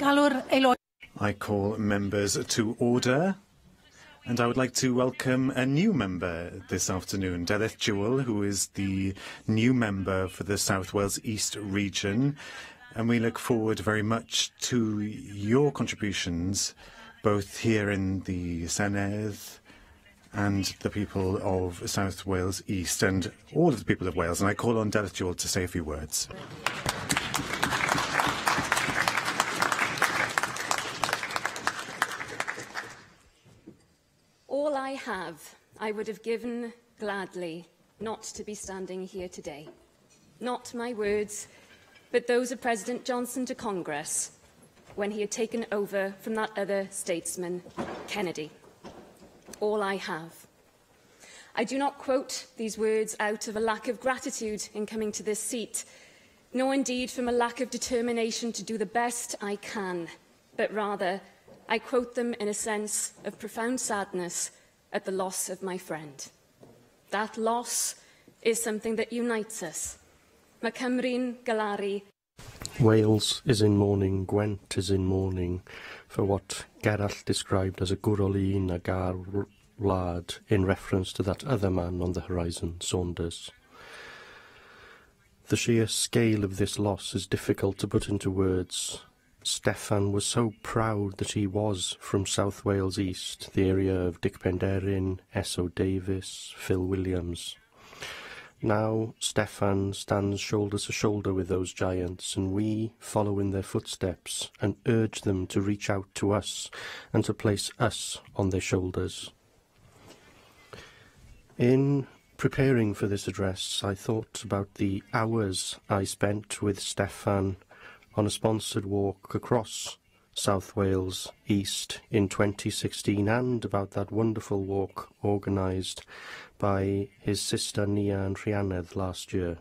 I call members to order, and I would like to welcome a new member this afternoon, Delith Jewell, who is the new member for the South Wales East region, and we look forward very much to your contributions, both here in the Senedd and the people of South Wales East, and all of the people of Wales, and I call on Delith Jewell to say a few words. All I have, I would have given gladly not to be standing here today. Not my words, but those of President Johnson to Congress when he had taken over from that other statesman, Kennedy. All I have. I do not quote these words out of a lack of gratitude in coming to this seat, nor indeed from a lack of determination to do the best I can, but rather I quote them in a sense of profound sadness at the loss of my friend. That loss is something that unites us. Ma Cymru'n galaru. Wales is in mourning, Gwent is in mourning for what Gerall described as a gwrolun a gar wlad in reference to that other man on the horizon, Saunders. The sheer scale of this loss is difficult to put into words. Steffan was so proud that he was from South Wales East, the area of Dic Penderyn, S.O. Davis, Phil Williams. Now Steffan stands shoulder to shoulder with those giants, and we follow in their footsteps and urge them to reach out to us and to place us on their shoulders. In preparing for this address, I thought about the hours I spent with Steffan on a sponsored walk across South Wales East in 2016, and about that wonderful walk organised by his sister Nia and Rhianedd last year.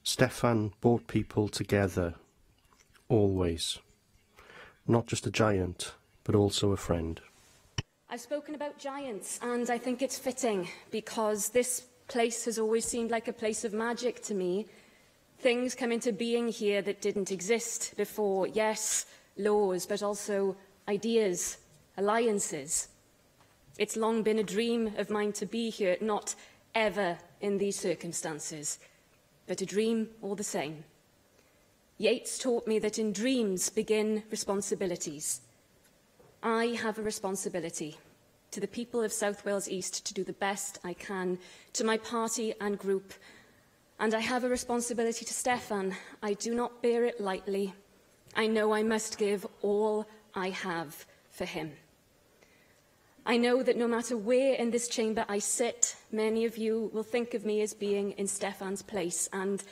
Steffan brought people together, always. Not just a giant, but also a friend. I've spoken about giants, and I think it's fitting, because this place has always seemed like a place of magic to me. Things come into being here that didn't exist before. Yes, laws, but also ideas, alliances. It's long been a dream of mine to be here, not ever in these circumstances, but a dream all the same. Yeats taught me that in dreams begin responsibilities. I have a responsibility to the people of South Wales East to do the best I can, to my party and group. And I have a responsibility to Steffan. I do not bear it lightly. I know I must give all I have for him. I know that no matter where in this chamber I sit, many of you will think of me as being in Steffan's place, and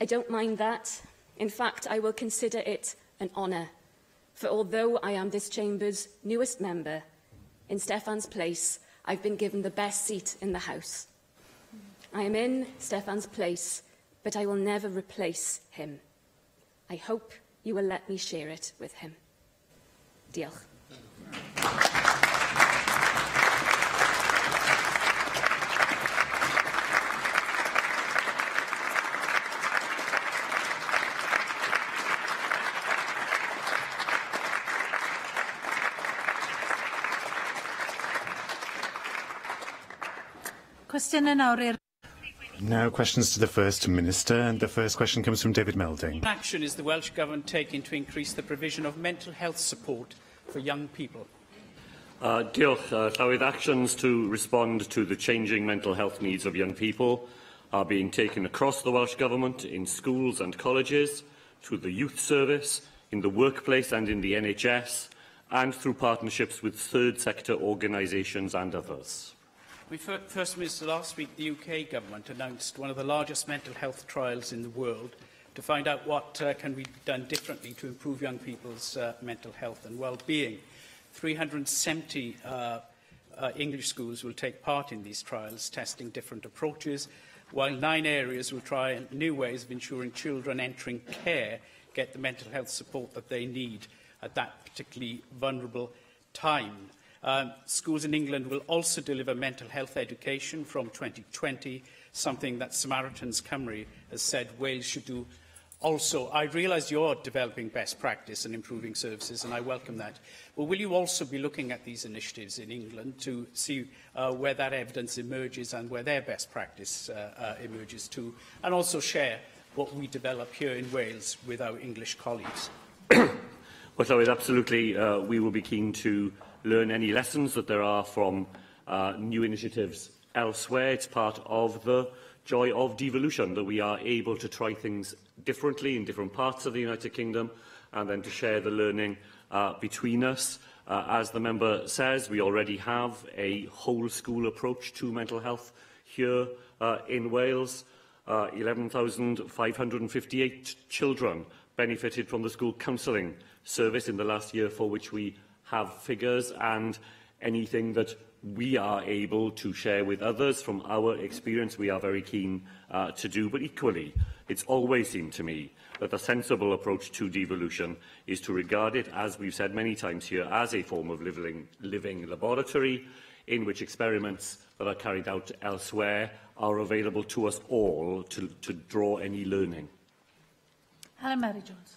I don't mind that. In fact, I will consider it an honour, for although I am this chamber's newest member, in Steffan's place, I've been given the best seat in the House. I am in Steffan's place, but I will never replace him. I hope you will let me share it with him. Diolch. Now questions to the First Minister, and the first question comes from David Melding. What action is the Welsh Government taking to increase the provision of mental health support for young people? Diolch. Llywyd, actions to respond to the changing mental health needs of young people are being taken across the Welsh Government in schools and colleges, through the youth service, in the workplace and in the NHS, and through partnerships with third sector organisations and others. First Minister, last week the UK Government announced one of the largest mental health trials in the world to find out what can be done differently to improve young people's mental health and well-being. 370 English schools will take part in these trials, testing different approaches, while 9 areas will try new ways of ensuring children entering care get the mental health support that they need at that particularly vulnerable time. Schools in England will also deliver mental health education from 2020, something that Samaritans Cymru has said Wales should do Also, I realise you're developing best practice and improving services, and I welcome that. But will you also be looking at these initiatives in England to see where that evidence emerges and where their best practice emerges too, and also share what we develop here in Wales with our English colleagues? Well, so absolutely, we will be keen to learn any lessons that there are from new initiatives elsewhere. It's part of the joy of devolution, that we are able to try things differently in different parts of the United Kingdom, and then to share the learning between us. As the member says, we already have a whole school approach to mental health here in Wales. 11,558 children benefited from the school counselling service in the last year, for which we have figures, and anything that we are able to share with others from our experience, we are very keen to do. But equally, it's always seemed to me that the sensible approach to devolution is to regard it, as we've said many times here, as a form of living laboratory in which experiments that are carried out elsewhere are available to us all to draw any learning. Helen Mary-Jones.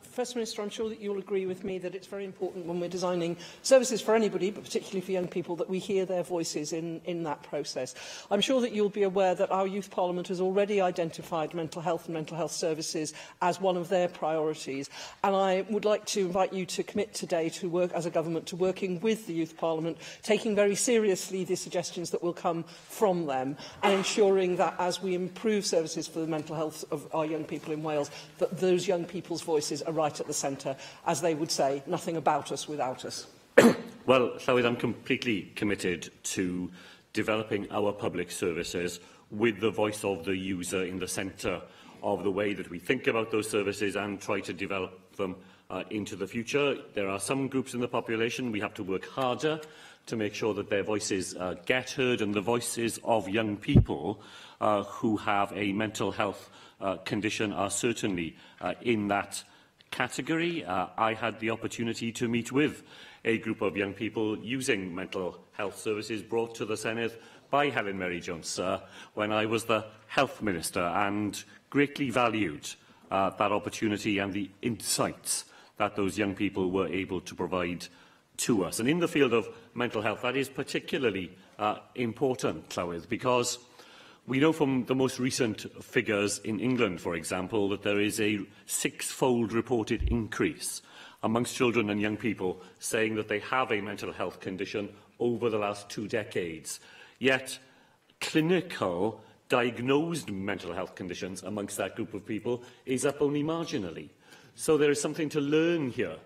First Minister, I'm sure that you'll agree with me that it's very important when we're designing services for anybody, but particularly for young people, that we hear their voices in that process. I'm sure that you'll be aware that our Youth Parliament has already identified mental health and mental health services as one of their priorities, and I would like to invite you to commit today to work as a government to working with the Youth Parliament, taking very seriously the suggestions that will come from them, and ensuring that as we improve services for the mental health of our young people in Wales, that those young people's voices are right at the centre, as they would say, nothing about us without us. Well, Llywyd, I'm completely committed to developing our public services with the voice of the user in the centre of the way that we think about those services and try to develop them into the future. There are some groups in the population we have to work harder to make sure that their voices get heard, and the voices of young people who have a mental health condition are certainly in that category. I had the opportunity to meet with a group of young people using mental health services brought to the Senedd by Helen Mary-Jones when I was the Health Minister, and greatly valued that opportunity and the insights that those young people were able to provide to us. And in the field of mental health, that is particularly important, Llywyd, because we know from the most recent figures in England, for example, that there is a six-fold reported increase amongst children and young people saying that they have a mental health condition over the last 2 decades. Yet, clinical diagnosed mental health conditions amongst that group of people is up only marginally. So there is something to learn here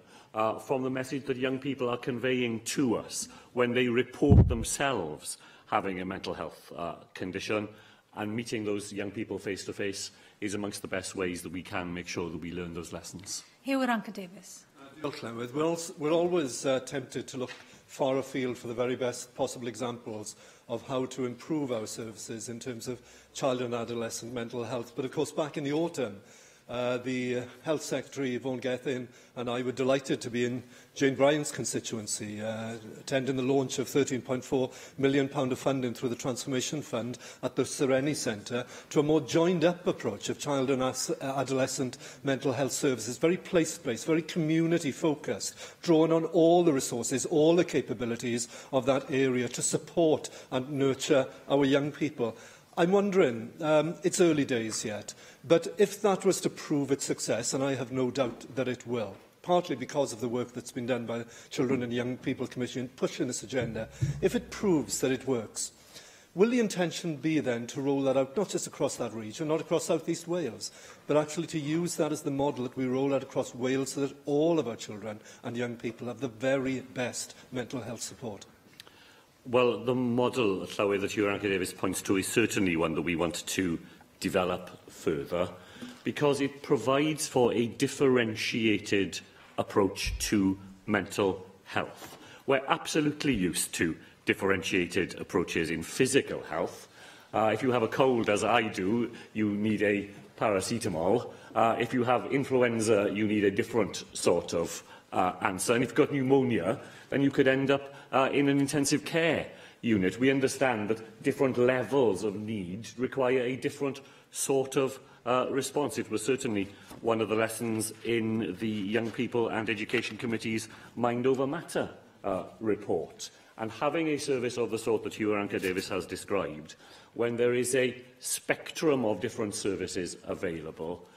from the message that young people are conveying to us when they report themselves having a mental health condition, and meeting those young people face to face is amongst the best ways that we can make sure that we learn those lessons. Hugh Davis. We're always tempted to look far afield for the very best possible examples of how to improve our services in terms of child and adolescent mental health. But of course, back in the autumn, the Health Secretary, Yvonne Gethin, and I were delighted to be in Jane Bryan's constituency, attending the launch of £13.4 million of funding through the Transformation Fund at the Sereni Centre to a more joined-up approach of child and adolescent mental health services, very place-based, very community-focused, drawing on all the resources, all the capabilities of that area to support and nurture our young people. I'm wondering, it's early days yet, but if that was to prove its success, and I have no doubt that it will, partly because of the work that's been done by the Children and Young People Commission pushing this agenda, if it proves that it works, will the intention be then to roll that out not just across that region, not across South East Wales, but actually to use that as the model that we roll out across Wales so that all of our children and young people have the very best mental health support? Well, the model, Llywyd, that Hugh Davis points to is certainly one that we want to develop further, because it provides for a differentiated approach to mental health. We're absolutely used to differentiated approaches in physical health. If you have a cold, as I do, you need a paracetamol. If you have influenza, you need a different sort of answer. And if you've got pneumonia, then you could end up in an intensive care unit. We understand that different levels of need require a different sort of response. It was certainly one of the lessons in the Young People and Education Committee's Mind Over Matter report. And having a service of the sort that Hugh Davis has described, when there is a spectrum of different services available,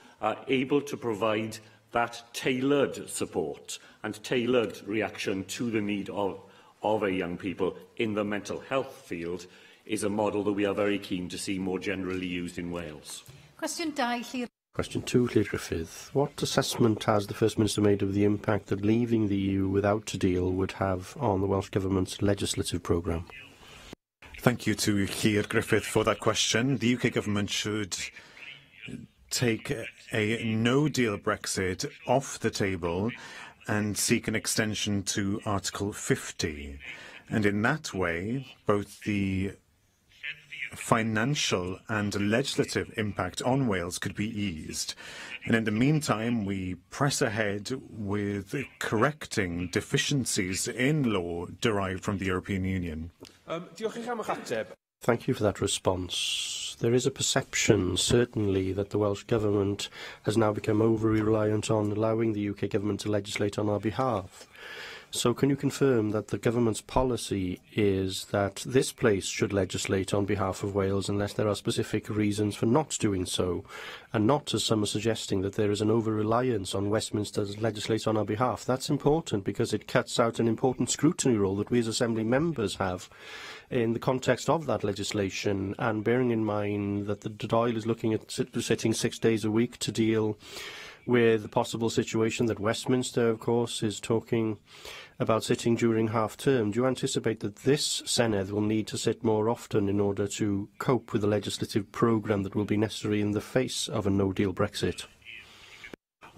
able to provide that tailored support and tailored reaction to the need of a young people in the mental health field is a model that we are very keen to see more generally used in Wales. Question 2, Llyr. Question 2, Llyr Griffith. What assessment has the First Minister made of the impact that leaving the EU without a deal would have on the Welsh Government's legislative programme? Thank you to Llyr Griffith for that question. The UK Government should take a no-deal Brexit off the table and seek an extension to Article 50. And in that way, both the financial and legislative impact on Wales could be eased. And in the meantime, we press ahead with correcting deficiencies in law derived from the European Union. Thank you for that response. There is a perception, certainly, that the Welsh Government has now become overly reliant on allowing the UK Government to legislate on our behalf. So can you confirm that the Government's policy is that this place should legislate on behalf of Wales unless there are specific reasons for not doing so, and not, as some are suggesting, that there is an over-reliance on Westminster to legislate on our behalf? That's important because it cuts out an important scrutiny role that we as Assembly members have in the context of that legislation, and bearing in mind that the Dáil is looking at sitting 6 days a week to deal with the possible situation that Westminster, of course, is talking about sitting during half-term. Do you anticipate that this Senedd will need to sit more often in order to cope with the legislative programme that will be necessary in the face of a no-deal Brexit?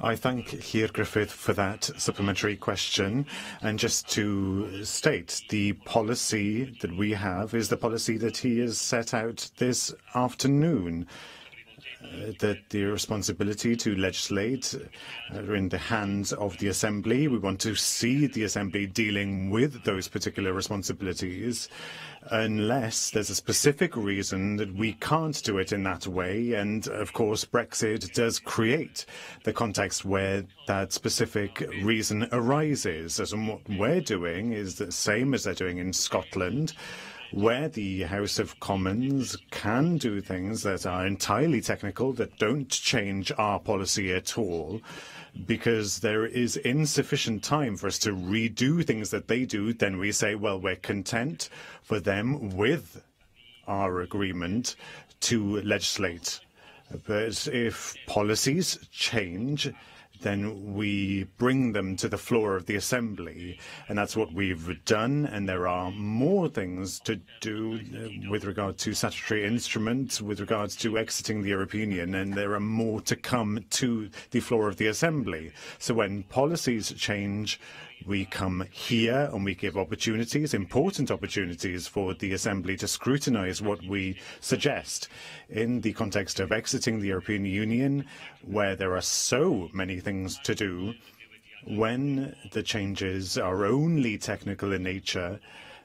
I thank Llyr Griffith for that supplementary question. And just to state, the policy that we have is the policy that he has set out this afternoon. That the responsibility to legislate are in the hands of the Assembly. We want to see the Assembly dealing with those particular responsibilities unless there's a specific reason that we can't do it in that way. And, of course, Brexit does create the context where that specific reason arises. And what we're doing is the same as they're doing in Scotland, where the House of Commons can do things that are entirely technical, that don't change our policy at all, because there is insufficient time for us to redo things that they do. Then we say, well, we're content for them, with our agreement, to legislate. But if policies change, then we bring them to the floor of the Assembly. And that's what we've done. And there are more things to do with regard to statutory instruments, with regards to exiting the European Union. And there are more to come to the floor of the Assembly. So when policies change, we come here and we give opportunities, important opportunities, for the Assembly to scrutinise what we suggest. In the context of exiting the European Union, where there are so many things to do, when the changes are only technical in nature,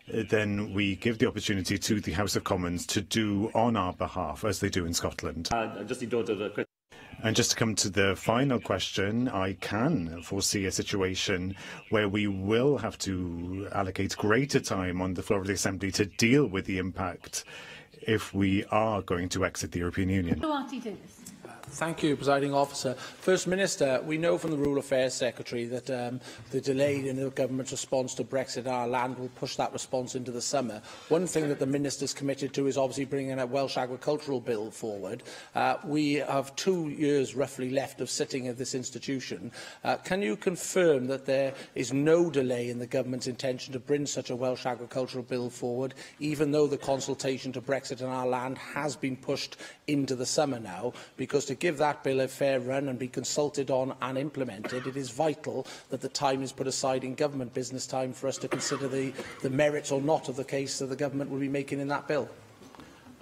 then we give the opportunity to the House of Commons to do on our behalf, as they do in Scotland. And just to come to the final question, I can foresee a situation where we will have to allocate greater time on the floor of the Assembly to deal with the impact if we are going to exit the European Union. Thank you, Presiding Officer. First Minister, we know from the Rural Affairs Secretary that the delay in the government's response to Brexit in our land will push that response into the summer. One thing that the Minister's committed to is obviously bringing a Welsh agricultural bill forward. We have 2 years roughly left of sitting at this institution. Can you confirm that there is no delay in the government's intention to bring such a Welsh agricultural bill forward, even though the consultation to Brexit in our land has been pushed into the summer now? Because to give that bill a fair run and be consulted on and implemented, it is vital that the time is put aside in government business time for us to consider the merits or not of the case that the government will be making in that bill.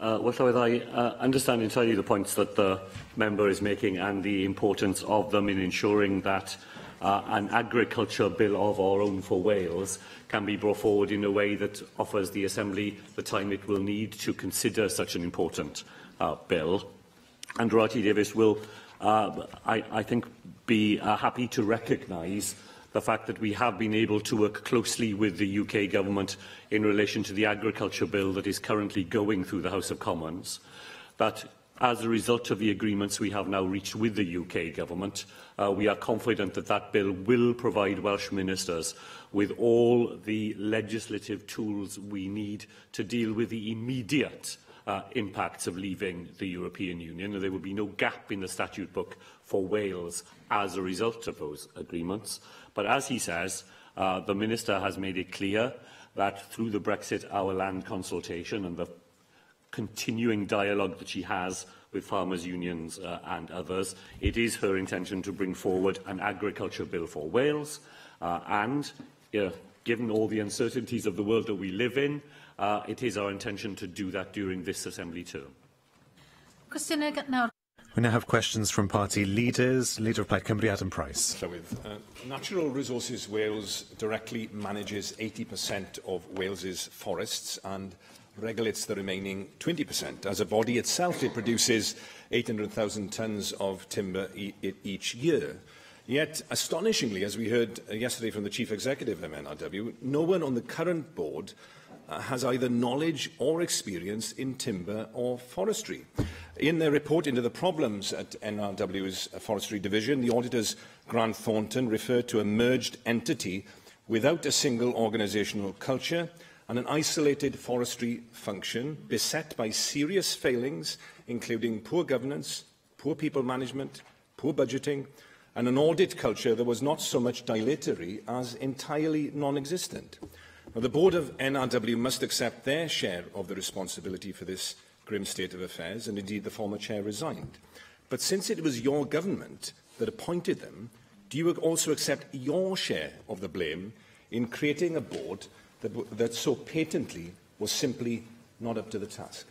Well, I understand entirely the points that the member is making and the importance of them in ensuring that an agriculture bill of our own for Wales can be brought forward in a way that offers the Assembly the time it will need to consider such an important bill. and Rati Davis will, I think, be happy to recognise the fact that we have been able to work closely with the UK Government in relation to the agriculture bill that is currently going through the House of Commons, that as a result of the agreements we have now reached with the UK Government, we are confident that that bill will provide Welsh ministers with all the legislative tools we need to deal with the immediate impacts of leaving the European Union. There will be no gap in the statute book for Wales as a result of those agreements. But as he says, the Minister has made it clear that through the Brexit Our Land consultation and the continuing dialogue that she has with farmers' unions and others, it is her intention to bring forward an agriculture bill for Wales. Given all the uncertainties of the world that we live in, it is our intention to do that during this Assembly term. We now have questions from party leaders. Leader of Plaid Cymru, Adam Price. Natural Resources Wales directly manages 80% of Wales's forests and regulates the remaining 20%. As a body itself, it produces 800,000 tonnes of timber each year. Yet, astonishingly, as we heard yesterday from the Chief Executive of NRW, no one on the current board has either knowledge or experience in timber or forestry. In their report into the problems at NRW's forestry division, the auditors Grant Thornton referred to a merged entity without a single organisational culture and an isolated forestry function beset by serious failings, including poor governance, poor people management, poor budgeting, and an audit culture that was not so much dilatory as entirely non-existent. Now, the board of NRW must accept their share of the responsibility for this grim state of affairs, and indeed the former chair resigned. But since it was your government that appointed them, do you also accept your share of the blame in creating a board that so patently was simply not up to the task?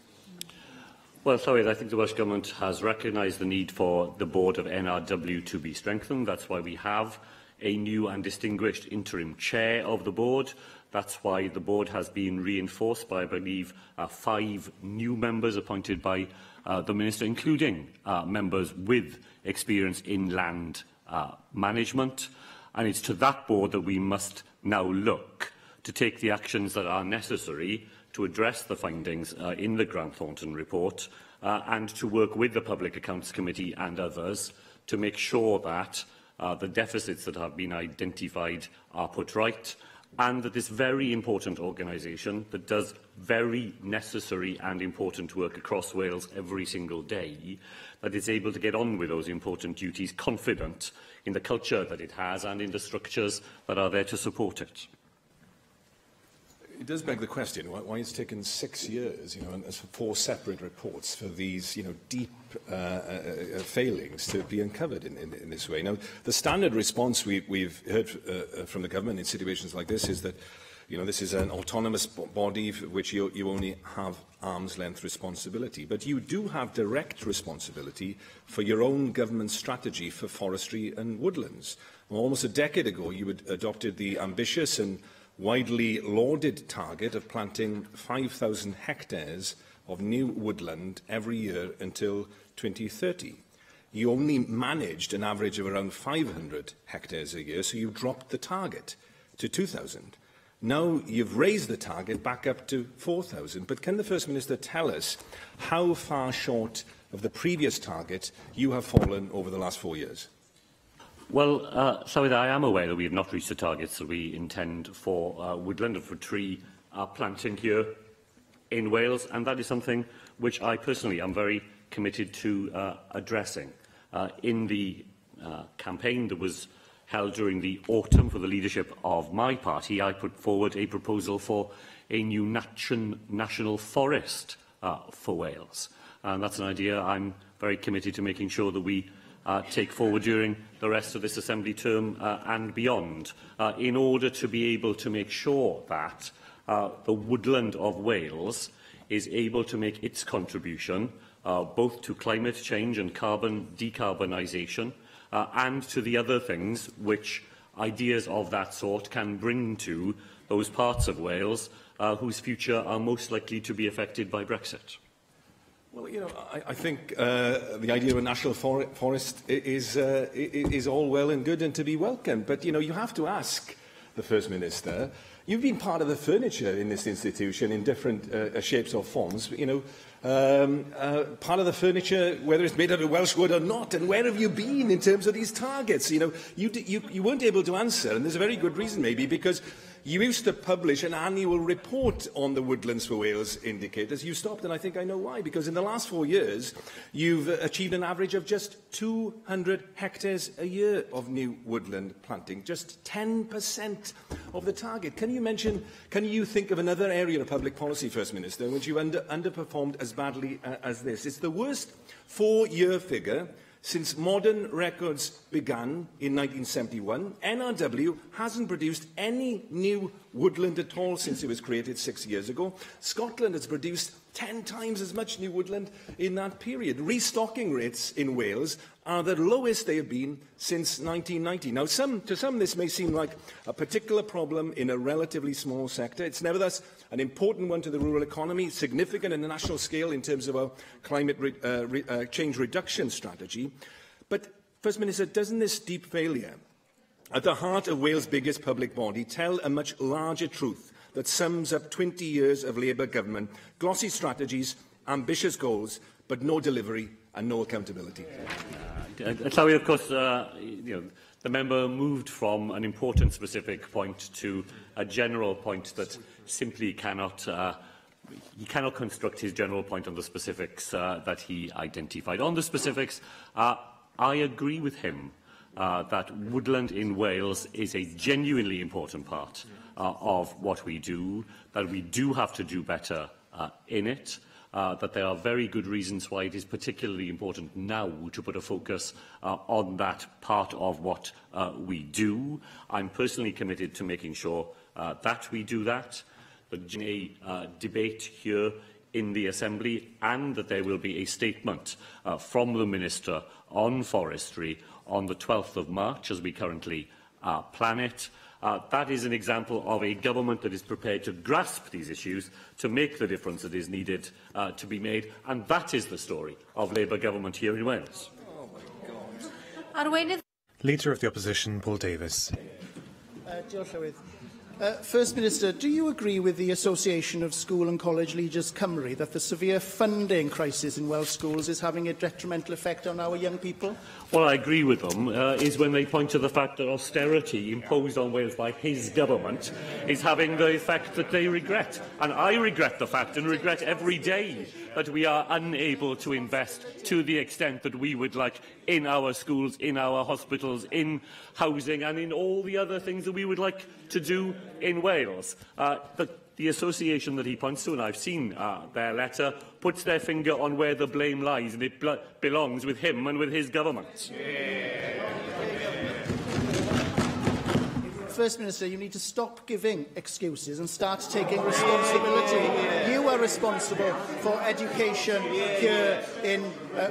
Well, sorry, I think the Welsh Government has recognised the need for the board of NRW to be strengthened. That's why we have a new and distinguished interim chair of the board. That's why the board has been reinforced by, I believe, 5 new members appointed by the Minister, including members with experience in land management. And it's to that board that we must now look to take the actions that are necessary to address the findings in the Grant Thornton report and to work with the Public Accounts Committee and others to make sure that the deficits that have been identified are put right, and that this very important organisation that does very necessary and important work across Wales every single day, that it's able to get on with those important duties, confident in the culture that it has and in the structures that are there to support it. It does beg the question why it's taken 6 years, and 4 separate reports for these, deep failings to be uncovered in this way. Now, the standard response we've heard from the government in situations like this is that, this is an autonomous body for which you only have arm's length responsibility. But you do have direct responsibility for your own government strategy for forestry and woodlands. Well, almost a decade ago, you had adopted the ambitious and widely lauded target of planting 5,000 hectares of new woodland every year until 2030. You only managed an average of around 500 hectares a year, so you dropped the target to 2,000. Now you've raised the target back up to 4,000. But can the First Minister tell us how far short of the previous target you have fallen over the last 4 years? Well, Llywyd, I am aware that we have not reached the targets that we intend for woodland and for tree planting here in Wales, and that is something which I personally am very committed to addressing. In the campaign that was held during the autumn for the leadership of my party, I put forward a proposal for a new national forest for Wales. And that's an idea I'm very committed to making sure that we take forward during the rest of this Assembly term and beyond, in order to be able to make sure that the woodland of Wales is able to make its contribution both to climate change and carbon decarbonisation and to the other things which ideas of that sort can bring to those parts of Wales whose future are most likely to be affected by Brexit. Well, you know, I think the idea of a national forest is all well and good and to be welcomed. But, you know, you have to ask the First Minister. You've been part of the furniture in this institution in different shapes or forms. You know, part of the furniture, whether it's made out of Welsh wood or not, and where have you been in terms of these targets? You know, you weren't able to answer, and there's a very good reason maybe, because you used to publish an annual report on the Woodlands for Wales indicators. You stopped, and I think I know why, because in the last 4 years, you've achieved an average of just 200 hectares a year of new woodland planting, just 10% of the target. Can you think of another area of public policy, First Minister, in which you underperformed as badly as this? It's the worst 4-year figure since modern records began in 1971. NRW hasn't produced any new woodland at all since it was created 6 years ago. Scotland has produced 10 times as much new woodland in that period. Restocking rates in Wales are the lowest they have been since 1990. Now, to some, this may seem like a particular problem in a relatively small sector. It's nevertheless an important one to the rural economy, significant on a national scale in terms of our climate change reduction strategy. But, First Minister, doesn't this deep failure at the heart of Wales' biggest public body tell a much larger truth that sums up 20 years of Labour government, glossy strategies, ambitious goals, but no delivery and no accountability? Sorry, of course, the member moved from an important specific point to a general point that simply cannot... he cannot construct his general point on the specifics that he identified. On the specifics, I agree with him that woodland in Wales is a genuinely important part of what we do, that we do have to do better in it, that there are very good reasons why it is particularly important now to put a focus on that part of what we do. I'm personally committed to making sure that we do that. The debate here in the Assembly, and that there will be a statement from the Minister on forestry on the 12th of March, as we currently plan it. That is an example of a government that is prepared to grasp these issues, to make the difference that is needed to be made, and that is the story of Labour government here in Wales. Leader of the Opposition, Paul Davies. First Minister, do you agree with the Association of School and College Leaders Cymru that the severe funding crisis in Welsh schools is having a detrimental effect on our young people? What I agree with them is when they point to the fact that austerity imposed on Wales by his government is having the effect that they regret. And I regret the fact, and regret every day, that we are unable to invest to the extent that we would like in our schools, in our hospitals, in housing and in all the other things that we would like to do in Wales. The association that he points to, and I've seen their letter, puts their finger on where the blame lies, and it belongs with him and with his government. First Minister, you need to stop giving excuses and start taking responsibility. You are responsible for education here in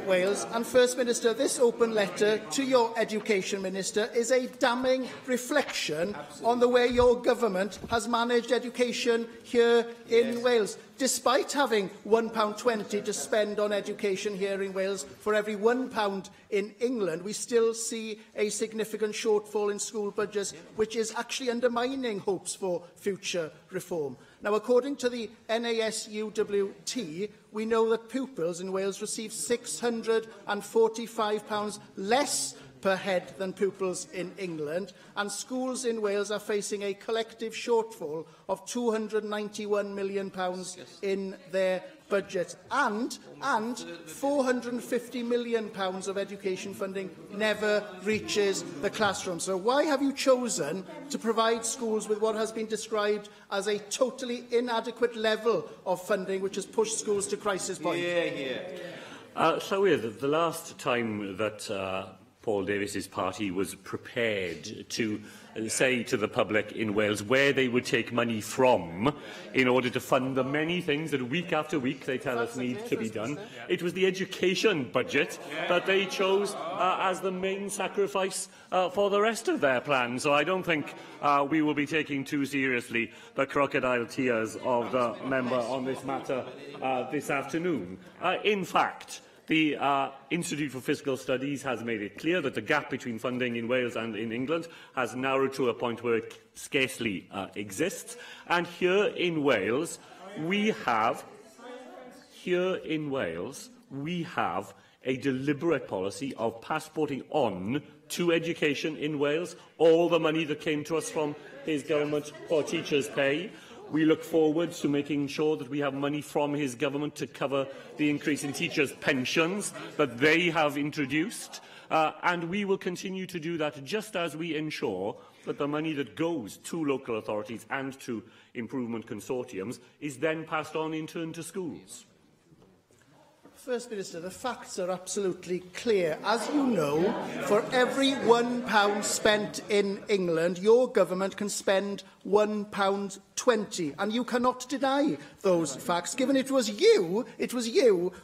Wales. And First Minister, this open letter to your Education Minister is a damning reflection on the way your government has managed education here in Wales. Despite having £1.20 to spend on education here in Wales for every £1 in England, we still see a significant shortfall in school budgets, which is actually undermining hopes for future reform. Now, according to the NASUWT, we know that pupils in Wales receive £645 less per head than pupils in England, and schools in Wales are facing a collective shortfall of £291 million in their budget, and £450 million of education funding never reaches the classroom. So why have you chosen to provide schools with what has been described as a totally inadequate level of funding, which has pushed schools to crisis point? So the last time that Paul Davies's party was prepared to say to the public in Wales where they would take money from in order to fund the many things that week after week they tell us need to be done. It was the education budget that they chose as the main sacrifice for the rest of their plan. So I don't think we will be taking too seriously the crocodile tears of the member on this matter this afternoon. In fact, the Institute for Fiscal Studies has made it clear that the gap between funding in Wales and in England has narrowed to a point where it scarcely exists. And here in Wales, we have a deliberate policy of passporting on to education in Wales all the money that came to us from his government for teachers' pay. We look forward to making sure that we have money from his government to cover the increase in teachers' pensions that they have introduced. And we will continue to do that just as we ensure that the money that goes to local authorities and to improvement consortiums is then passed on in turn to schools. First Minister, the facts are absolutely clear. As you know, for every £1 spent in England, your government can spend £1.20, and you cannot deny those facts, given it was you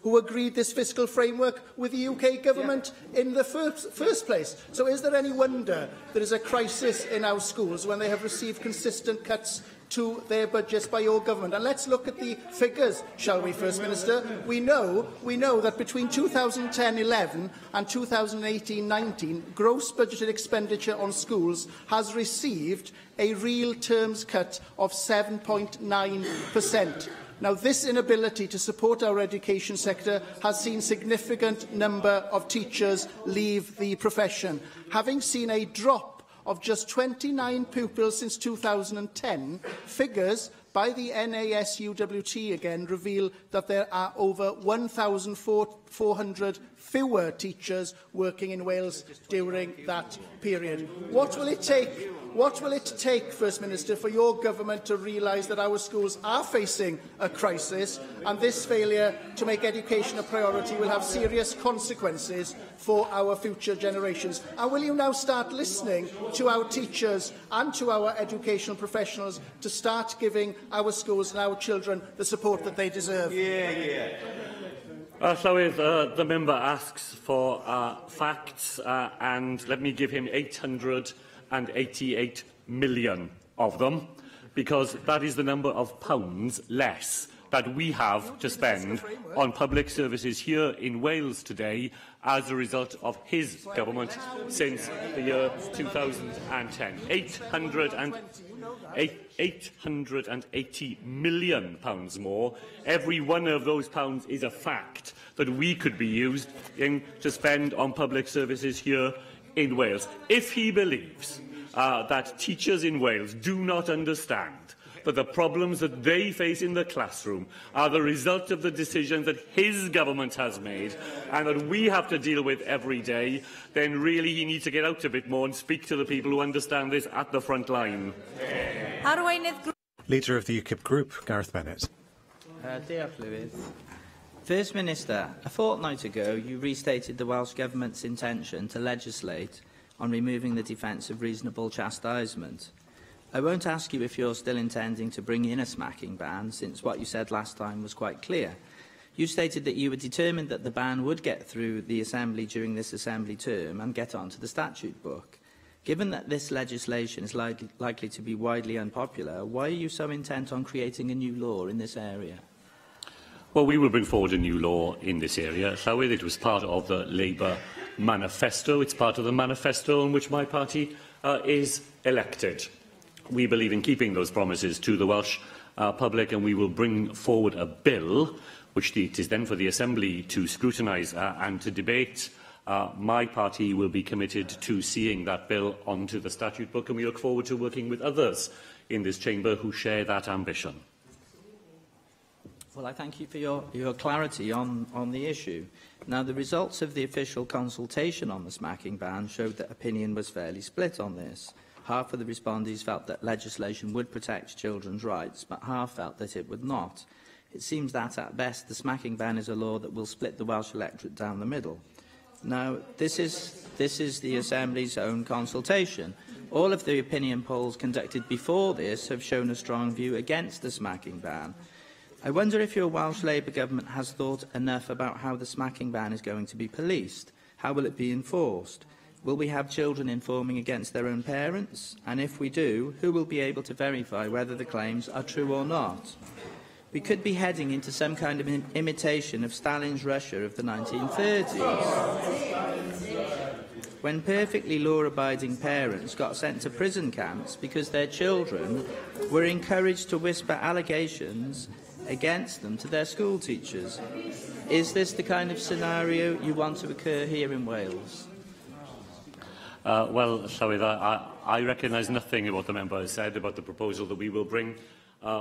who agreed this fiscal framework with the UK government in the first place. So is there any wonder there is a crisis in our schools when they have received consistent cuts to their budgets by your government? And let's look at the figures, shall we, First Minister? We know that between 2010-11 and 2018-19, gross budgeted expenditure on schools has received a real terms cut of 7.9%. Now, this inability to support our education sector has seen a significant number of teachers leave the profession. Having seen a drop of just 29 pupils since 2010, figures by the NASUWT again reveal that there are over 1,400 fewer teachers working in Wales during that period. What will it take, First Minister, for your government to realise that our schools are facing a crisis, and this failure to make education a priority will have serious consequences for our future generations? And will you now start listening to our teachers and to our educational professionals to start giving our schools and our children the support that they deserve? The member asks for facts, and let me give him 888 million of them, because that is the number of pounds less that we have to spend on public services here in Wales today as a result of his government since the year 2010. £880 million more. Every one of those pounds is a fact that we could be used to spend on public services here in Wales. If he believes that teachers in Wales do not understand that the problems that they face in the classroom are the result of the decisions that his government has made and that we have to deal with every day, then really he needs to get out a bit more and speak to the people who understand this at the front line. Leader of the UKIP group, Gareth Bennett. Diolch, Lewis. First Minister, a fortnight ago you restated the Welsh Government's intention to legislate on removing the defence of reasonable chastisement. I won't ask you if you're still intending to bring in a smacking ban, since what you said last time was quite clear. You stated that you were determined that the ban would get through the Assembly during this Assembly term and get onto the statute book. Given that this legislation is likely to be widely unpopular, why are you so intent on creating a new law in this area? Well, we will bring forward a new law in this area. Llywyd, it was part of the Labour manifesto. It's part of the manifesto on which my party is elected. We believe in keeping those promises to the Welsh public, and we will bring forward a bill, which it is then for the Assembly to scrutinise and to debate. My party will be committed to seeing that bill onto the statute book, and we look forward to working with others in this chamber who share that ambition. Well, I thank you for your clarity on the issue. Now, the results of the official consultation on the smacking ban showed that opinion was fairly split on this. Half of the respondees felt that legislation would protect children's rights, but half felt that it would not. It seems that, at best, the smacking ban is a law that will split the Welsh electorate down the middle. Now, this is this is the Assembly's own consultation. All of the opinion polls conducted before this have shown a strong view against the smacking ban. I wonder if your Welsh Labour government has thought enough about how the smacking ban is going to be policed. How will it be enforced? Will we have children informing against their own parents? And if we do, who will be able to verify whether the claims are true or not? We could be heading into some kind of imitation of Stalin's Russia of the 1930s, when perfectly law-abiding parents got sent to prison camps because their children were encouraged to whisper allegations against them to their school teachers. Is this the kind of scenario you want to occur here in Wales? Well, Llywydd, I recognise nothing of what the member has said about the proposal that we will bring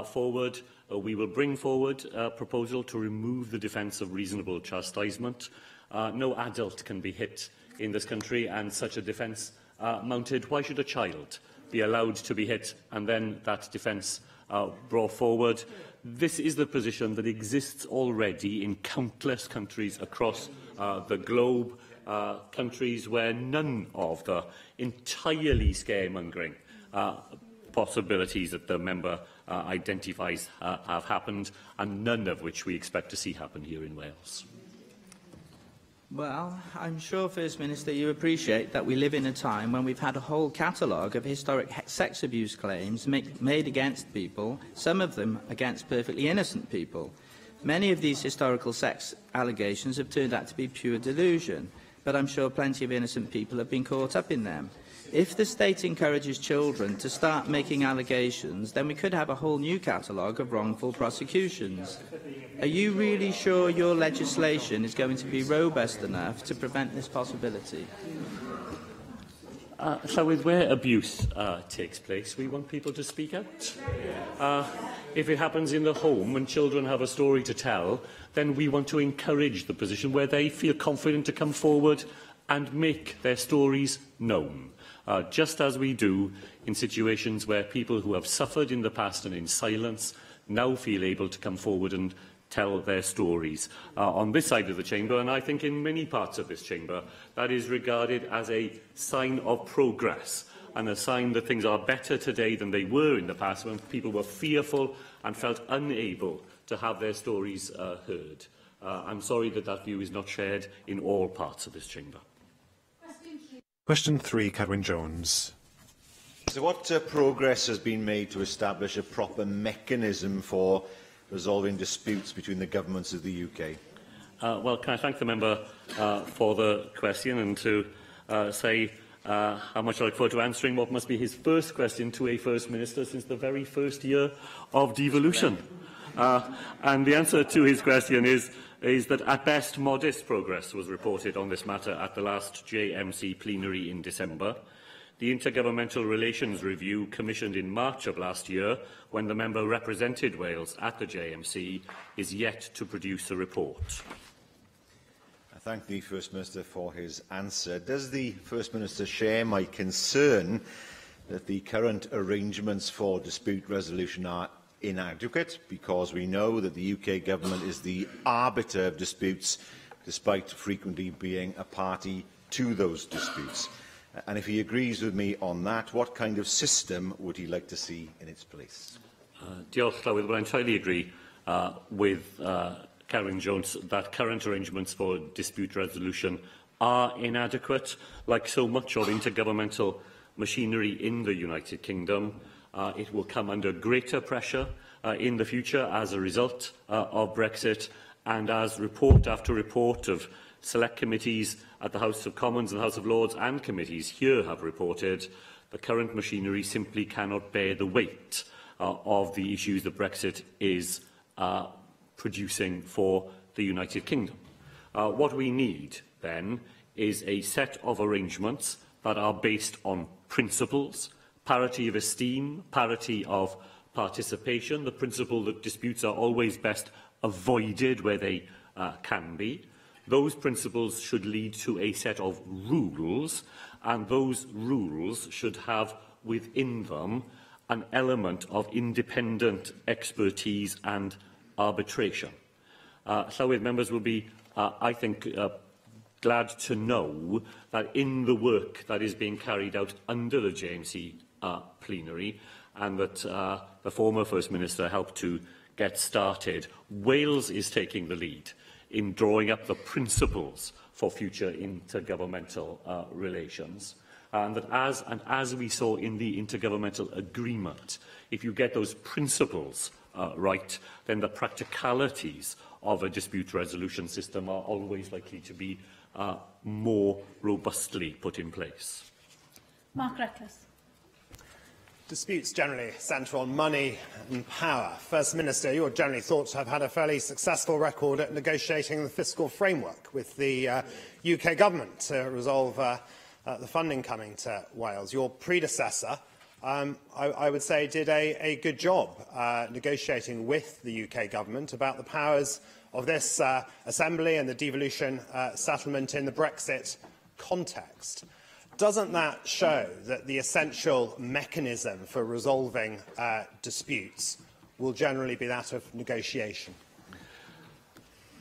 forward. We will bring forward a proposal to remove the defence of reasonable chastisement. No adult can be hit in this country and such a defence mounted. Why should a child be allowed to be hit and then that defence brought forward? This is the position that exists already in countless countries across the globe, countries where none of the entirely scaremongering possibilities that the member identifies have happened, and none of which we expect to see happen here in Wales. Well, I'm sure, First Minister, you appreciate that we live in a time when we've had a whole catalogue of historic sex abuse claims made against people, some of them against perfectly innocent people. Many of these historical sex allegations have turned out to be pure delusion, but I'm sure plenty of innocent people have been caught up in them. If the state encourages children to start making allegations, then we could have a whole new catalogue of wrongful prosecutions. Are you really sure your legislation is going to be robust enough to prevent this possibility? So with where abuse takes place, we want people to speak out. If it happens in the home when children have a story to tell, then we want to encourage the position where they feel confident to come forward and make their stories known. Just as we do in situations where people who have suffered in the past and in silence now feel able to come forward and tell their stories. On this side of the chamber, and I think in many parts of this chamber, that is regarded as a sign of progress and a sign that things are better today than they were in the past, when people were fearful and felt unable to have their stories heard. I'm sorry that that view is not shared in all parts of this chamber. Question 3, Cadwyn Jones. So what progress has been made to establish a proper mechanism for resolving disputes between the governments of the UK? Well, can I thank the member for the question, and to say how much I look forward to answering what must be his first question to a First Minister since the very first year of devolution. And the answer to his question is that at best modest progress was reported on this matter at the last JMC plenary in December. The Intergovernmental Relations Review, commissioned in March of last year, when the member represented Wales at the JMC, is yet to produce a report. I thank the First Minister for his answer. Does the First Minister share my concern that the current arrangements for dispute resolution are inadequate, because we know that the UK government is the arbiter of disputes, despite frequently being a party to those disputes? And if he agrees with me on that, what kind of system would he like to see in its place? Diolch, Llywydd. Well, I entirely agree with Cadwyn Jones that current arrangements for dispute resolution are inadequate. Like so much of intergovernmental machinery in the United Kingdom, it will come under greater pressure in the future as a result of Brexit, and as report after report of select committees at the House of Commons and the House of Lords and committees here have reported, the current machinery simply cannot bear the weight of the issues that Brexit is producing for the United Kingdom. What we need, then, is a set of arrangements that are based on principles, parity of esteem, parity of participation, the principle that disputes are always best avoided where they can be. Those principles should lead to a set of rules, and those rules should have within them an element of independent expertise and arbitration. Llywydd, members will be, I think, glad to know that in the work that is being carried out under the JMC plenary, and that the former First Minister helped to get started, Wales is taking the lead in drawing up the principles for future intergovernmental relations. And that as we saw in the intergovernmental agreement, if you get those principles right, then the practicalities of a dispute resolution system are always likely to be more robustly put in place. Mark Reckless. Disputes generally centre on money and power. First Minister, you're generally thought to have had a fairly successful record at negotiating the fiscal framework with the UK government to resolve the funding coming to Wales. Your predecessor, I would say, did a good job negotiating with the UK government about the powers of this Assembly and the devolution settlement in the Brexit context. Doesn't that show that the essential mechanism for resolving disputes will generally be that of negotiation?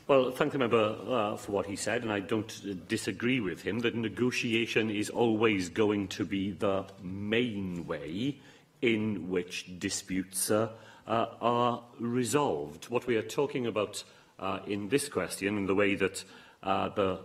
Well, thank the member for what he said, and I don't disagree with him that negotiation is always going to be the main way in which disputes are resolved. What we are talking about in this question, and the way that the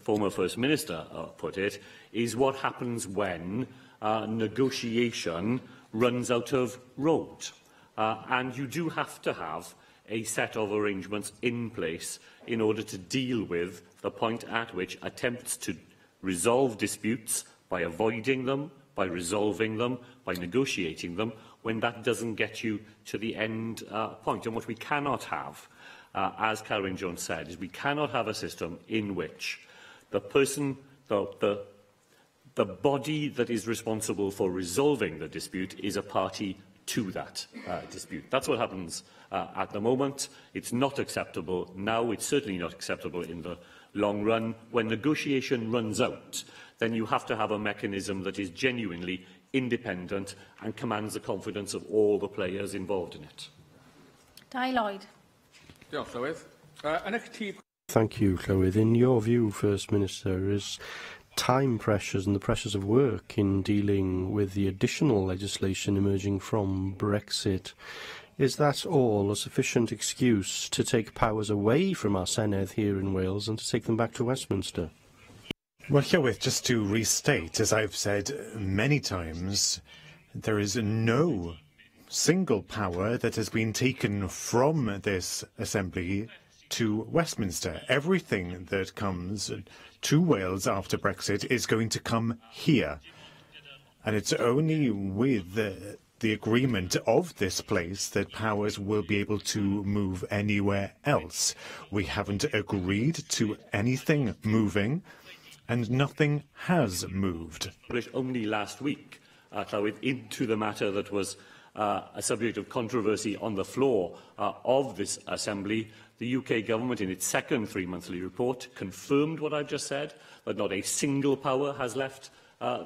former First Minister put it, is what happens when negotiation runs out of road. And you do have to have a set of arrangements in place in order to deal with the point at which attempts to resolve disputes by avoiding them, by resolving them, by negotiating them, when that doesn't get you to the end point. And what we cannot have, as Carwyn Jones said, is we cannot have a system in which the person, the body that is responsible for resolving the dispute is a party to that dispute. That's what happens at the moment. It's not acceptable now. It's certainly not acceptable in the long run. When negotiation runs out, then you have to have a mechanism that is genuinely independent and commands the confidence of all the players involved in it. Di Lloyd. Thank you, Llywydd. In your view, First Minister, is time pressures and the pressures of work in dealing with the additional legislation emerging from Brexit, is that all a sufficient excuse to take powers away from our Senedd here in Wales and to take them back to Westminster? Well, Llywydd, just to restate, as I've said many times, there is no single power that has been taken from this Assembly to Westminster. Everything that comes to Wales after Brexit is going to come here. And it's only with the agreement of this place that powers will be able to move anywhere else. We haven't agreed to anything moving, and nothing has moved. Only last week, into the matter that was a subject of controversy on the floor of this Assembly, the UK government, in its second three-monthly report, confirmed what I've just said, that not a single power has left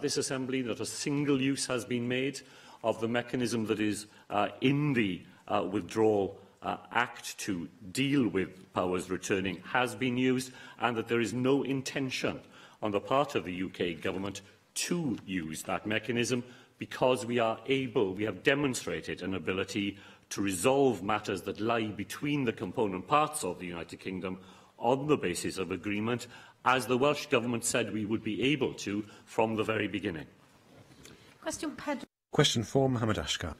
this Assembly, not a single use has been made of the mechanism that is in the Withdrawal Act to deal with powers returning has been used, and that there is no intention on the part of the UK government to use that mechanism, because we have demonstrated an ability to resolve matters that lie between the component parts of the United Kingdom on the basis of agreement, as the Welsh Government said we would be able to from the very beginning. Question 4, Mohammed Ashkar.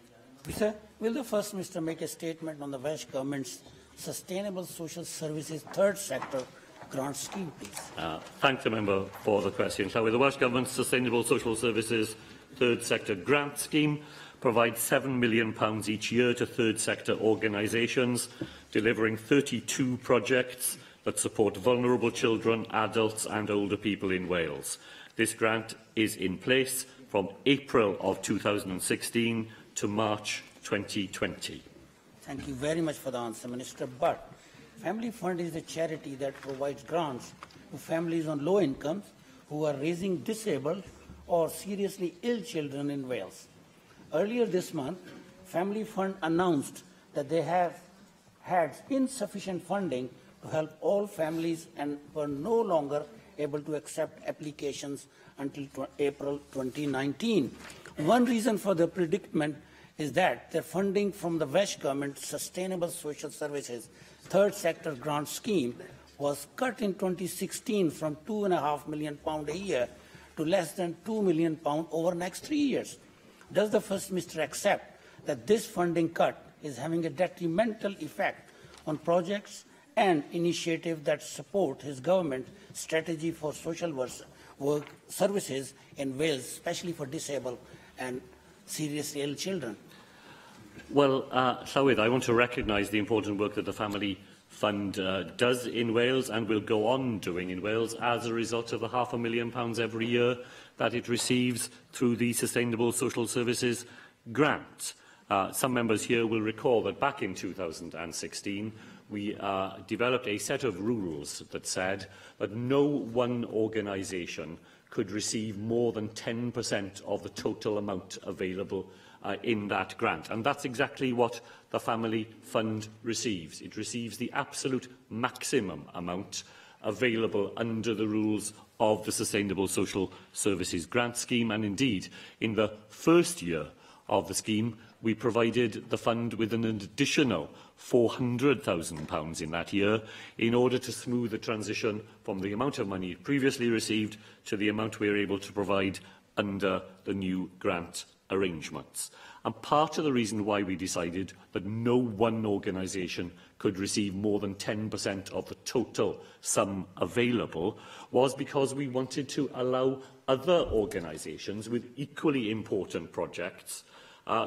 Sir, will the First Minister make a statement on the Welsh Government's Sustainable Social Services Third Sector grant scheme, please? Thank the member for the question. Shall we? The Welsh Government's Sustainable Social Services Third Sector grant scheme provides £7 million each year to third sector organisations, delivering 32 projects that support vulnerable children, adults and older people in Wales. This grant is in place from April of 2016 to March 2020. Thank you very much for the answer, Minister. But Family Fund is a charity that provides grants to families on low incomes who are raising disabled or seriously ill children in Wales. Earlier this month, Family Fund announced that they have had insufficient funding to help all families and were no longer able to accept applications until April 2019. One reason for the predicament is that the funding from the Welsh Government's Sustainable Social Services Third Sector Grant Scheme was cut in 2016 from £2.5 million a year to less than £2 million over the next 3 years. Does the First Minister accept that this funding cut is having a detrimental effect on projects and initiatives that support his government strategy for social work services in Wales, especially for disabled and seriously ill children? Well, Llywydd, I want to recognise the important work that the Family Fund does in Wales and will go on doing in Wales as a result of the £500,000 every year that it receives through the Sustainable Social Services grant. Some members here will recall that back in 2016, we developed a set of rules that said that no one organisation could receive more than 10% of the total amount available in that grant. And that's exactly what the Family Fund receives. It receives the absolute maximum amount available under the rules of the Sustainable Social Services Grant Scheme. And indeed, in the first year of the scheme, we provided the fund with an additional £400,000 in that year in order to smooth the transition from the amount of money it previously received to the amount we are able to provide under the new grant arrangements. And part of the reason why we decided that no one organisation could receive more than 10% of the total sum available was because we wanted to allow other organisations with equally important projects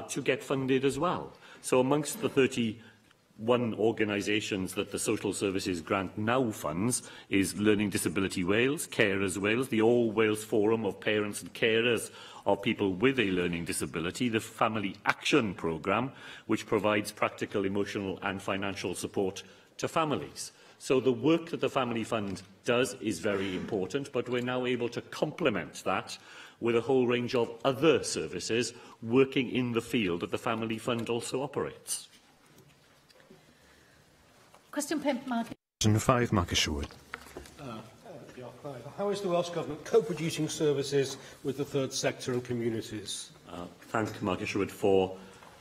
to get funded as well. So amongst the 31 organisations that the Social Services Grant now funds is Learning Disability Wales, Carers Wales, the All Wales Forum of Parents and Carers of people with a learning disability, the Family Action Programme, which provides practical, emotional and financial support to families. So the work that the Family Fund does is very important, but we're now able to complement that with a whole range of other services working in the field that the Family Fund also operates. Question 5, Mark. Question 5, Mark Asherwood. How is the Welsh Government co-producing services with the third sector and communities? Thank Mark Asherwood for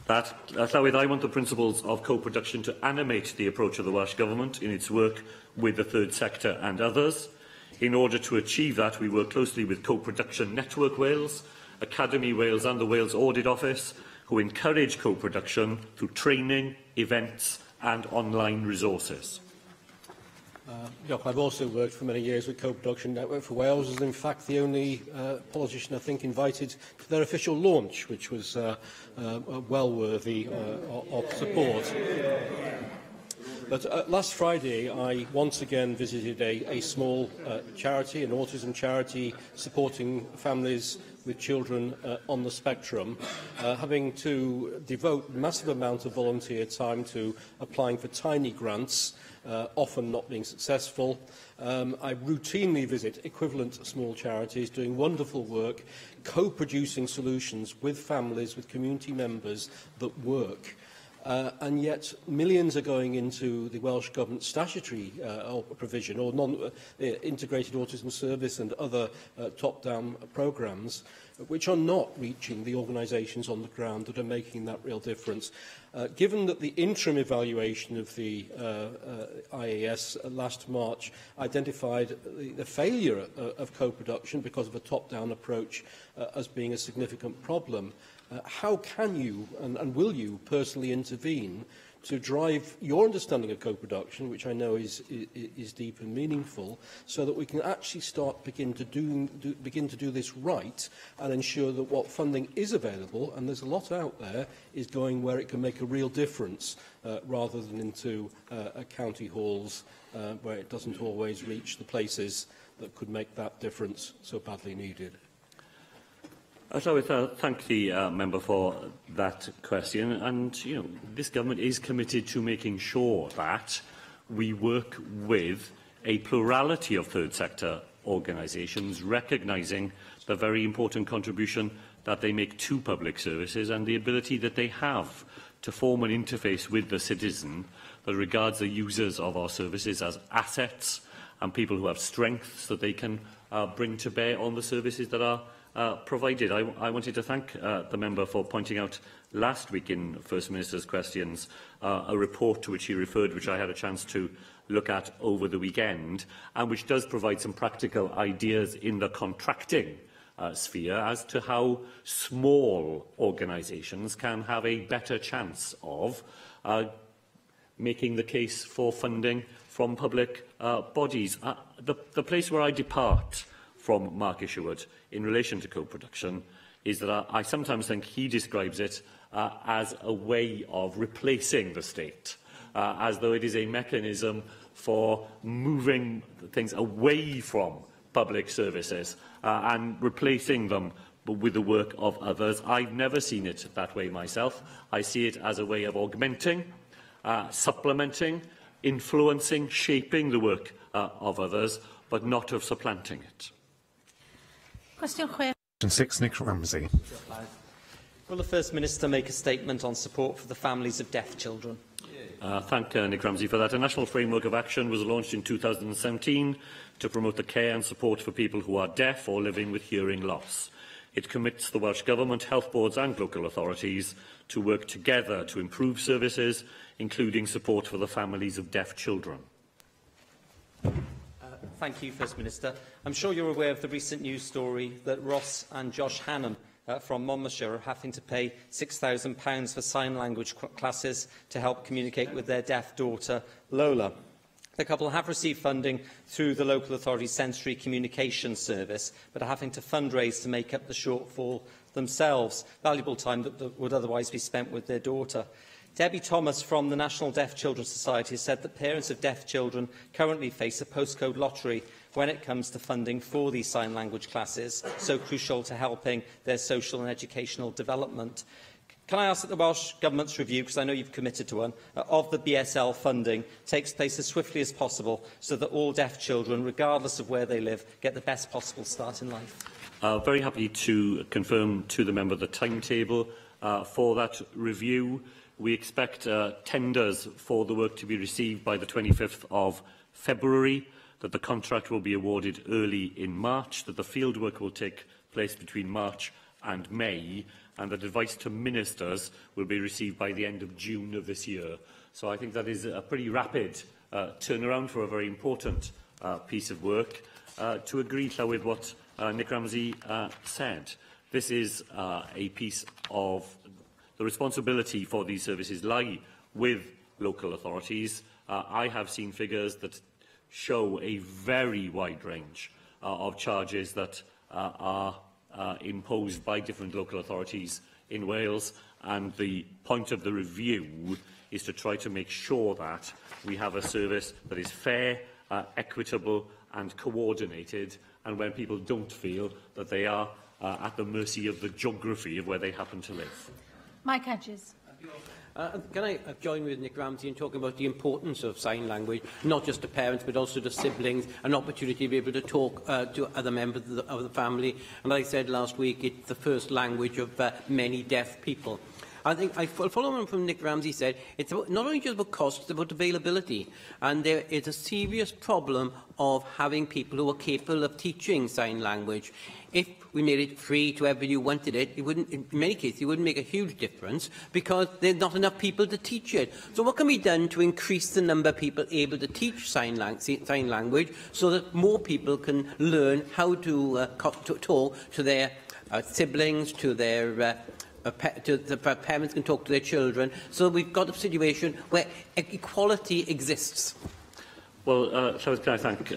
that. Llywydd, I want the principles of co-production to animate the approach of the Welsh Government in its work with the third sector and others. In order to achieve that, we work closely with Co-Production Network Wales, Academy Wales and the Wales Audit Office, who encourage co-production through training, events and online resources. I've also worked for many years with Co-Production Network for Wales, as in fact the only politician I think invited to their official launch, which was well worthy of support. But last Friday, I once again visited a small charity, an autism charity, supporting families with children on the spectrum, having to devote massive amount of volunteer time to applying for tiny grants, often not being successful. I routinely visit equivalent small charities doing wonderful work, co-producing solutions with families, with community members that work. And yet millions are going into the Welsh Government statutory provision or integrated autism service and other top-down programmes, which are not reaching the organisations on the ground that are making that real difference. Given that the interim evaluation of the IAS last March identified the failure of co-production because of a top-down approach as being a significant problem, how can you and will you personally intervene to drive your understanding of co-production, which I know is deep and meaningful, so that we can actually begin to do this right and ensure that what funding is available, and there's a lot out there, is going where it can make a real difference rather than into county halls where it doesn't always reach the places that could make that difference so badly needed. So thank the member for that question. And, this government is committed to making sure that we work with a plurality of third sector organisations, recognising the very important contribution that they make to public services and the ability that they have to form an interface with the citizen that regards the users of our services as assets and people who have strengths that they can bring to bear on the services that are provided. I wanted to thank the member for pointing out last week in First Minister's questions a report to which he referred, which I had a chance to look at over the weekend, and which does provide some practical ideas in the contracting sphere as to how small organisations can have a better chance of making the case for funding from public bodies. The place where I depart from Mark Isherwood in relation to co-production is that I sometimes think he describes it as a way of replacing the state, as though it is a mechanism for moving things away from public services and replacing them with the work of others. I've never seen it that way myself. I see it as a way of augmenting, supplementing, influencing, shaping the work of others, but not of supplanting it. Question 6, Nick Ramsey. Will the First Minister make a statement on support for the families of deaf children? Thank Nick Ramsey for that. A national framework of action was launched in 2017 to promote the care and support for people who are deaf or living with hearing loss. It commits the Welsh Government, health boards and local authorities to work together to improve services, including support for the families of deaf children. Thank you, First Minister. I'm sure you're aware of the recent news story that Ross and Josh Hannam from Monmouthshire are having to pay £6,000 for sign language classes to help communicate with their deaf daughter, Lola. The couple have received funding through the local authority's sensory communication service, but are having to fundraise to make up the shortfall themselves, valuable time that would otherwise be spent with their daughter. Debbie Thomas from the National Deaf Children's Society has said that parents of deaf children currently face a postcode lottery when it comes to funding for these sign language classes, so crucial to helping their social and educational development. Can I ask that the Welsh Government's review, because I know you've committed to one, of the BSL funding takes place as swiftly as possible so that all deaf children, regardless of where they live, get the best possible start in life? Very happy to confirm to the member the timetable for that review. We expect tenders for the work to be received by the 25th of February, that the contract will be awarded early in March, that the fieldwork will take place between March and May, and that advice to ministers will be received by the end of June of this year. So I think that is a pretty rapid turnaround for a very important piece of work. To agree with what Nick Ramsey said, this is a piece of the responsibility for these services lie with local authorities. I have seen figures that show a very wide range of charges that are imposed by different local authorities in Wales, and the point of the review is to try to make sure that we have a service that is fair, equitable and coordinated, and when people don't feel that they are at the mercy of the geography of where they happen to live. Mike Hedges. Can I join with Nick Ramsey in talking about the importance of sign language, not just to parents but also to siblings, an opportunity to be able to talk to other members of the family. And like I said last week, it's the first language of many deaf people. I think I follow on from Nick Ramsey said, it's about, not only just about cost, it's about availability. And there is a serious problem of having people who are capable of teaching sign language. If we made it free to everybody who wanted it, it wouldn't, in many cases, it wouldn't make a huge difference because there's not enough people to teach it. So what can be done to increase the number of people able to teach sign language so that more people can learn how to talk to their siblings, to their the parents can talk to their children, so we've got a situation where equality exists. Well, can I thank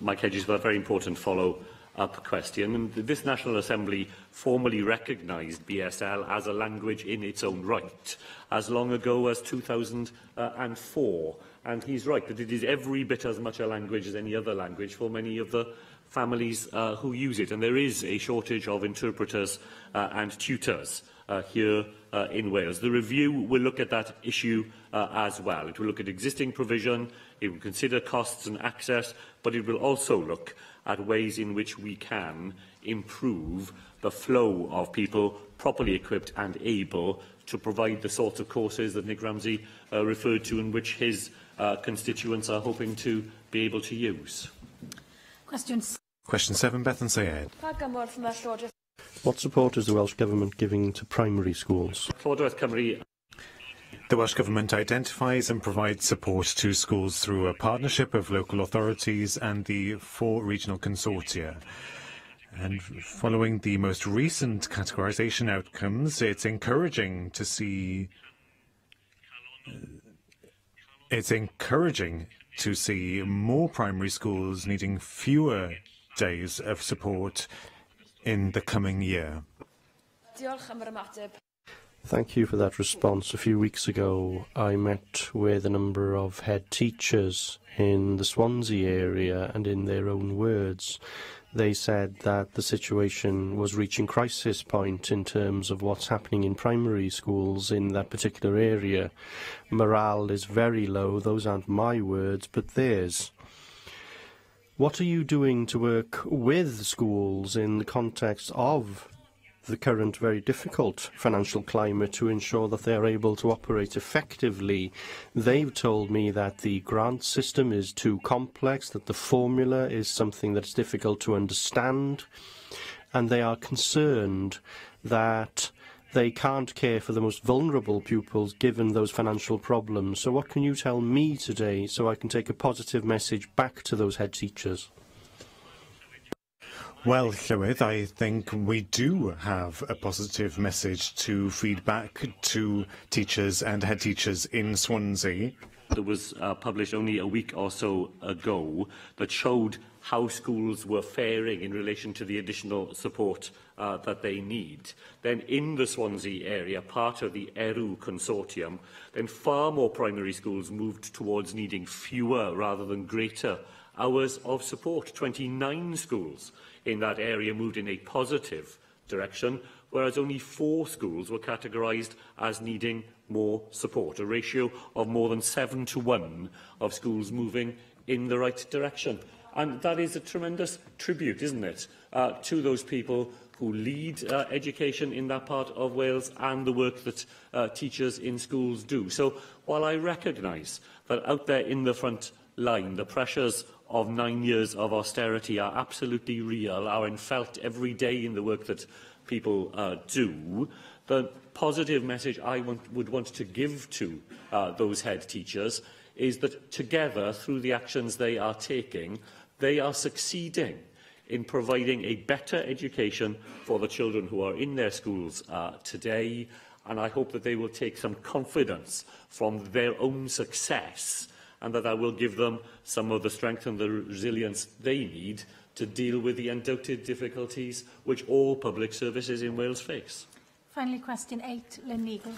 Mike Hedges for a very important follow-up question. And this National Assembly formally recognised BSL as a language in its own right as long ago as 2004. And he's right that it is every bit as much a language as any other language for many of the families who use it. And there is a shortage of interpreters and tutors here in Wales. The review will look at that issue as well. It will look at existing provision, it will consider costs and access, but it will also look at ways in which we can improve the flow of people properly equipped and able to provide the sorts of courses that Nick Ramsey referred to, and which his constituents are hoping to be able to use. Question 7, Bethan Syed. What support is the Welsh Government giving to primary schools? Llywodraeth Cymru. The Welsh Government identifies and provides support to schools through a partnership of local authorities and the 4 regional consortia. And following the most recent categorisation outcomes, it's encouraging to see more primary schools needing fewer days of support in the coming year. Thank you for that response. A few weeks ago, I met with a number of head teachers in the Swansea area, and in their own words, they said that the situation was reaching crisis point in terms of what's happening in primary schools in that particular area. Morale is very low. Those aren't my words, but theirs. What are you doing to work with schools in the context of the current very difficult financial climate to ensure that they are able to operate effectively? They've told me that the grant system is too complex, that the formula is something that's difficult to understand, and they are concerned that they can't care for the most vulnerable pupils given those financial problems. So what can you tell me today so I can take a positive message back to those head teachers? Well, Llywydd, I think we do have a positive message to feed back to teachers and head teachers in Swansea. That was published only a week or so ago that showed how schools were faring in relation to the additional support that they need. Then in the Swansea area, part of the ERU consortium, then far more primary schools moved towards needing fewer rather than greater hours of support. 29 schools in that area moved in a positive direction, whereas only 4 schools were categorised as needing more support, a ratio of more than 7 to 1 of schools moving in the right direction. And that is a tremendous tribute, isn't it, to those people who lead education in that part of Wales and the work that teachers in schools do. So while I recognise that out there in the front line, the pressures of 9 years of austerity are absolutely real, are felt every day in the work that people do, the positive message I would want to give to those head teachers is that together, through the actions they are taking, they are succeeding in providing a better education for the children who are in their schools today, and I hope that they will take some confidence from their own success, and that will give them some of the strength and the resilience they need to deal with the undoubted difficulties which all public services in Wales face. Finally, question 8, Lynn Eagle.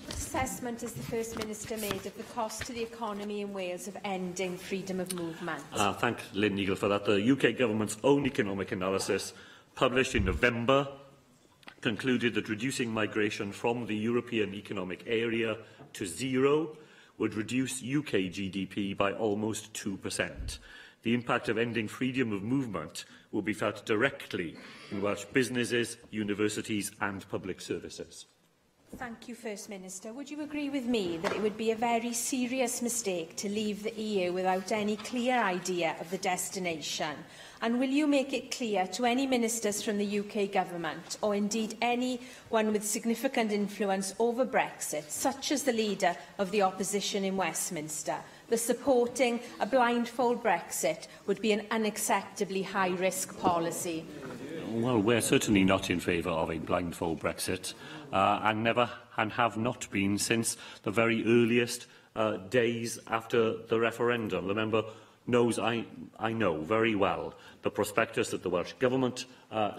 What assessment has the First Minister made of the cost to the economy in Wales of ending freedom of movement? Thank Lynn Eagle for that. The UK Government's own economic analysis, published in November, concluded that reducing migration from the European Economic Area to zero would reduce UK GDP by almost 2%. The impact of ending freedom of movement will be felt directly in Welsh businesses, universities and public services. Thank you, First Minister. Would you agree with me that it would be a very serious mistake to leave the EU without any clear idea of the destination? And will you make it clear to any ministers from the UK Government, or indeed anyone with significant influence over Brexit, such as the leader of the opposition in Westminster, that supporting a blindfold Brexit would be an unacceptably high-risk policy? Well, we're certainly not in favour of a blindfold Brexit, and never and have not been since the very earliest days after the referendum. The member knows I know very well the prospectus that the Welsh Government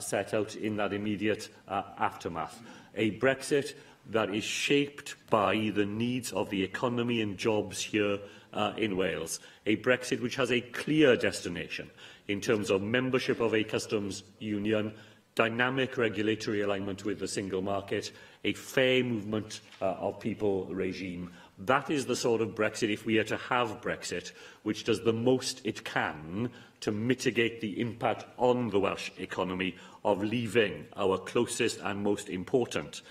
set out in that immediate aftermath. A Brexit that is shaped by the needs of the economy and jobs here in Wales. A Brexit which has a clear destination in terms of membership of a customs union, dynamic regulatory alignment with the single market, a fair movement of people regime, That is the sort of Brexit, if we are to have Brexit, which does the most it can to mitigate the impact on the Welsh economy of leaving our closest and most important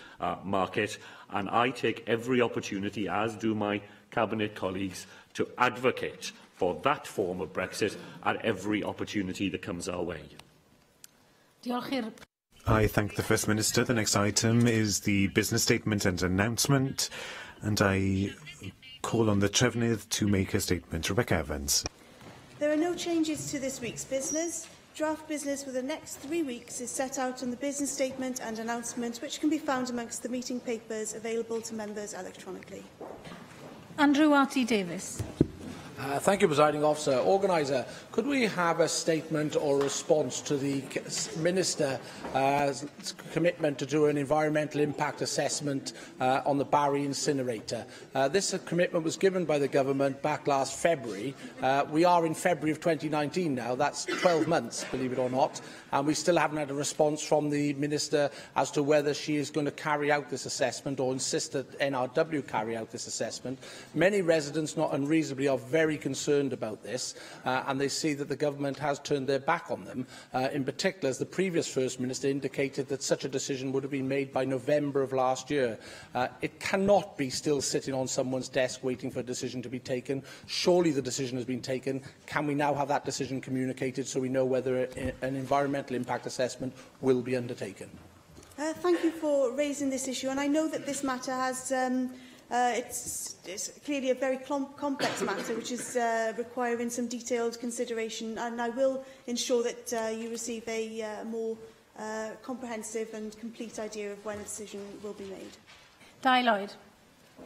market. And I take every opportunity, as do my Cabinet colleagues, to advocate for that form of Brexit at every opportunity that comes our way. I thank the First Minister. The next item is the business statement and announcement, and I call on the Trefnydd to make a statement. Rebecca Evans. There are no changes to this week's business. Draft business for the next 3 weeks is set out on the business statement and announcement, which can be found amongst the meeting papers available to members electronically. Andrew Arty-Davis. Thank you, Presiding Officer. Organiser, could we have a statement or response to the Minister's commitment to do an environmental impact assessment on the Barry incinerator? This commitment was given by the Government back last February. We are in February of 2019 now. That's 12 months, believe it or not, and we still haven't had a response from the Minister as to whether she is going to carry out this assessment or insist that NRW carry out this assessment. Many residents, not unreasonably, are very concerned about this, and they see that the Government has turned their back on them. In particular, as the previous First Minister indicated that such a decision would have been made by November of last year. It cannot be still sitting on someone's desk waiting for a decision to be taken. Surely the decision has been taken. Can we now have that decision communicated so we know whether an environmental impact assessment will be undertaken? Thank you for raising this issue, and I know that this matter has it's clearly a very complex matter which is requiring some detailed consideration, and I will ensure that you receive a more comprehensive and complete idea of when a decision will be made. Di Lloyd.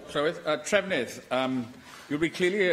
Trefnydd, you'll be clearly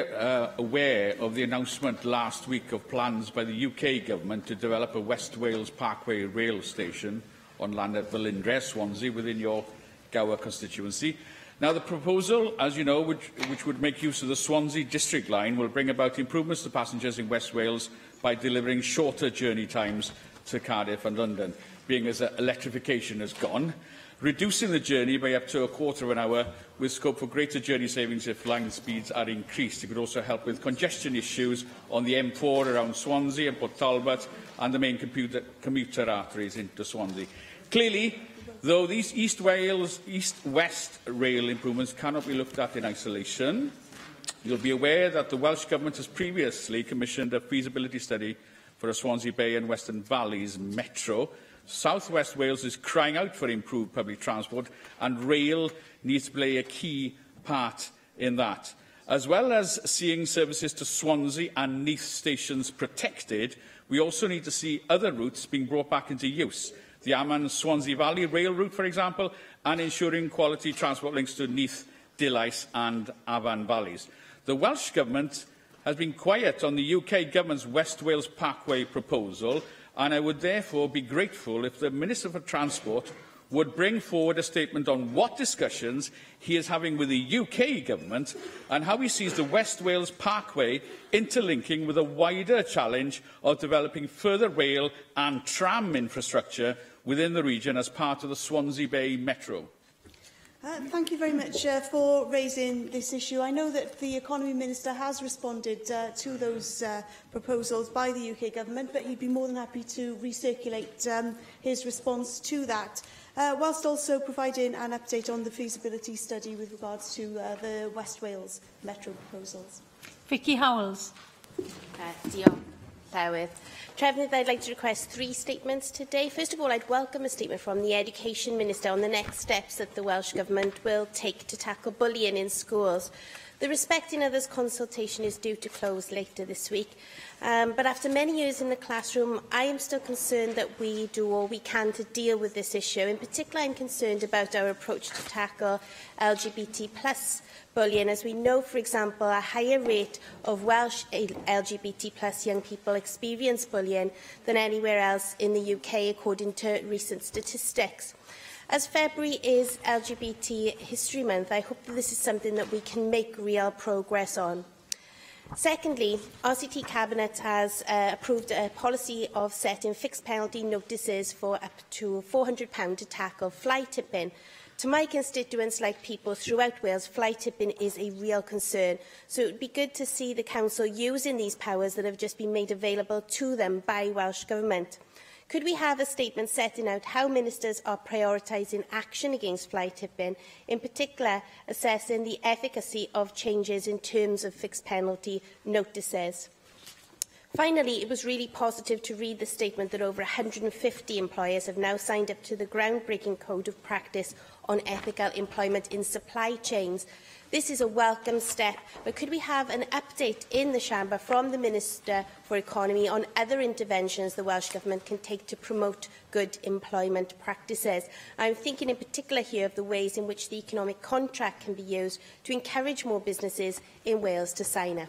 aware of the announcement last week of plans by the UK Government to develop a West Wales Parkway rail station on land at Felindre, Swansea, within your Gower constituency. Now, the proposal, as you know, which would make use of the Swansea District Line, will bring about improvements to passengers in West Wales by delivering shorter journey times to Cardiff and London, being as electrification has gone, reducing the journey by up to a quarter of an hour, with scope for greater journey savings if line speeds are increased. It could also help with congestion issues on the M4 around Swansea and Port Talbot and the main commuter arteries into Swansea. Clearly, though these East Wales East-West rail improvements cannot be looked at in isolation, you'll be aware that the Welsh Government has previously commissioned a feasibility study for a Swansea Bay and Western Valleys metro. South West Wales is crying out for improved public transport, and rail needs to play a key part in that. As well as seeing services to Swansea and Neath stations protected, we also need to see other routes being brought back into use. The Amman-Swansea Valley rail route, for example, and ensuring quality transport links to Neath, Dillais and Afan valleys. The Welsh Government has been quiet on the UK Government's West Wales Parkway proposal, and I would therefore be grateful if the Minister for Transport would bring forward a statement on what discussions he is having with the UK Government and how he sees the West Wales Parkway interlinking with a wider challenge of developing further rail and tram infrastructure within the region as part of the Swansea Bay Metro. Thank you very much for raising this issue. I know that the Economy Minister has responded to those proposals by the UK Government, but he'd be more than happy to recirculate his response to that, whilst also providing an update on the feasibility study with regards to the West Wales Metro proposals. Vicky Howells. Trefnydd, I'd like to request 3 statements today. First of all, I'd welcome a statement from the Education Minister on the next steps that the Welsh Government will take to tackle bullying in schools. The Respecting Others consultation is due to close later this week, but after many years in the classroom, I am still concerned that we do all we can to deal with this issue. In particular, I'm concerned about our approach to tackle LGBT+ bullying, as we know, for example, a higher rate of Welsh LGBT+ young people experience bullying than anywhere else in the UK, according to recent statistics. As February is LGBT History Month, I hope that this is something that we can make real progress on. Secondly, RCT Cabinet has approved a policy of setting fixed penalty notices for up to £400 to tackle fly tipping. To my constituents, like people throughout Wales, fly tipping is a real concern. So it would be good to see the Council using these powers that have just been made available to them by Welsh Government. Could we have a statement setting out how ministers are prioritising action against fly tipping, in particular assessing the efficacy of changes in terms of fixed penalty notices? Finally, it was really positive to read the statement that over 150 employers have now signed up to the groundbreaking Code of Practice on Ethical Employment in Supply Chains. This is a welcome step, but could we have an update in the Siambr from the Minister for Economy on other interventions the Welsh Government can take to promote good employment practices? I'm thinking in particular here of the ways in which the economic contract can be used to encourage more businesses in Wales to sign up.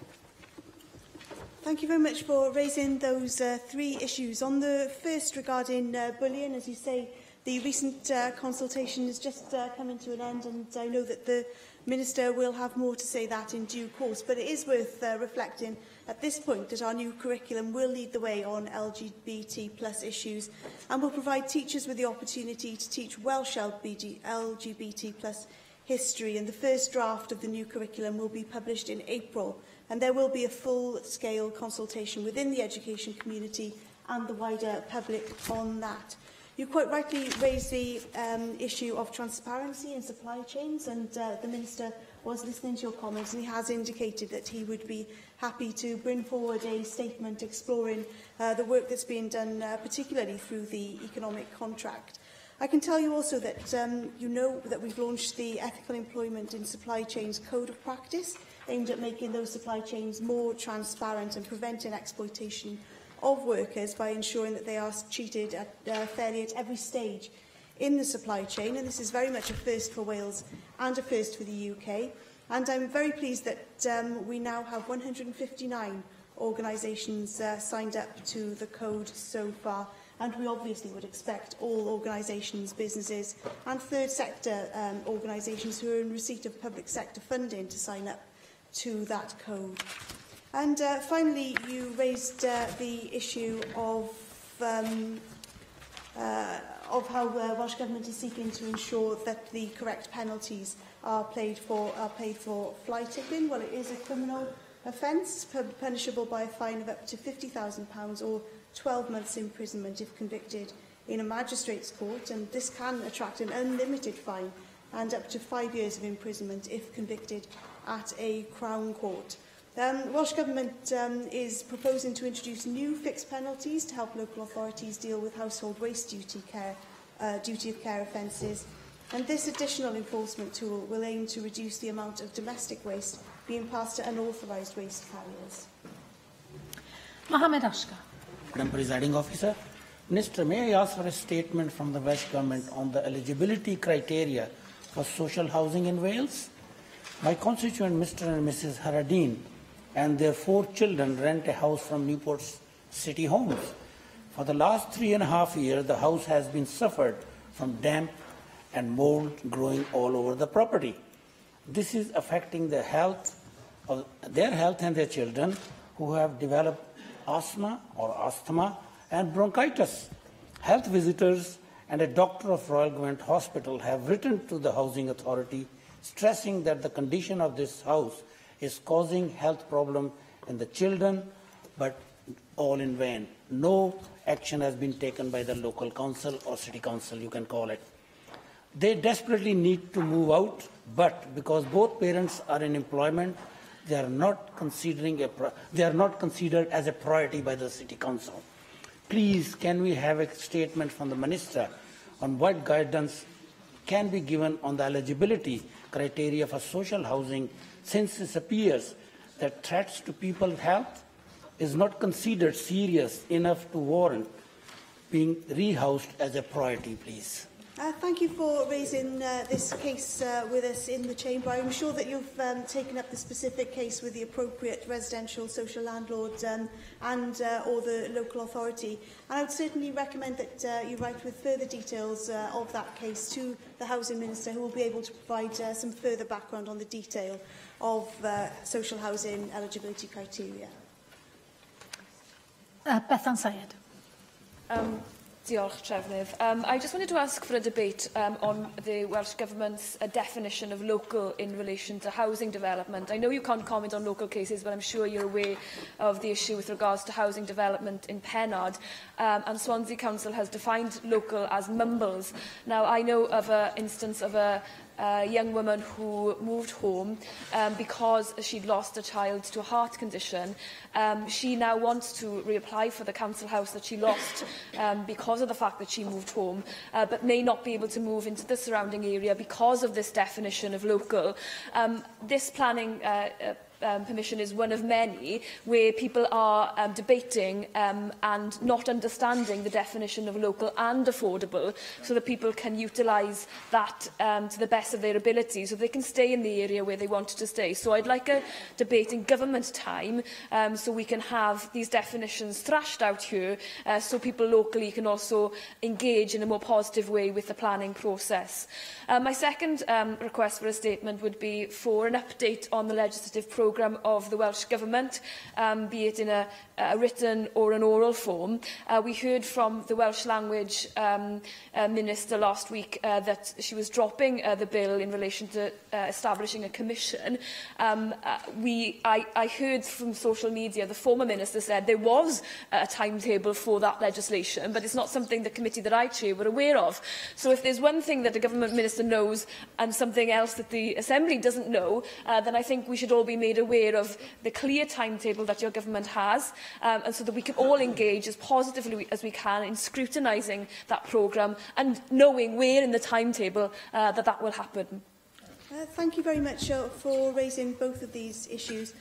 Thank you very much for raising those three issues. On the first regarding bullying, as you say, the recent consultation has just come into an end, and I know that the Minister will have more to say that in due course. But it is worth reflecting at this point that our new curriculum will lead the way on LGBT+ issues and will provide teachers with the opportunity to teach Welsh LGBT+ history. And the first draft of the new curriculum will be published in April. And there will be a full-scale consultation within the education community and the wider public on that. You quite rightly raised the issue of transparency in supply chains, and the Minister was listening to your comments, and he has indicated that he would be happy to bring forward a statement exploring the work that's being done, particularly through the economic contract. I can tell you also that you know that we've launched the Ethical Employment in Supply Chains Code of Practice, aimed at making those supply chains more transparent and preventing exploitation of workers by ensuring that they are treated fairly at every stage in the supply chain. And this is very much a first for Wales and a first for the UK. And I'm very pleased that we now have 159 organisations signed up to the code so far. And we obviously would expect all organisations, businesses and third sector organisations who are in receipt of public sector funding to sign up to that code. And finally, you raised the issue of how the Welsh Government is seeking to ensure that the correct penalties are paid for fly tipping. Well, it is a criminal offence, punishable by a fine of up to £50,000 or 12 months imprisonment if convicted in a magistrate's court, and this can attract an unlimited fine and up to 5 years of imprisonment if convicted at a Crown Court. The Welsh Government is proposing to introduce new fixed penalties to help local authorities deal with household waste duty of care offences. And this additional enforcement tool will aim to reduce the amount of domestic waste being passed to unauthorised waste carriers. Mohammed Ashkar. Madam Presiding Officer, Minister, may I ask for a statement from the Welsh Government on the eligibility criteria for social housing in Wales? My constituent, Mr. and Mrs. Haradine, and their 4 children rent a house from Newport's City Homes. For the last 3.5 years, the house has been suffered from damp and mold growing all over the property. This is affecting their health and their children, who have developed asthma and bronchitis. Health visitors and a doctor of Royal Gwent Hospital have written to the Housing Authority stressing that the condition of this house is causing health problems in the children, but all in vain. No action has been taken by the local council or city council, you can call it. They desperately need to move out, but because both parents are in employment, they are not considered as a priority by the city council. Please, can we have a statement from the Minister on what guidance can be given on the eligibility criteria for social housing, since it appears that threats to people's health is not considered serious enough to warrant being rehoused as a priority, please? Thank you for raising this case with us in the Chamber. I'm sure that you've taken up the specific case with the appropriate residential social landlord and or the local authority. And I would certainly recommend that you write with further details of that case to the Housing Minister, who will be able to provide some further background on the detail of social housing eligibility criteria. Bethan Syed. Diolch, Trefnydd. I just wanted to ask for a debate on the Welsh Government's definition of local in relation to housing development. I know you can't comment on local cases, but I'm sure you're aware of the issue with regards to housing development in Pennard. And Swansea Council has defined local as mumbles. Now, I know of an instance of a young woman who moved home because she'd lost a child to a heart condition. She now wants to reapply for the council house that she lost because of the fact that she moved home, but may not be able to move into the surrounding area because of this definition of local. This planning permission is one of many where people are debating and not understanding the definition of local and affordable, so that people can utilise that to the best of their ability, so they can stay in the area where they want to stay. So I'd like a debate in government time so we can have these definitions thrashed out here, so people locally can also engage in a more positive way with the planning process. My second request for a statement would be for an update on the legislative programme of the Welsh Government, be it in a written or an oral form. We heard from the Welsh Language Minister last week that she was dropping the bill in relation to establishing a commission. I heard from social media the former Minister said there was a timetable for that legislation, but it's not something the committee that I chair were aware of. So if there's one thing that the Government Minister knows and something else that the Assembly doesn't know, then I think we should all be made aware of the clear timetable that your government has, and so that we can all engage as positively as we can in scrutinising that programme and knowing where in the timetable that will happen. Thank you very much for raising both of these issues.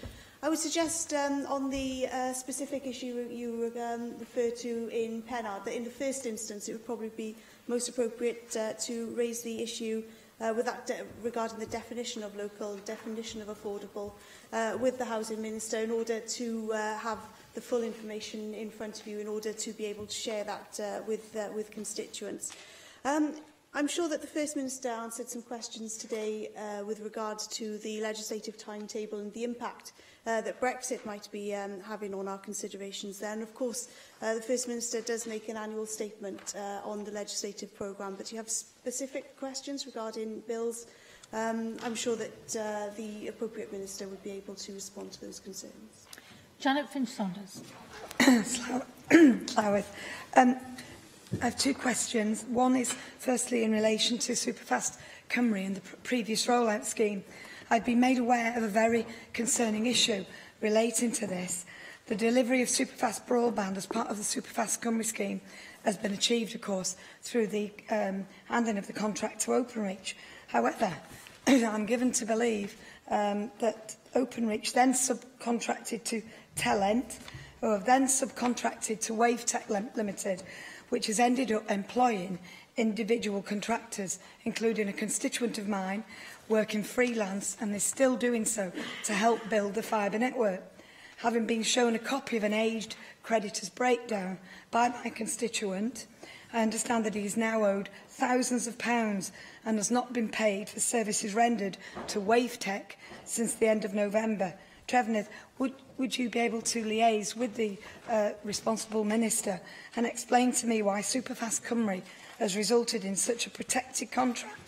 I would suggest on the specific issue you refer to in Pennard, that in the first instance it would probably be most appropriate to raise the issue with that regarding the definition of local, definition of affordable, with the Housing Minister, in order to have the full information in front of you, in order to be able to share that with constituents. I'm sure that the First Minister answered some questions today with regards to the legislative timetable and the impact that Brexit might be having on our considerations there. And of course, the First Minister does make an annual statement on the legislative programme, but you have specific questions regarding bills. I'm sure that the appropriate Minister would be able to respond to those concerns. Janet Finch-Saunders. I have two questions. One is firstly in relation to Superfast Cymru and the previous rollout scheme. I've been made aware of a very concerning issue relating to this. The delivery of Superfast broadband as part of the Superfast Cymru scheme has been achieved, of course, through the handing of the contract to Openreach. However, I'm given to believe that Openreach then subcontracted to Telent, who have then subcontracted to WaveTech Limited, which has ended up employing individual contractors, including a constituent of mine, working freelance, and is still doing so to help build the fibre network. Having been shown a copy of an aged creditor's breakdown by my constituent, I understand that he is now owed thousands of pounds and has not been paid for services rendered to WaveTech since the end of November. Trefnydd, would you be able to liaise with the responsible minister and explain to me why Superfast Cymru has resulted in such a protected contract,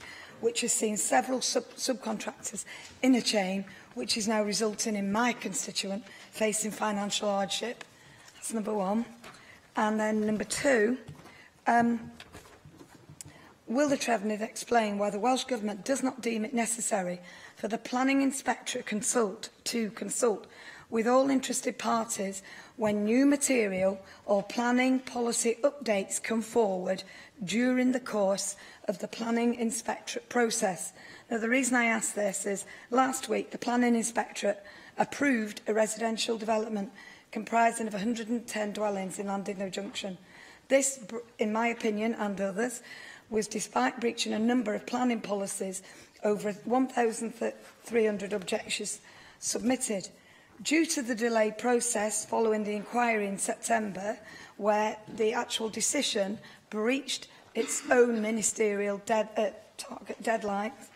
which has seen several subcontractors in a chain, which is now resulting in my constituent facing financial hardship? That's number one. And then number two, will the Trefnydd explain why the Welsh Government does not deem it necessary for the Planning Inspectorate to consult with all interested parties when new material or planning policy updates come forward during the course of the Planning Inspectorate process? Now, the reason I ask this is last week the Planning Inspectorate approved a residential development comprising of 110 dwellings in Llandudno Junction. This, in my opinion and others, was despite breaching a number of planning policies, over 1,300 objections submitted. Due to the delayed process following the inquiry in September, where the actual decision breached its own ministerial target deadlines,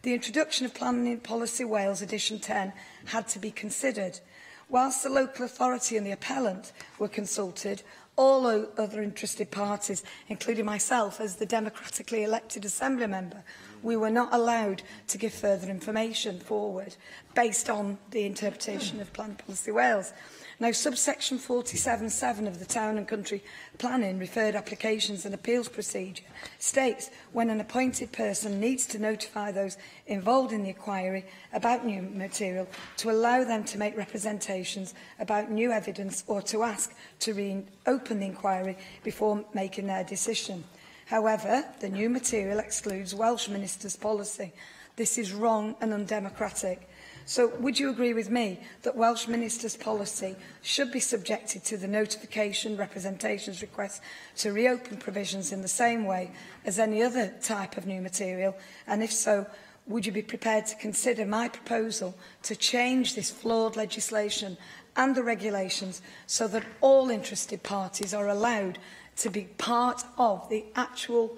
the introduction of Planning Policy Wales Edition 10 had to be considered. Whilst the local authority and the appellant were consulted, all other interested parties, including myself as the democratically elected Assembly member, we were not allowed to give further information forward based on the interpretation of Plan Policy Wales. Now, subsection 47.7 of the Town and Country Planning Referred Applications and Appeals Procedure states when an appointed person needs to notify those involved in the inquiry about new material to allow them to make representations about new evidence or to ask to reopen the inquiry before making their decision. However, the new material excludes Welsh Minister's policy. This is wrong and undemocratic. So would you agree with me that Welsh Minister's policy should be subjected to the notification representations request to reopen provisions in the same way as any other type of new material? And if so, would you be prepared to consider my proposal to change this flawed legislation and the regulations so that all interested parties are allowed to be part of the actual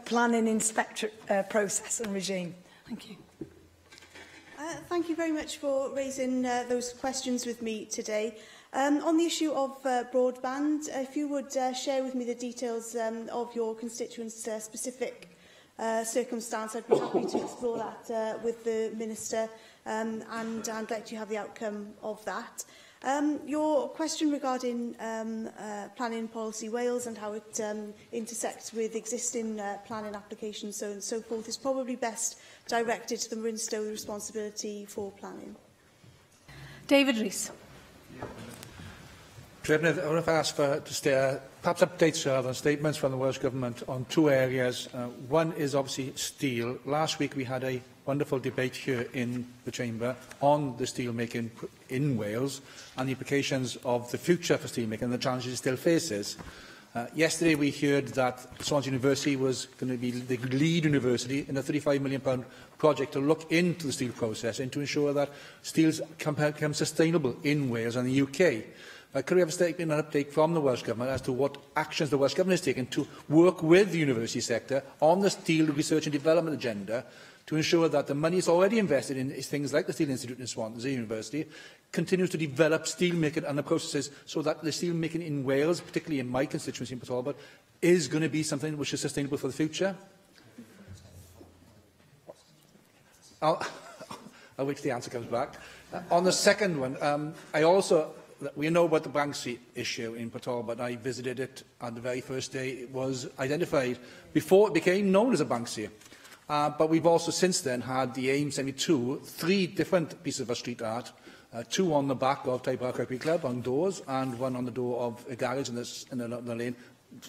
planning inspector process and regime? Thank you. Thank you very much for raising those questions with me today. On the issue of broadband, if you would share with me the details of your constituents' specific circumstance, I'd be happy to explore that with the Minister and let you have the outcome of that. Your question regarding Planning Policy Wales and how it intersects with existing planning applications and so forth is probably best directed to the Minister with responsibility for planning. David Rees. President, I would have asked for perhaps updates on statements from the Welsh Government on two areas. One is obviously steel. Last week we had a wonderful debate here in the Chamber on the steel making in Wales and the implications of the future for steel making and the challenges it still faces. Yesterday we heard that Swansea University was going to be the lead university in a £35 million project to look into the steel process and to ensure that steels can become sustainable in Wales and the UK. Could we have a statement and an update from the Welsh Government as to what actions the Welsh Government has taken to work with the university sector on the steel research and development agenda to ensure that the money is already invested in things like the Steel Institute in Swansea University continues to develop steel making and the processes so that the steel making in Wales, particularly in my constituency in Port Talbot, is going to be something which is sustainable for the future? I'll wait till the answer comes back. On the second one, we know about the Banksy issue in Port Talbot. I visited it on the very first day it was identified, before it became known as a Banksy. But we've also since then had the AIM 72, 3 different pieces of street art, 2 on the back of Tyne Park Rugby Club on doors and 1 on the door of a garage in the lane,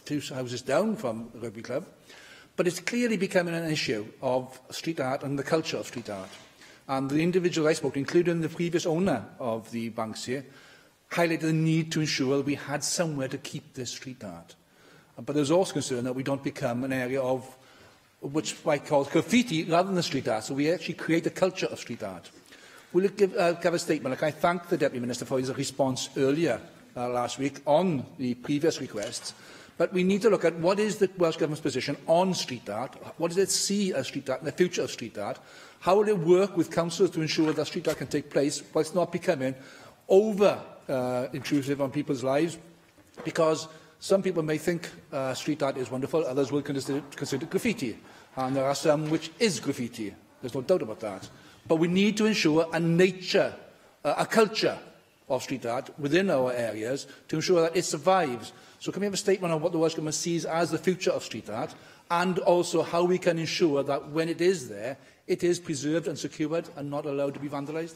2 houses down from the Rugby Club. But it's clearly becoming an issue of street art and the culture of street art. And the individual I spoke to, including the previous owner of the Banksy, highlighted the need to ensure that we had somewhere to keep this street art. But there's also concern that we don't become an area of which I call graffiti rather than street art. So we actually create a culture of street art. Will you give a statement? Like I thank the Deputy Minister for his response earlier last week on the previous requests. But we need to look at what is the Welsh Government's position on street art. What does it see as street art and the future of street art? How will it work with councils to ensure that street art can take place whilst not becoming over-intrusive on people's lives? Because some people may think street art is wonderful, others will consider it graffiti. And there are some which is graffiti. There's no doubt about that. But we need to ensure a culture of street art within our areas to ensure that it survives. So can we have a statement on what the Welsh Government sees as the future of street art and also how we can ensure that when it is there, it is preserved and secured and not allowed to be vandalised?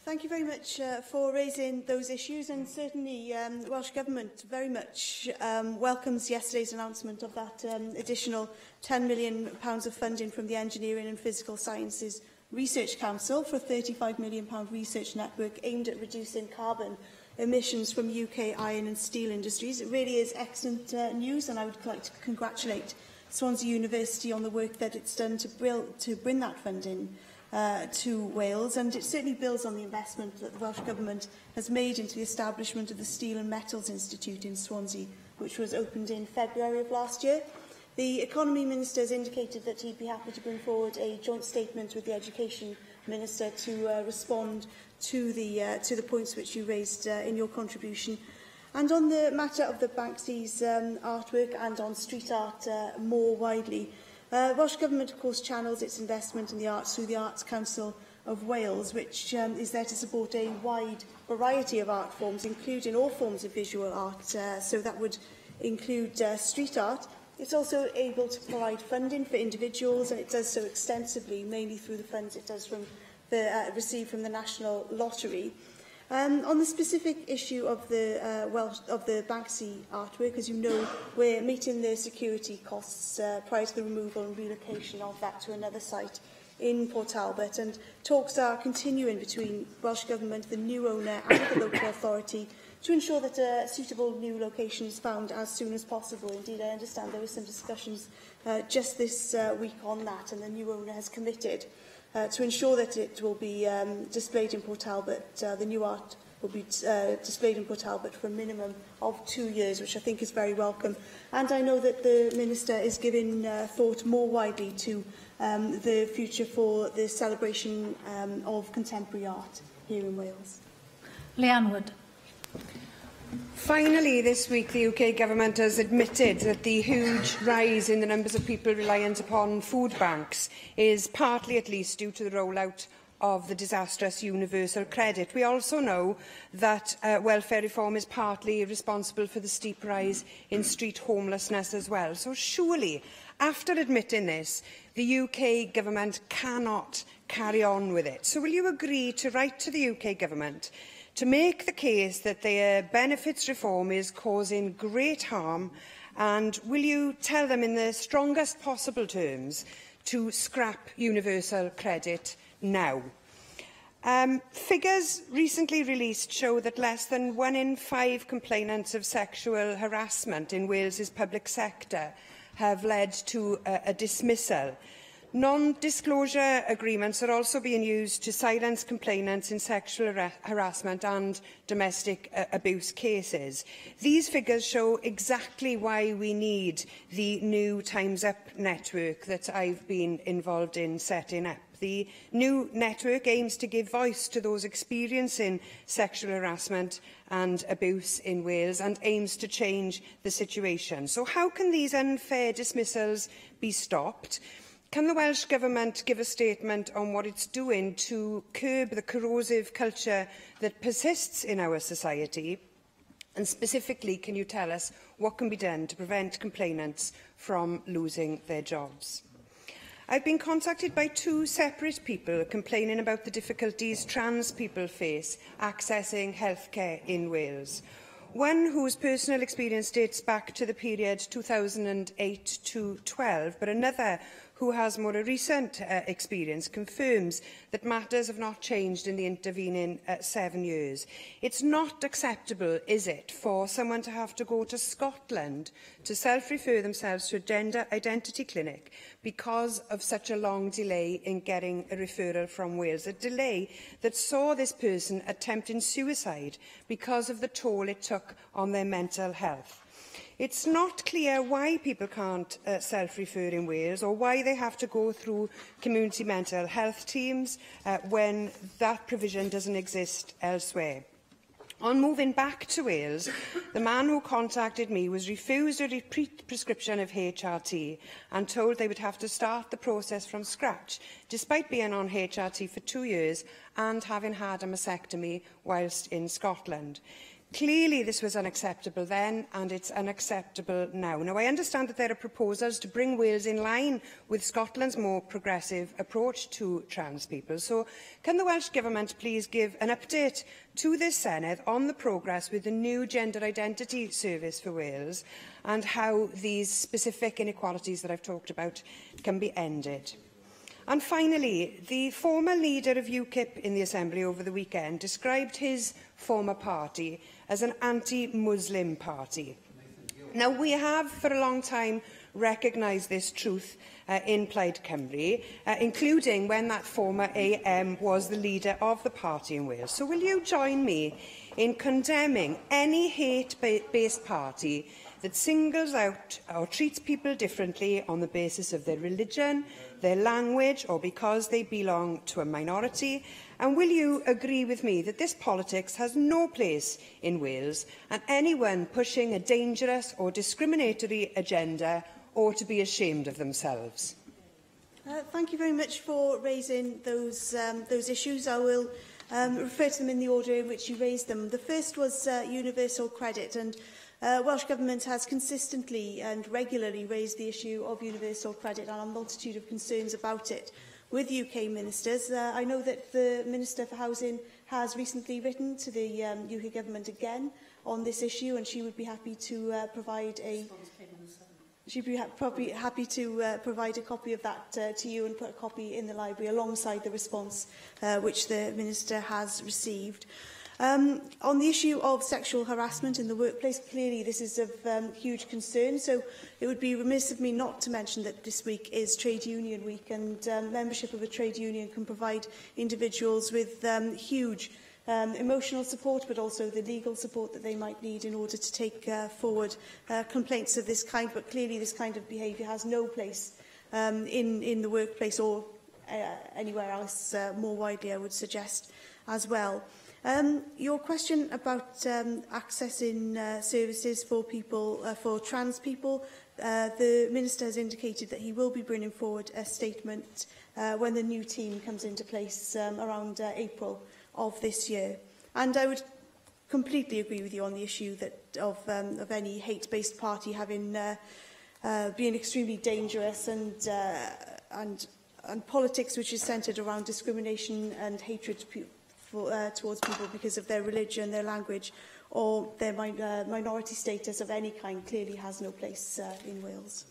Thank you very much for raising those issues, and certainly the Welsh Government very much welcomes yesterday's announcement of that additional £10 million of funding from the Engineering and Physical Sciences Research Council for a £35 million research network aimed at reducing carbon emissions from UK iron and steel industries. It really is excellent news, and I would like to congratulate Swansea University on the work that it's done to bring that funding to Wales, and it certainly builds on the investment that the Welsh Government has made into the establishment of the Steel and Metals Institute in Swansea, which was opened in February of last year. The Economy Minister has indicated that he'd be happy to bring forward a joint statement with the Education Minister to respond to the points which you raised in your contribution. And on the matter of the Banksy's artwork and on street art more widely, Welsh Government, of course, channels its investment in the arts through the Arts Council of Wales, which is there to support a wide variety of art forms, including all forms of visual art. So that would include street art. It's also able to provide funding for individuals, and it does so extensively, mainly through the funds it does from receive from the National Lottery. On the specific issue of the Banksy artwork, as you know, we're meeting the security costs prior to the removal and relocation of that to another site in Port Talbot, and talks are continuing between Welsh Government, the new owner and the local authority to ensure that a suitable new location is found as soon as possible. Indeed, I understand there were some discussions just this week on that, and the new owner has committed to ensure that it will be displayed in Port Talbot. The new art will be displayed in Port Talbot for a minimum of 2 years, which I think is very welcome. And I know that the Minister is giving thought more widely to the future for the celebration of contemporary art here in Wales. Leanne Wood. Finally, this week, the UK Government has admitted that the huge rise in the numbers of people reliant upon food banks is partly, at least, due to the rollout of the disastrous universal credit. We also know that welfare reform is partly responsible for the steep rise in street homelessness as well. So surely, after admitting this, the UK Government cannot carry on with it. So will you agree to write to the UK Government to make the case that their benefits reform is causing great harm, and will you tell them in the strongest possible terms to scrap universal credit now? Figures recently released show that less than 1 in 5 complainants of sexual harassment in Wales's public sector have led to a dismissal. Non-disclosure agreements are also being used to silence complainants in sexual harassment and domestic abuse cases. These figures show exactly why we need the new Time's Up network that I've been involved in setting up. The new network aims to give voice to those experiencing sexual harassment and abuse in Wales and aims to change the situation. So how can these unfair dismissals be stopped? Can the Welsh Government give a statement on what it's doing to curb the corrosive culture that persists in our society? And specifically, can you tell us what can be done to prevent complainants from losing their jobs? I've been contacted by 2 separate people complaining about the difficulties trans people face accessing healthcare in Wales. One whose personal experience dates back to the period 2008 to 12, but another who has more recent experience confirms that matters have not changed in the intervening 7 years. It's not acceptable, is it, for someone to have to go to Scotland to self-refer themselves to a gender identity clinic because of such a long delay in getting a referral from Wales, a delay that saw this person attempting suicide because of the toll it took on their mental health. It's not clear why people can't self-refer in Wales, or why they have to go through community mental health teams when that provision doesn't exist elsewhere. On moving back to Wales, the man who contacted me was refused a repeat prescription of HRT and told they would have to start the process from scratch, despite being on HRT for 2 years and having had a mastectomy whilst in Scotland. Clearly, this was unacceptable then, and it's unacceptable now. Now, I understand that there are proposals to bring Wales in line with Scotland's more progressive approach to trans people. So, can the Welsh Government please give an update to this Senedd on the progress with the new gender identity service for Wales and how these specific inequalities that I've talked about can be ended? And finally, the former leader of UKIP in the Assembly over the weekend described his former party as an anti-Muslim party. Now, we have for a long time recognised this truth in Plaid Cymru, including when that former AM was the leader of the party in Wales. So will you join me in condemning any hate-based party that singles out or treats people differently on the basis of their religion, their language, or because they belong to a minority? And will you agree with me that this politics has no place in Wales, and anyone pushing a dangerous or discriminatory agenda ought to be ashamed of themselves? Thank you very much for raising those issues. I will refer to them in the order in which you raised them. The first was universal credit, and Welsh Government has consistently and regularly raised the issue of universal credit and a multitude of concerns about it with UK ministers. I know that the Minister for Housing has recently written to the UK Government again on this issue, and she would be happy to provide a... She'd be probably happy to provide a copy of that to you and put a copy in the library alongside the response which the Minister has received. On the issue of sexual harassment in the workplace, clearly this is of huge concern, so it would be remiss of me not to mention that this week is Trade Union Week, and membership of a trade union can provide individuals with huge emotional support, but also the legal support that they might need in order to take forward complaints of this kind. But clearly this kind of behaviour has no place in the workplace or anywhere else more widely, I would suggest, as well. Your question about accessing services for people, for trans people, the Minister has indicated that he will be bringing forward a statement when the new team comes into place around April of this year. And I would completely agree with you on the issue that of any hate-based party having being extremely dangerous, and politics which is centred around discrimination and hatred towards people because of their religion, their language, or their minority status of any kind clearly has no place in Wales.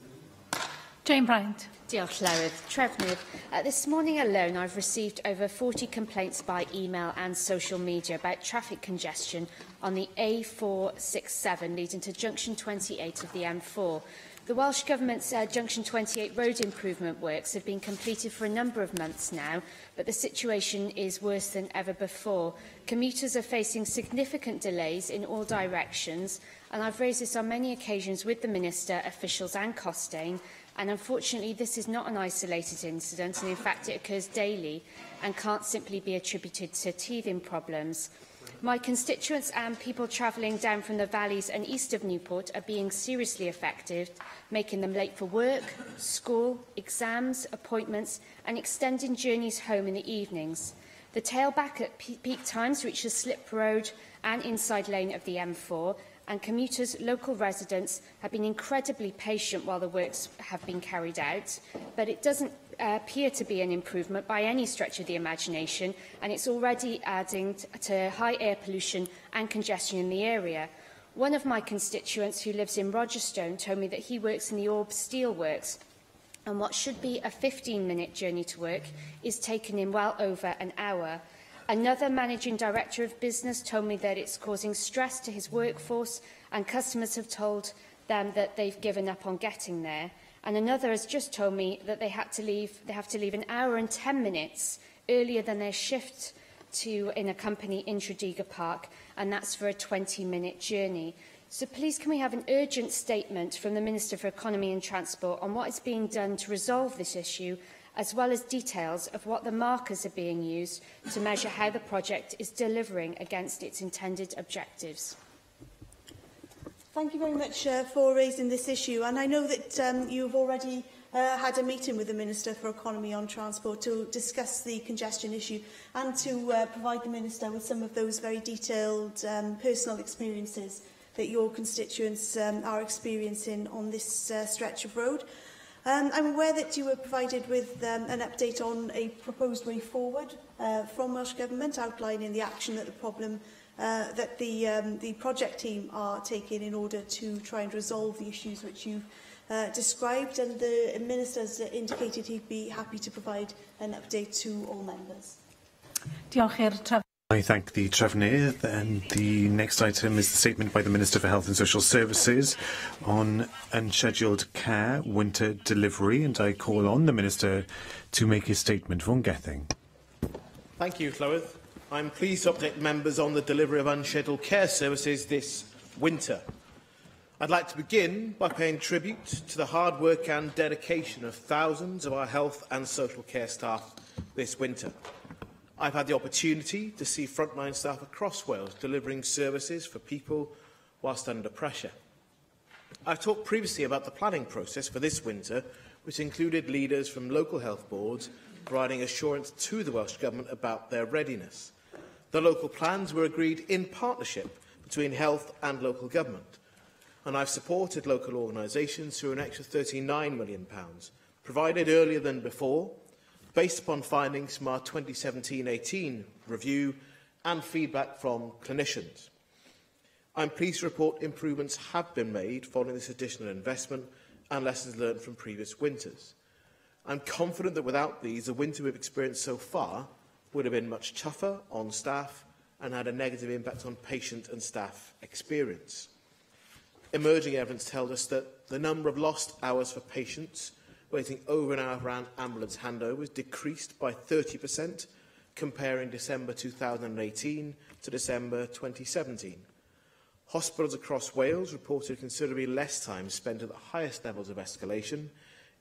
Jane Bryant. Diolch, Llywydd. Trefnydd. This morning alone, I've received over 40 complaints by email and social media about traffic congestion on the A467 leading to Junction 28 of the M4. The Welsh Government's Junction 28 road improvement works have been completed for a number of months now, but the situation is worse than ever before. Commuters are facing significant delays in all directions, and I've raised this on many occasions with the Minister, officials and Costain, and unfortunately this is not an isolated incident, and in fact it occurs daily and can't simply be attributed to teething problems. My constituents and people travelling down from the valleys and east of Newport are being seriously affected, making them late for work, school, exams, appointments and extending journeys home in the evenings. The tailback at peak times reaches Slip Road and inside lane of the M4, and commuters, local residents, have been incredibly patient while the works have been carried out, but it doesn't appear to be an improvement by any stretch of the imagination, and it's already adding to high air pollution and congestion in the area. One of my constituents who lives in Rogerstone told me that he works in the Orb Steelworks, and what should be a 15-minute journey to work is taken in well over an hour. Another managing director of business told me that it's causing stress to his workforce, and customers have told them that they've given up on getting there. And another has just told me that they have to leave an hour and 10 minutes earlier than their shift in a company in Tredegar Park, and that's for a 20-minute journey. So please can we have an urgent statement from the Minister for Economy and Transport on what is being done to resolve this issue, as well as details of what the markers are being used to measure how the project is delivering against its intended objectives. Thank you very much for raising this issue, and I know that you've already had a meeting with the Minister for Economy and Transport to discuss the congestion issue and to provide the Minister with some of those very detailed personal experiences that your constituents are experiencing on this stretch of road. I'm aware that you were provided with an update on a proposed way forward from Welsh Government, outlining the action that the project team are taking in order to try and resolve the issues which you've described, and the Minister has indicated he'd be happy to provide an update to all members. I thank the Trefnydd, and the next item is the statement by the Minister for Health and Social Services on unscheduled care winter delivery, and I call on the Minister to make his statement. Vaughan Gething. Thank you, Llywydd. I'm pleased to update members on the delivery of unscheduled care services this winter. I'd like to begin by paying tribute to the hard work and dedication of thousands of our health and social care staff this winter. I've had the opportunity to see frontline staff across Wales delivering services for people whilst under pressure. I've talked previously about the planning process for this winter, which included leaders from local health boards providing assurance to the Welsh Government about their readiness. The local plans were agreed in partnership between health and local government, and I've supported local organisations through an extra £39 million, provided earlier than before, based upon findings from our 2017-18 review and feedback from clinicians. I'm pleased to report improvements have been made following this additional investment and lessons learned from previous winters. I'm confident that without these, the winter we've experienced so far would have been much tougher on staff and had a negative impact on patient and staff experience. Emerging evidence tells us that the number of lost hours for patients waiting over an hour for ambulance handovers decreased by 30%, comparing December 2018 to December 2017. Hospitals across Wales reported considerably less time spent at the highest levels of escalation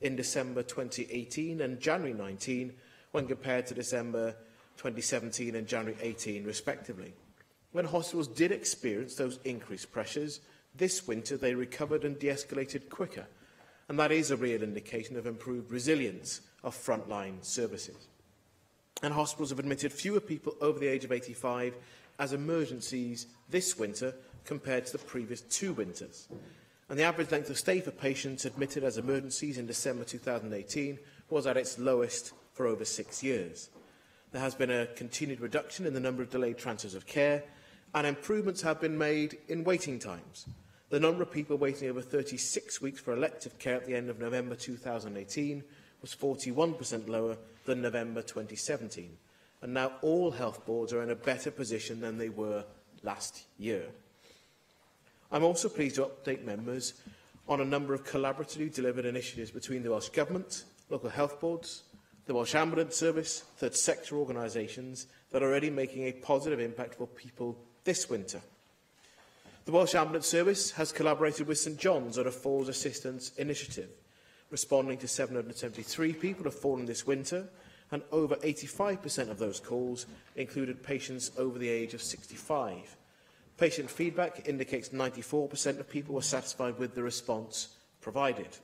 in December 2018 and January 19 when compared to December 2017 and January 18 respectively. When hospitals did experience those increased pressures, this winter they recovered and de-escalated quicker, and that is a real indication of improved resilience of frontline services. And hospitals have admitted fewer people over the age of 85 as emergencies this winter compared to the previous 2 winters. And the average length of stay for patients admitted as emergencies in December 2018 was at its lowest for over 6 years. There has been a continued reduction in the number of delayed transfers of care, and improvements have been made in waiting times. The number of people waiting over 36 weeks for elective care at the end of November 2018 was 41% lower than November 2017, and now all health boards are in a better position than they were last year. I'm also pleased to update members on a number of collaboratively delivered initiatives between the Welsh Government, local health boards, the Welsh Ambulance Service, third sector organisations that are already making a positive impact for people this winter. The Welsh Ambulance Service has collaborated with St John's on a Falls Assistance Initiative, responding to 773 people have fallen this winter, and over 85% of those calls included patients over the age of 65. Patient feedback indicates 94% of people were satisfied with the response provided.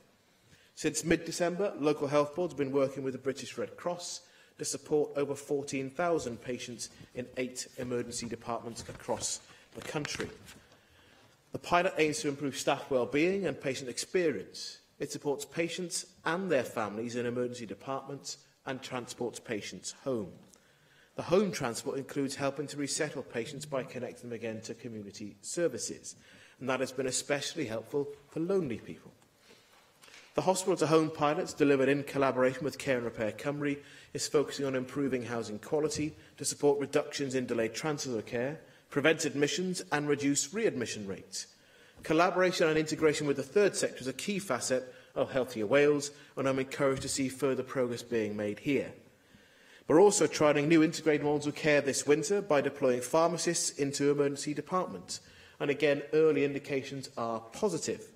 Since mid-December, local health boards have been working with the British Red Cross to support over 14,000 patients in 8 emergency departments across the country. The pilot aims to improve staff well-being and patient experience. It supports patients and their families in emergency departments and transports patients home. The home transport includes helping to resettle patients by connecting them again to community services, and that has been especially helpful for lonely people. The hospital-to-home pilots, delivered in collaboration with Care and Repair Cymru, is focusing on improving housing quality to support reductions in delayed transfers of care, prevent admissions and reduce readmission rates. Collaboration and integration with the third sector is a key facet of Healthier Wales, and I'm encouraged to see further progress being made here. We're also trialling new integrated models of care this winter by deploying pharmacists into emergency departments, and again, early indications are positive.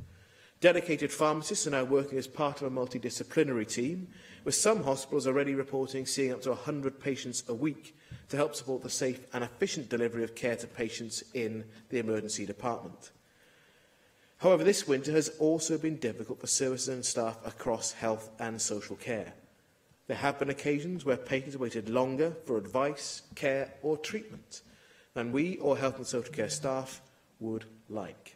Dedicated pharmacists are now working as part of a multidisciplinary team, with some hospitals already reporting seeing up to 100 patients a week to help support the safe and efficient delivery of care to patients in the emergency department. However, this winter has also been difficult for services and staff across health and social care. There have been occasions where patients waited longer for advice, care or treatment than we or health and social care staff would like.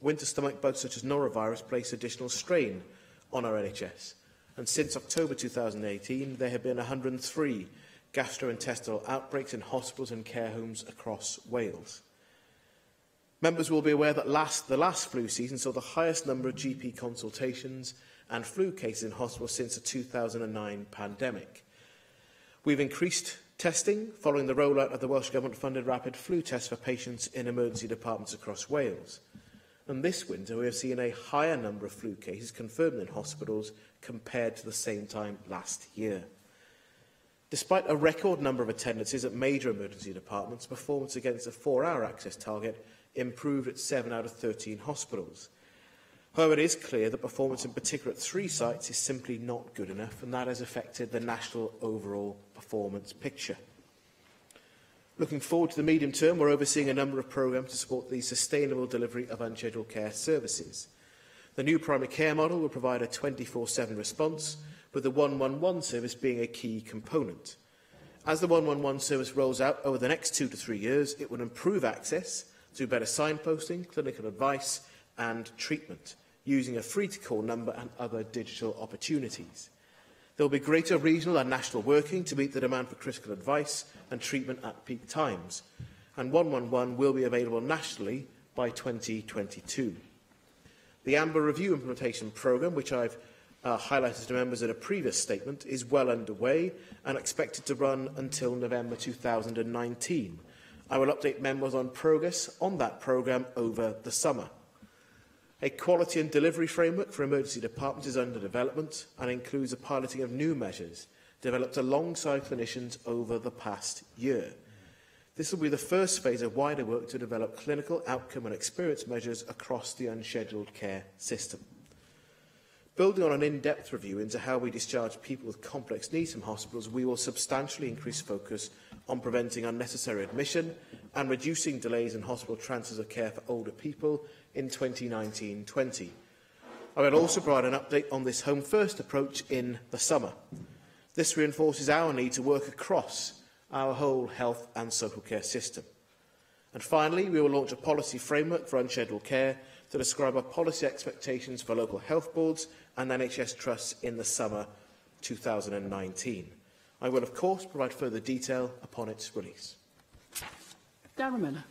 Winter stomach bugs such as norovirus place additional strain on our NHS, and since October 2018 there have been 103 gastrointestinal outbreaks in hospitals and care homes across Wales. Members will be aware that the last flu season saw the highest number of GP consultations and flu cases in hospitals since the 2009 pandemic. We've increased testing following the rollout of the Welsh Government-funded rapid flu test for patients in emergency departments across Wales. And this winter we have seen a higher number of flu cases confirmed in hospitals compared to the same time last year. Despite a record number of attendances at major emergency departments, performance against the 4-hour access target improved at 7 out of 13 hospitals. However, it is clear that performance, in particular at 3 sites, is simply not good enough, and that has affected the national overall performance picture. Looking forward to the medium term, we're overseeing a number of programmes to support the sustainable delivery of unscheduled care services. The new primary care model will provide a 24/7 response, with the 111 service being a key component. As the 111 service rolls out over the next 2 to 3 years, it will improve access through better signposting, clinical advice and treatment, using a free-to-call number and other digital opportunities. There will be greater regional and national working to meet the demand for critical advice and treatment at peak times, and 111 will be available nationally by 2022. The Siambr Review Implementation Programme, which I've highlighted to members in a previous statement, is well underway and expected to run until November 2019. I will update members on progress on that programme over the summer. A quality and delivery framework for emergency departments is under development and includes a piloting of new measures developed alongside clinicians over the past year. This will be the first phase of wider work to develop clinical outcome and experience measures across the unscheduled care system. Building on an in-depth review into how we discharge people with complex needs from hospitals, we will substantially increase focus on preventing unnecessary admission and reducing delays in hospital transfers of care for older people in 2019-20. I will also provide an update on this Home First approach in the summer. This reinforces our need to work across our whole health and social care system. And finally, we will launch a policy framework for unscheduled care to describe our policy expectations for local health boards and NHS trusts in the summer 2019. I will, of course, provide further detail upon its release. Darren Miller.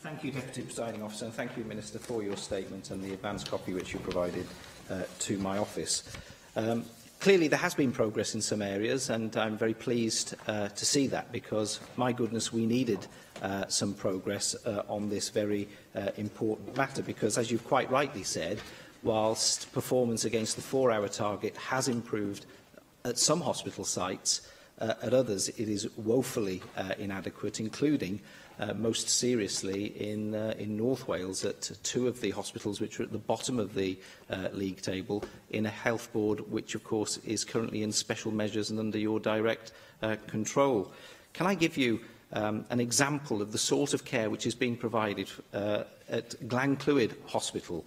Thank you, Deputy Presiding Officer, and thank you, Minister, for your statement and the advance copy which you provided to my office. Clearly, there has been progress in some areas, and I'm very pleased to see that, because, my goodness, we needed some progress on this very important matter, because, as you've quite rightly said, whilst performance against the 4-hour target has improved at some hospital sites, at others it is woefully inadequate, including most seriously in North Wales at 2 of the hospitals which are at the bottom of the league table, in a health board which of course is currently in special measures and under your direct control. Can I give you an example of the sort of care which is being provided at Glenclwyd Hospital?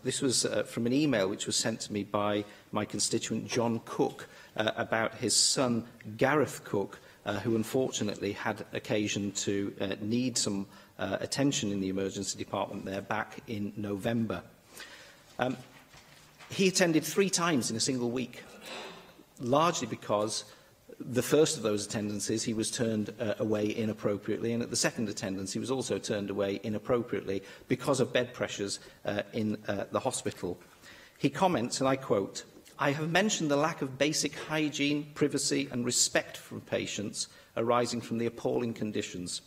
This was from an email which was sent to me by my constituent John Cook about his son Gareth Cook, who unfortunately had occasion to need some attention in the emergency department there back in November. He attended 3 times in a single week, largely because the first of those attendances he was turned away inappropriately, and at the second attendance he was also turned away inappropriately because of bed pressures in the hospital. He comments, and I quote, "I have mentioned the lack of basic hygiene, privacy and respect from patients arising from the appalling conditions.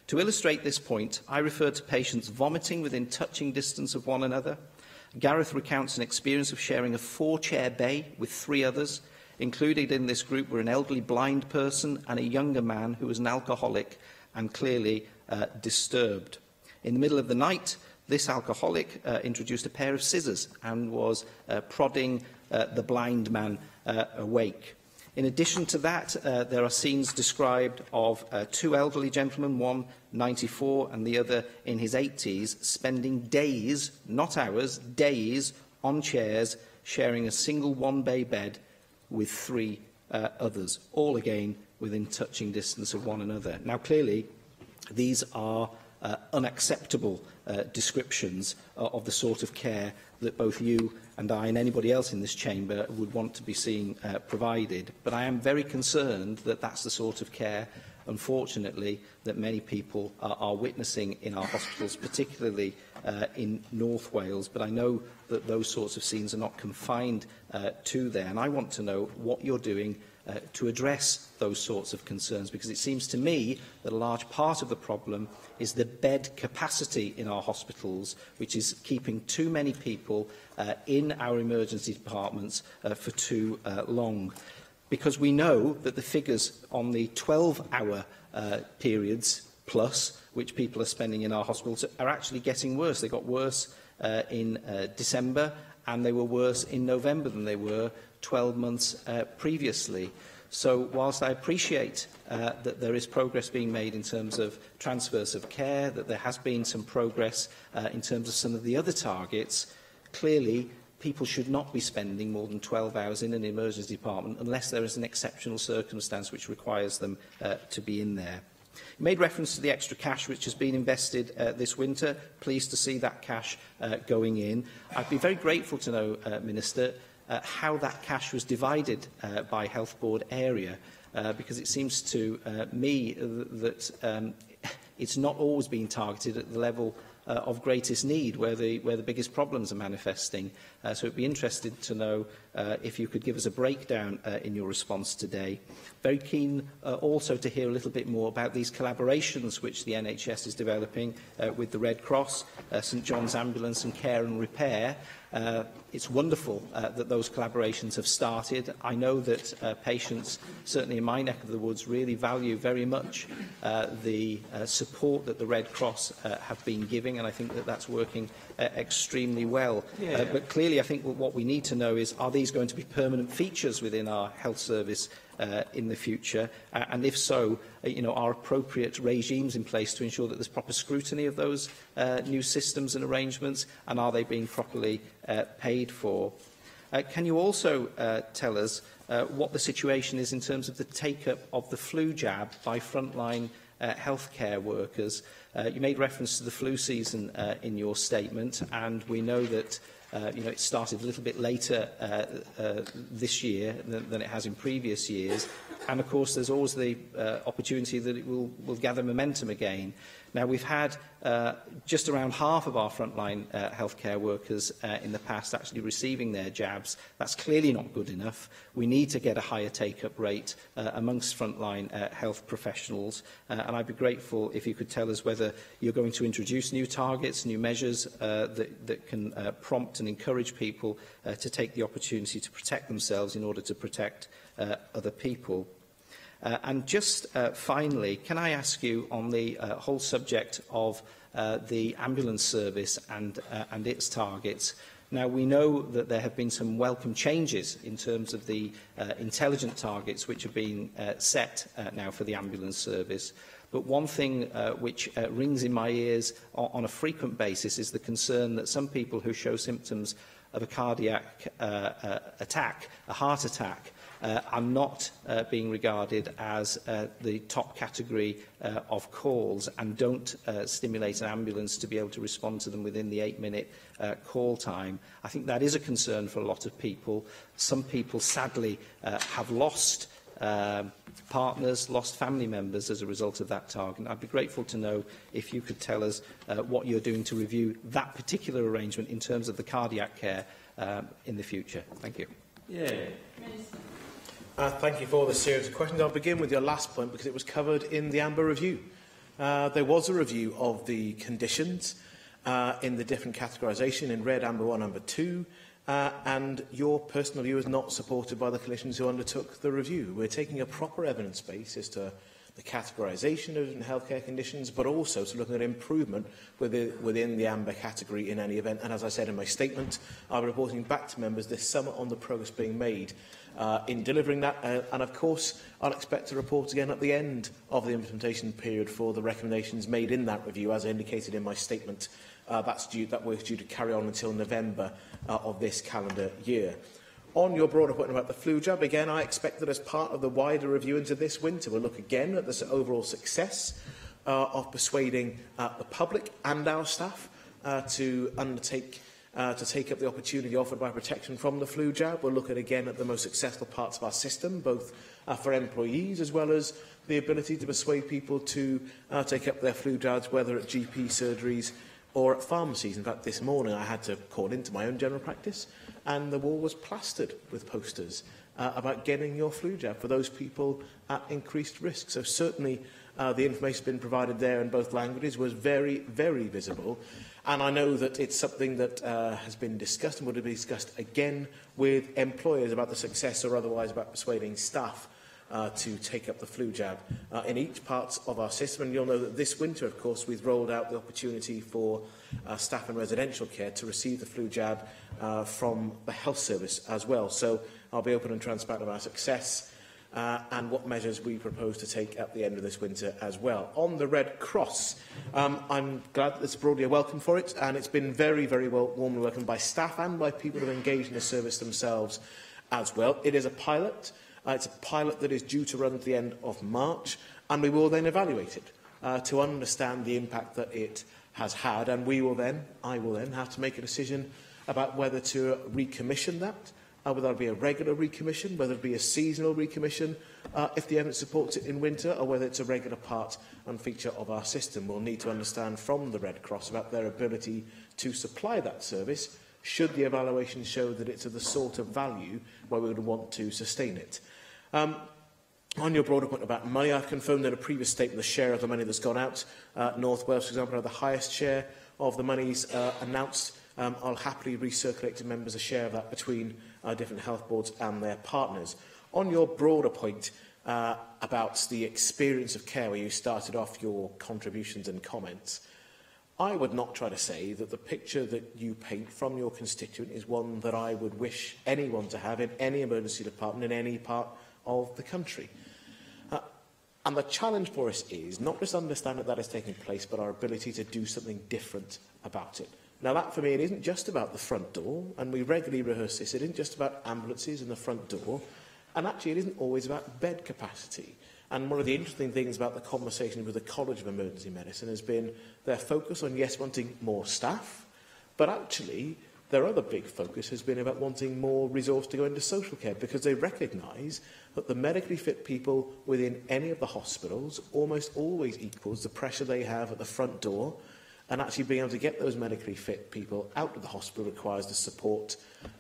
To illustrate this point, I refer to patients vomiting within touching distance of one another. Gareth recounts an experience of sharing a 4-chair bay with 3 others. Included in this group were an elderly blind person and a younger man who was an alcoholic and clearly disturbed. In the middle of the night, this alcoholic introduced a pair of scissors and was prodding the blind man awake. In addition to that, there are scenes described of 2 elderly gentlemen, one 94 and the other in his 80s, spending days, not hours, days on chairs, sharing a single 1-bay bed with 3 others, all again within touching distance of one another. Now, clearly, these are unacceptable descriptions of the sort of care that both you and I and anybody else in this chamber would want to be seeing provided. But I am very concerned that that's the sort of care, unfortunately, that many people are witnessing in our hospitals, particularly in North Wales. But I know that those sorts of scenes are not confined to there. And I want to know what you're doing to address those sorts of concerns, because it seems to me that a large part of the problem is the bed capacity in our hospitals, which is keeping too many people in our emergency departments for too long. Because we know that the figures on the 12-hour periods plus, which people are spending in our hospitals, are actually getting worse. They got worse in December, and they were worse in November than they were 12 months previously. So whilst I appreciate that there is progress being made in terms of transfers of care, that there has been some progress in terms of some of the other targets, clearly people should not be spending more than 12 hours in an emergency department unless there is an exceptional circumstance which requires them to be in there. You made reference to the extra cash which has been invested this winter. Pleased to see that cash going in. I'd be very grateful to know, Minister, how that cash was divided by Health Board area, because it seems to me that it's not always been targeted at the level of greatest need, where the biggest problems are manifesting. So it'd be interested to know if you could give us a breakdown in your response today. Very keen also to hear a little bit more about these collaborations which the NHS is developing with the Red Cross, St John's Ambulance and Care and Repair. It's wonderful that those collaborations have started. I know that patients, certainly in my neck of the woods, really value very much the support that the Red Cross have been giving, and I think that that's working extremely well. But clearly, I think what we need to know is, are these going to be permanent features within our health service in the future? And if so, are appropriate regimes in place to ensure that there's proper scrutiny of those new systems and arrangements, and are they being properly paid for? Can you also tell us what the situation is in terms of the take-up of the flu jab by frontline healthcare workers? You made reference to the flu season in your statement, and we know that it started a little bit later this year than it has in previous years. And, of course, there's always the opportunity that it will gather momentum again. Now, we've had just around half of our frontline healthcare workers in the past actually receiving their jabs. That's clearly not good enough. We need to get a higher take-up rate amongst frontline health professionals. And I'd be grateful if you could tell us whether you're going to introduce new targets, new measures that can prompt and encourage people to take the opportunity to protect themselves in order to protect other people. And just finally, can I ask you on the whole subject of the ambulance service and its targets? Now, we know that there have been some welcome changes in terms of the intelligent targets which are being set now for the ambulance service. But one thing which rings in my ears on a frequent basis is the concern that some people who show symptoms of a cardiac attack, a heart attack, are not being regarded as the top category of calls and don't stimulate an ambulance to be able to respond to them within the 8-minute call time. I think that is a concern for a lot of people. Some people, sadly, have lost partners, lost family members as a result of that target. I'd be grateful to know if you could tell us what you're doing to review that particular arrangement in terms of the cardiac care in the future. Thank you. Thank you for the series of questions. I'll begin with your last point because it was covered in the Amber Review. There was a review of the conditions in the different categorisation in Red, Amber 1, Amber 2, and your personal view is not supported by the clinicians who undertook the review. We're taking a proper evidence base as to the categorisation of different healthcare conditions, but also to look at improvement within the Amber category in any event. And as I said in my statement, I'll be reporting back to members this summer on the progress being made in delivering that. And of course, I'll expect to report again at the end of the implementation period for the recommendations made in that review, as I indicated in my statement. That work is due to carry on until November of this calendar year. On your broader point about the flu jab, again, I expect that as part of the wider review into this winter, we'll look again at the overall success of persuading the public and our staff to take up the opportunity offered by protection from the flu jab. We'll look again at the most successful parts of our system, both for employees as well as the ability to persuade people to take up their flu jabs, whether at GP surgeries or at pharmacies. In fact, this morning I had to call into my own general practice, and the wall was plastered with posters about getting your flu jab for those people at increased risk. So certainly the information been provided there in both languages was very, very visible. And I know that it's something that has been discussed and would be discussed again with employers about the success or otherwise about persuading staff to take up the flu jab in each part of our system. And you'll know that this winter, of course, we've rolled out the opportunity for staff in residential care to receive the flu jab from the health service as well. So I'll be open and transparent about success and what measures we propose to take at the end of this winter as well. On the Red Cross, I'm glad that there's broadly a welcome for it, and it's been very, very warmly welcomed by staff and by people who have engaged in the service themselves as well. It is a pilot. It's a pilot that is due to run at the end of March, and we will then evaluate it to understand the impact that it has had, and I will then have to make a decision about whether to recommission that, whether it be a regular recommission, whether it be a seasonal recommission, if the evidence supports it in winter, or whether it's a regular part and feature of our system. We'll need to understand from the Red Cross about their ability to supply that service, should the evaluation show that it's of the sort of value where we would want to sustain it. On your broader point about money, I've confirmed in a previous statement the share of the money that's gone out. North Wales, for example, had the highest share of the monies announced. I'll happily recirculate to members a share of that between different health boards and their partners. On your broader point about the experience of care, where you started off your contributions and comments, I would not try to say that the picture that you paint from your constituent is one that I would wish anyone to have in any emergency department in any part of the country. And the challenge for us is not just understand that is taking place, but our ability to do something different about it. Now, that for me, it isn't just about the front door, and we regularly rehearse this. It isn't just about ambulances and the front door, and actually it isn't always about bed capacity. And one of the interesting things about the conversation with the College of Emergency Medicine has been their focus on, yes, wanting more staff, but actually their other big focus has been about wanting more resource to go into social care, because they recognise that the medically fit people within any of the hospitals almost always equals the pressure they have at the front door, and actually being able to get those medically fit people out of the hospital requires the support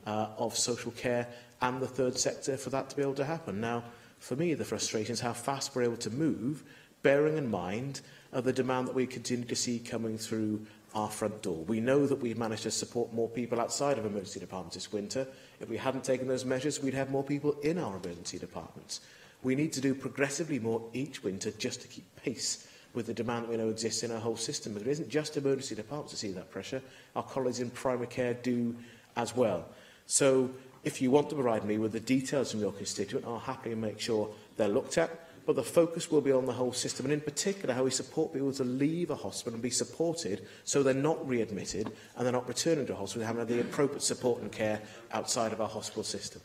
of social care and the third sector for that to be able to happen. Now, for me, the frustration is how fast we're able to move, bearing in mind the demand that we continue to see coming through our front door. We know that we've managed to support more people outside of emergency departments this winter. If we hadn't taken those measures, we'd have more people in our emergency departments. We need to do progressively more each winter just to keep pace with the demand that we know exists in our whole system. But it isn't just emergency departments that see that pressure. Our colleagues in primary care do as well. So if you want to provide me with the details from your constituent, I'll happily make sure they're looked at. But the focus will be on the whole system, and in particular how we support people to leave a hospital and be supported so they're not readmitted and they're not returning to a hospital, having the appropriate support and care outside of our hospital system.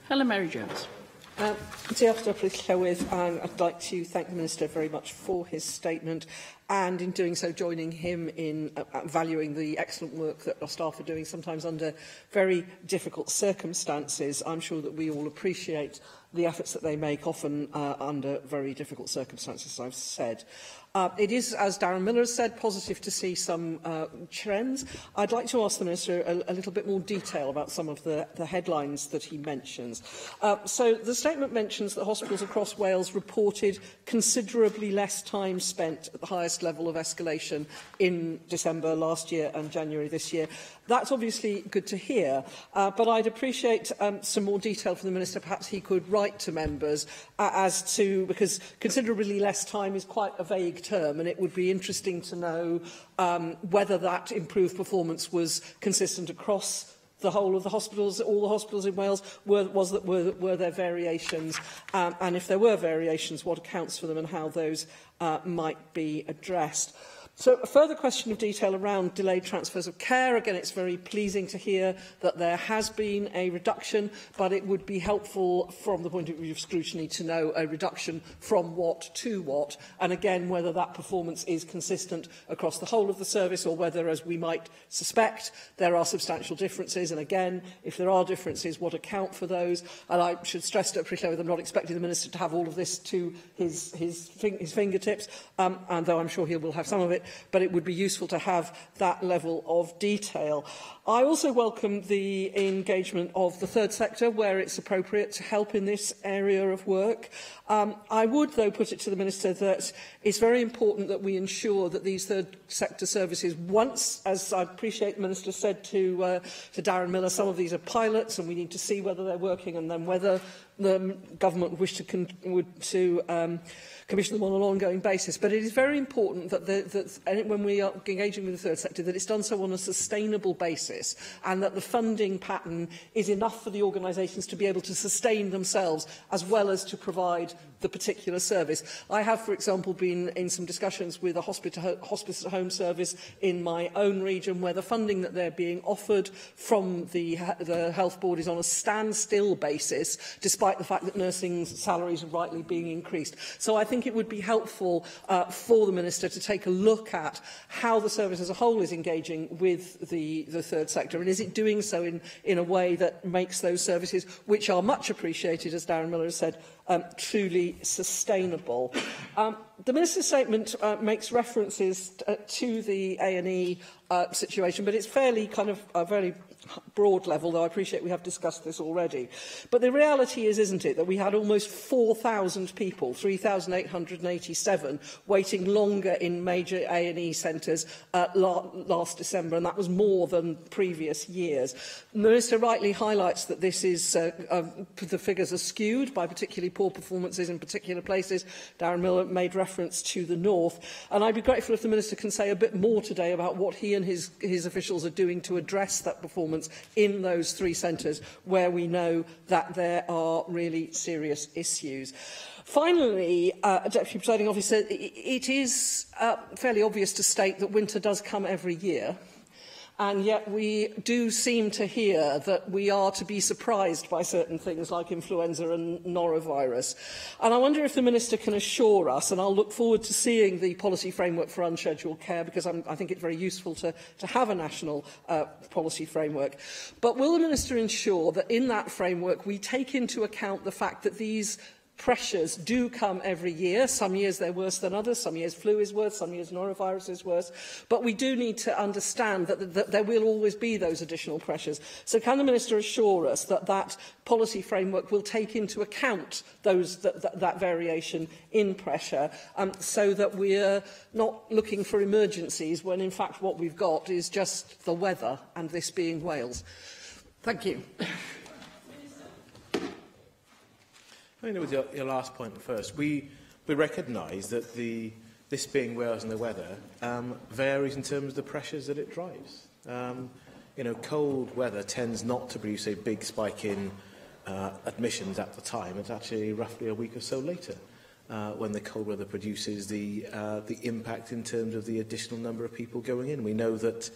Helen Mary-Jones. Diolch Dr Llywydd, and I'd like to thank the Minister very much for his statement, and in doing so joining him in valuing the excellent work that our staff are doing, sometimes under very difficult circumstances. I'm sure that we all appreciate the efforts that they make, often under very difficult circumstances, as I've said. It is, as Darren Miller has said, positive to see some trends. I'd like to ask the Minister a little bit more detail about some of the headlines that he mentions. So the statement mentions that hospitals across Wales reported considerably less time spent at the highest level of escalation in December last year and January this year. That's obviously good to hear, but I'd appreciate some more detail from the Minister. Perhaps he could write to members as to, because considerably less time is quite a vague term, and it would be interesting to know whether that improved performance was consistent across the whole of the hospitals, all the hospitals in Wales. Were there variations? And if there were variations, what accounts for them and how those might be addressed? So a further question of detail around delayed transfers of care. Again, it's very pleasing to hear that there has been a reduction, but it would be helpful from the point of view of scrutiny to know a reduction from what to what, and again, whether that performance is consistent across the whole of the service or whether, as we might suspect, there are substantial differences. And again, if there are differences, what account for those? And I should stress to Presiding Officer, I'm not expecting the Minister to have all of this to his fingertips, and though I'm sure he will have some of it. but it would be useful to have that level of detail. I also welcome the engagement of the third sector where it's appropriate to help in this area of work. I would, though, put it to the Minister that it's very important that we ensure that these third sector services, once, as I appreciate the Minister said to Darren Miller, some of these are pilots and we need to see whether they're working and then whether the government wish to commission them on an ongoing basis. But it is very important that when we are engaging with the third sector, that it's done so on a sustainable basis and that the funding pattern is enough for the organisations to be able to sustain themselves as well as to provide the particular service. I have, for example, been in some discussions with a hospice at home service in my own region where the funding that they're being offered from the Health Board is on a standstill basis, despite the fact that nursing salaries are rightly being increased. So I think it would be helpful for the Minister to take a look at how the service as a whole is engaging with the third sector, and is it doing so in a way that makes those services, which are much appreciated, as Darren Miller has said, truly sustainable. The Minister's statement makes references to the A&E situation, but it's fairly kind of a very broad level, though I appreciate we have discussed this already. But the reality is, isn't it, that we had almost 4,000 people, 3,887, waiting longer in major A&E centres last December, and that was more than previous years. The Minister rightly highlights that this is the figures are skewed by particularly poor performances in particular places. Darren Miller made reference to the north, and I'd be grateful if the Minister can say a bit more today about what he and his officials are doing to address that performance in those three centres where we know that there are really serious issues. Finally, Deputy Presiding Officer, it is fairly obvious to state that winter does come every year. And yet we do seem to hear that we are to be surprised by certain things like influenza and norovirus. And I wonder if the Minister can assure us, and I'll look forward to seeing the policy framework for unscheduled care, because I think it's very useful to have a national policy framework. But will the Minister ensure that in that framework we take into account the fact that these pressures do come every year? Some years they're worse than others, some years flu is worse, some years norovirus is worse, but we do need to understand that there will always be those additional pressures. So can the Minister assure us that that policy framework will take into account that variation in pressure, so that we're not looking for emergencies when in fact what we've got is just the weather, and this being Wales? Thank you. I mean, with your last point first, we recognise that this being Wales and the weather varies in terms of the pressures that it drives. Cold weather tends not to produce a big spike in admissions at the time. It's actually roughly a week or so later when the cold weather produces the impact in terms of the additional number of people going in. We know that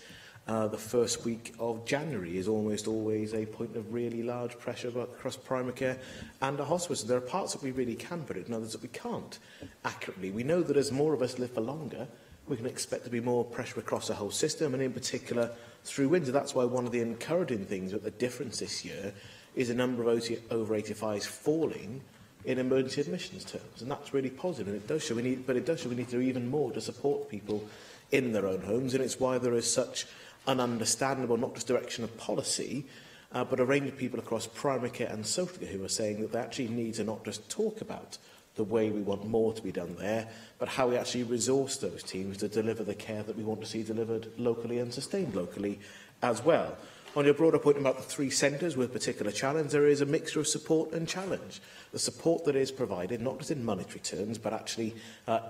the first week of January is almost always a point of really large pressure across primary care and a hospice. There are parts that we really can predict and others that we can't accurately. We know that as more of us live for longer, we can expect to be more pressure across the whole system, and in particular through winter. That's why one of the encouraging things with the difference this year is the number of over 85s falling in emergency admissions terms, and that's really positive. And it does show we need to do even more to support people in their own homes, and it's why there is such an understandable, not just direction of policy, but a range of people across primary care and social care who are saying that they actually need to not just talk about the way we want more to be done there, but how we actually resource those teams to deliver the care that we want to see delivered locally and sustained locally as well. On your broader point about the three centres with particular challenge, there is a mixture of support and challenge. The support that is provided, not just in monetary terms, but actually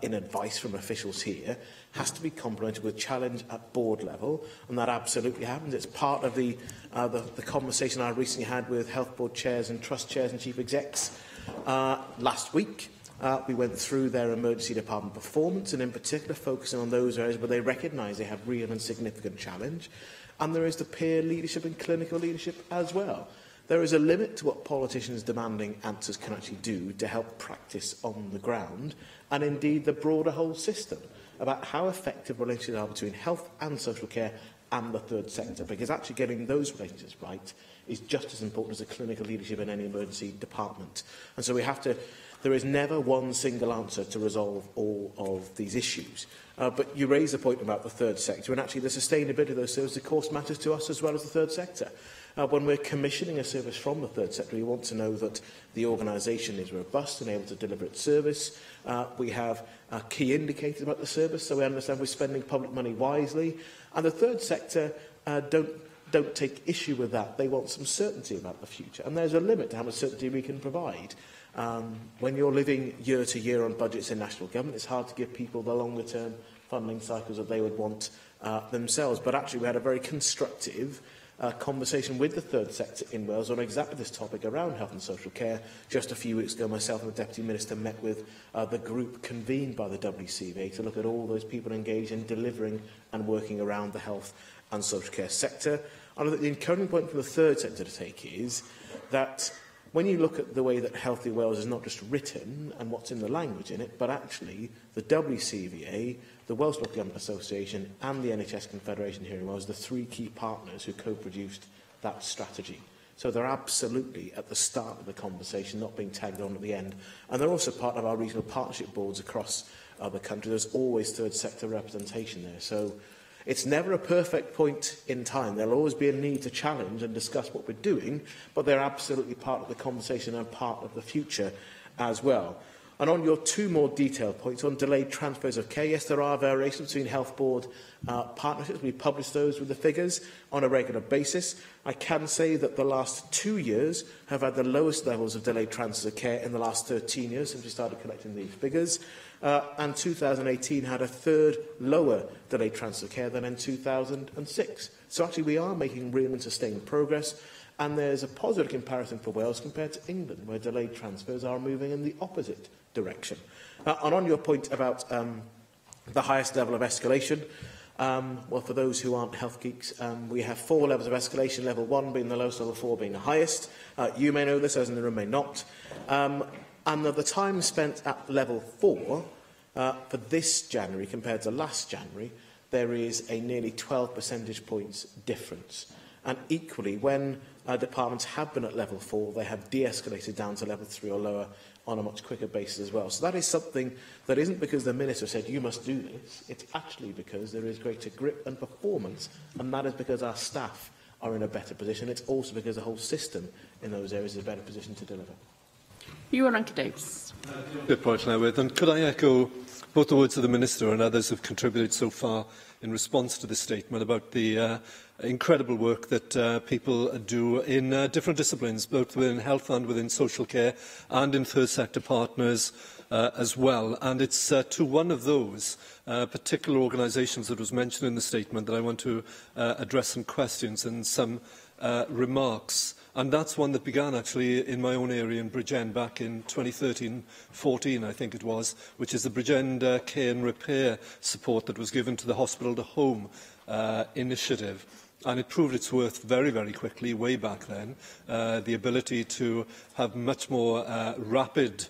in advice from officials here, has to be complemented with challenge at board level, and that absolutely happens. It's part of the conversation I recently had with health board chairs and trust chairs and chief execs last week. We went through their emergency department performance, and in particular focusing on those areas where they recognise they have real and significant challenge. And there is the peer leadership and clinical leadership as well. There is a limit to what politicians demanding answers can actually do to help practice on the ground, and indeed the broader whole system, about how effective relationships are between health and social care and the third sector, because actually getting those relationships right is just as important as the clinical leadership in any emergency department. And so we have to, there is never one single answer to resolve all of these issues. But you raise the point about the third sector, and actually the sustainability of those services, of course, matters to us as well as the third sector. When we're commissioning a service from the third sector, we want to know that the organisation is robust and able to deliver its service. We have key indicators about the service, so we understand we're spending public money wisely. And the third sector don't take issue with that. They want some certainty about the future. And there's a limit to how much certainty we can provide. When you're living year to year on budgets in national government, it's hard to give people the longer-term funding cycles that they would want themselves. But actually, we had a very constructive conversation with the third sector in Wales on exactly this topic around health and social care. Just a few weeks ago, myself and the Deputy Minister met with the group convened by the WCVA to look at all those people engaged in delivering and working around the health and social care sector. And I think the encouraging point from the third sector to take is that when you look at the way that Healthy Wales is not just written and what's in the language in it, but actually the WCVA, the Welsh Local Government Association and the NHS Confederation here in Wales, the three key partners who co-produced that strategy. So they're absolutely at the start of the conversation, not being tagged on at the end. And they're also part of our regional partnership boards across the country. There's always third sector representation there. So it's never a perfect point in time. There'll always be a need to challenge and discuss what we're doing, but they're absolutely part of the conversation and part of the future as well. And on your two more detailed points, on delayed transfers of care, yes, there are variations between health board partnerships. We publish those with the figures on a regular basis. I can say that the last 2 years have had the lowest levels of delayed transfers of care in the last 13 years since we started collecting these figures. And 2018 had a third lower delayed transfer of care than in 2006. So actually we are making real and sustained progress. And there's a positive comparison for Wales compared to England, where delayed transfers are moving in the opposite direction. And on your point about the highest level of escalation, well, for those who aren't health geeks, we have 4 levels of escalation, level 1 being the lowest, level 4 being the highest. You may know this, as in the room may not. And the time spent at level 4 for this January compared to last January, there is a nearly 12 percentage points difference. And equally, when departments have been at level 4, they have de-escalated down to level 3 or lower on a much quicker basis as well. So that is something that isn't because the Minister said, you must do this. It's actually because there is greater grip and performance, and that is because our staff are in a better position. It's also because the whole system in those areas is in a better position to deliver. Ewan Davis. Good point, Newydd. And could I echo both the words of the Minister and others who have contributed so far in response to this statement about the incredible work that people do in different disciplines, both within health and within social care, and in third sector partners as well. And it's to one of those particular organisations that was mentioned in the statement that I want to address some questions and some remarks. And that's one that began actually in my own area in Bridgend back in 2013-14, I think it was, which is the Bridgend Care and Repair support that was given to the Hospital to Home initiative. And it proved its worth very, very quickly, way back then. The ability to have much more rapid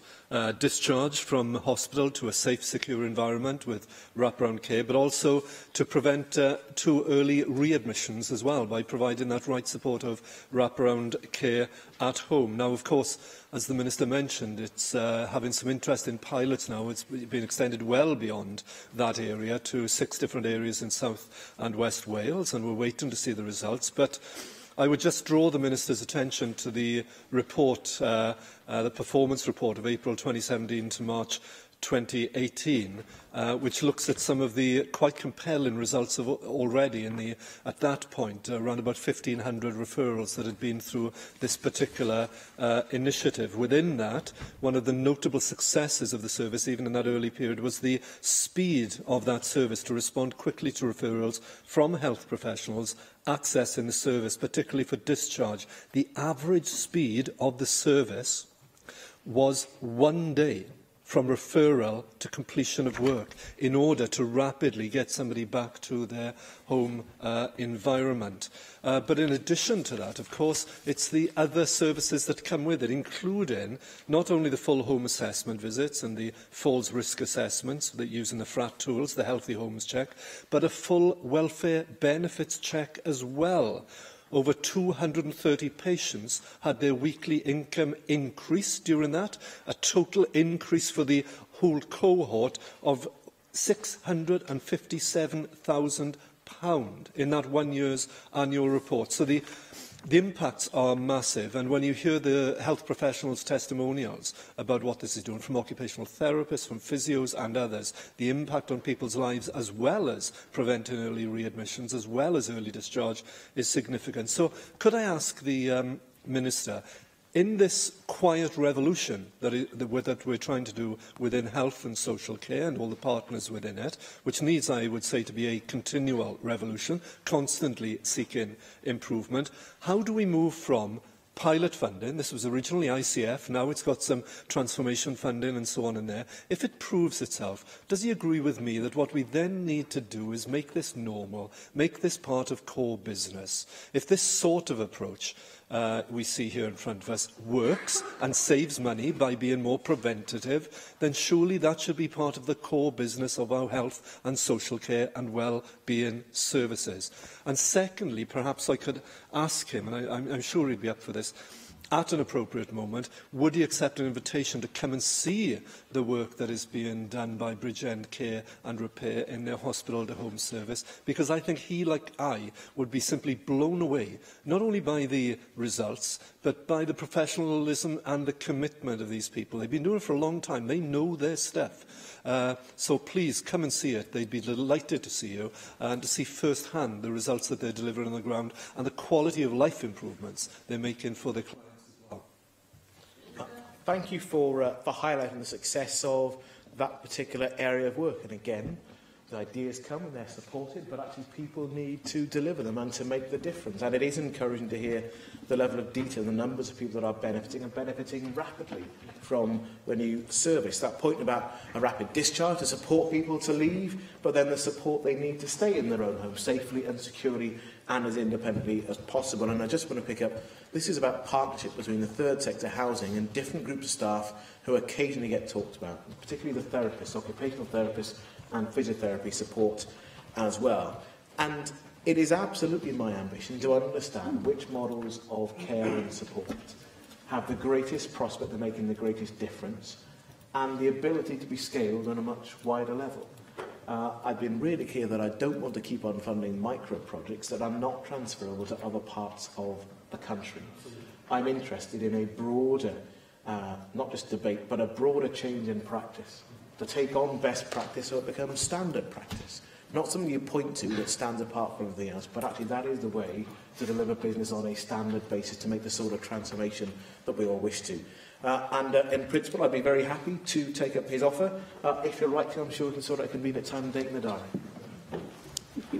discharge from hospital to a safe, secure environment with wraparound care, but also to prevent too early readmissions as well by providing that right support of wraparound care at home. Now, of course, as the Minister mentioned, it's having some interest in pilots now. It's been extended well beyond that area to 6 different areas in South and West Wales, and we're waiting to see the results. But I would just draw the Minister's attention to the report, the performance report of April 2017 to March 2018, which looks at some of the quite compelling results of already in the, at that point, around about 1,500 referrals that had been through this particular initiative. Within that, one of the notable successes of the service, even in that early period, was the speed of that service to respond quickly to referrals from health professionals accessing the service, particularly for discharge. The average speed of the service was 1 day from referral to completion of work in order to rapidly get somebody back to their home environment. But in addition to that, of course, it's the other services that come with it, including not only the full home assessment visits and the falls risk assessments that using the FRAT tools, the Healthy Homes Check, but a full welfare benefits check as well, Over 230 patients had their weekly income increased during that, a total increase for the whole cohort of £657,000 in that 1 year's annual report. So the impacts are massive, and when you hear the health professionals' testimonials about what this is doing, from occupational therapists, from physios and others, the impact on people's lives, as well as preventing early readmissions, as well as early discharge, is significant. So could I ask the Minister, in this quiet revolution that we're trying to do within health and social care and all the partners within it, which needs, I would say, to be a continual revolution, constantly seeking improvement, how do we move from pilot funding? This was originally ICF, now it's got some transformation funding and so on in there. If it proves itself, does he agree with me that what we then need to do is make this normal, make this part of core business? If this sort of approach we see here in front of us works and saves money by being more preventative, then surely that should be part of the core business of our health and social care and well-being services. And secondly, perhaps I could ask him, and I'm sure he'd be up for this, at an appropriate moment, would he accept an invitation to come and see the work that is being done by Bridgend Care and Repair in their hospital-to-home service? Because I think he, like I, would be simply blown away, not only by the results, but by the professionalism and the commitment of these people. They've been doing it for a long time. They know their stuff. So please come and see it. They'd be delighted to see you and to see firsthand the results that they're delivering on the ground and the quality of life improvements they're making for their clients. Thank you for highlighting the success of that particular area of work. And again, the ideas come and they're supported, but actually people need to deliver them and to make the difference. And it is encouraging to hear the level of detail, the numbers of people that are benefiting and benefiting rapidly from the new service. That point about a rapid discharge to support people to leave, but then the support they need to stay in their own home safely and securely and as independently as possible. And I just want to pick up, this is about partnership between the third sector, housing, and different groups of staff who occasionally get talked about, particularly the therapists, occupational therapists and physiotherapy support as well. And it is absolutely my ambition to understand which models of care and support have the greatest prospect of making the greatest difference and the ability to be scaled on a much wider level. I've been really clear that I don't want to keep on funding micro-projects that are not transferable to other parts of the country. I'm interested in a broader, not just debate, but a broader change in practice, to take on best practice so it becomes standard practice. Not something you point to that stands apart from everything else, but actually that is the way to deliver business on a standard basis to make the sort of transformation that we all wish to. In principle, I'd be very happy to take up his offer. If you're right, I'm sure we can sort out a convenient time and date in the diary.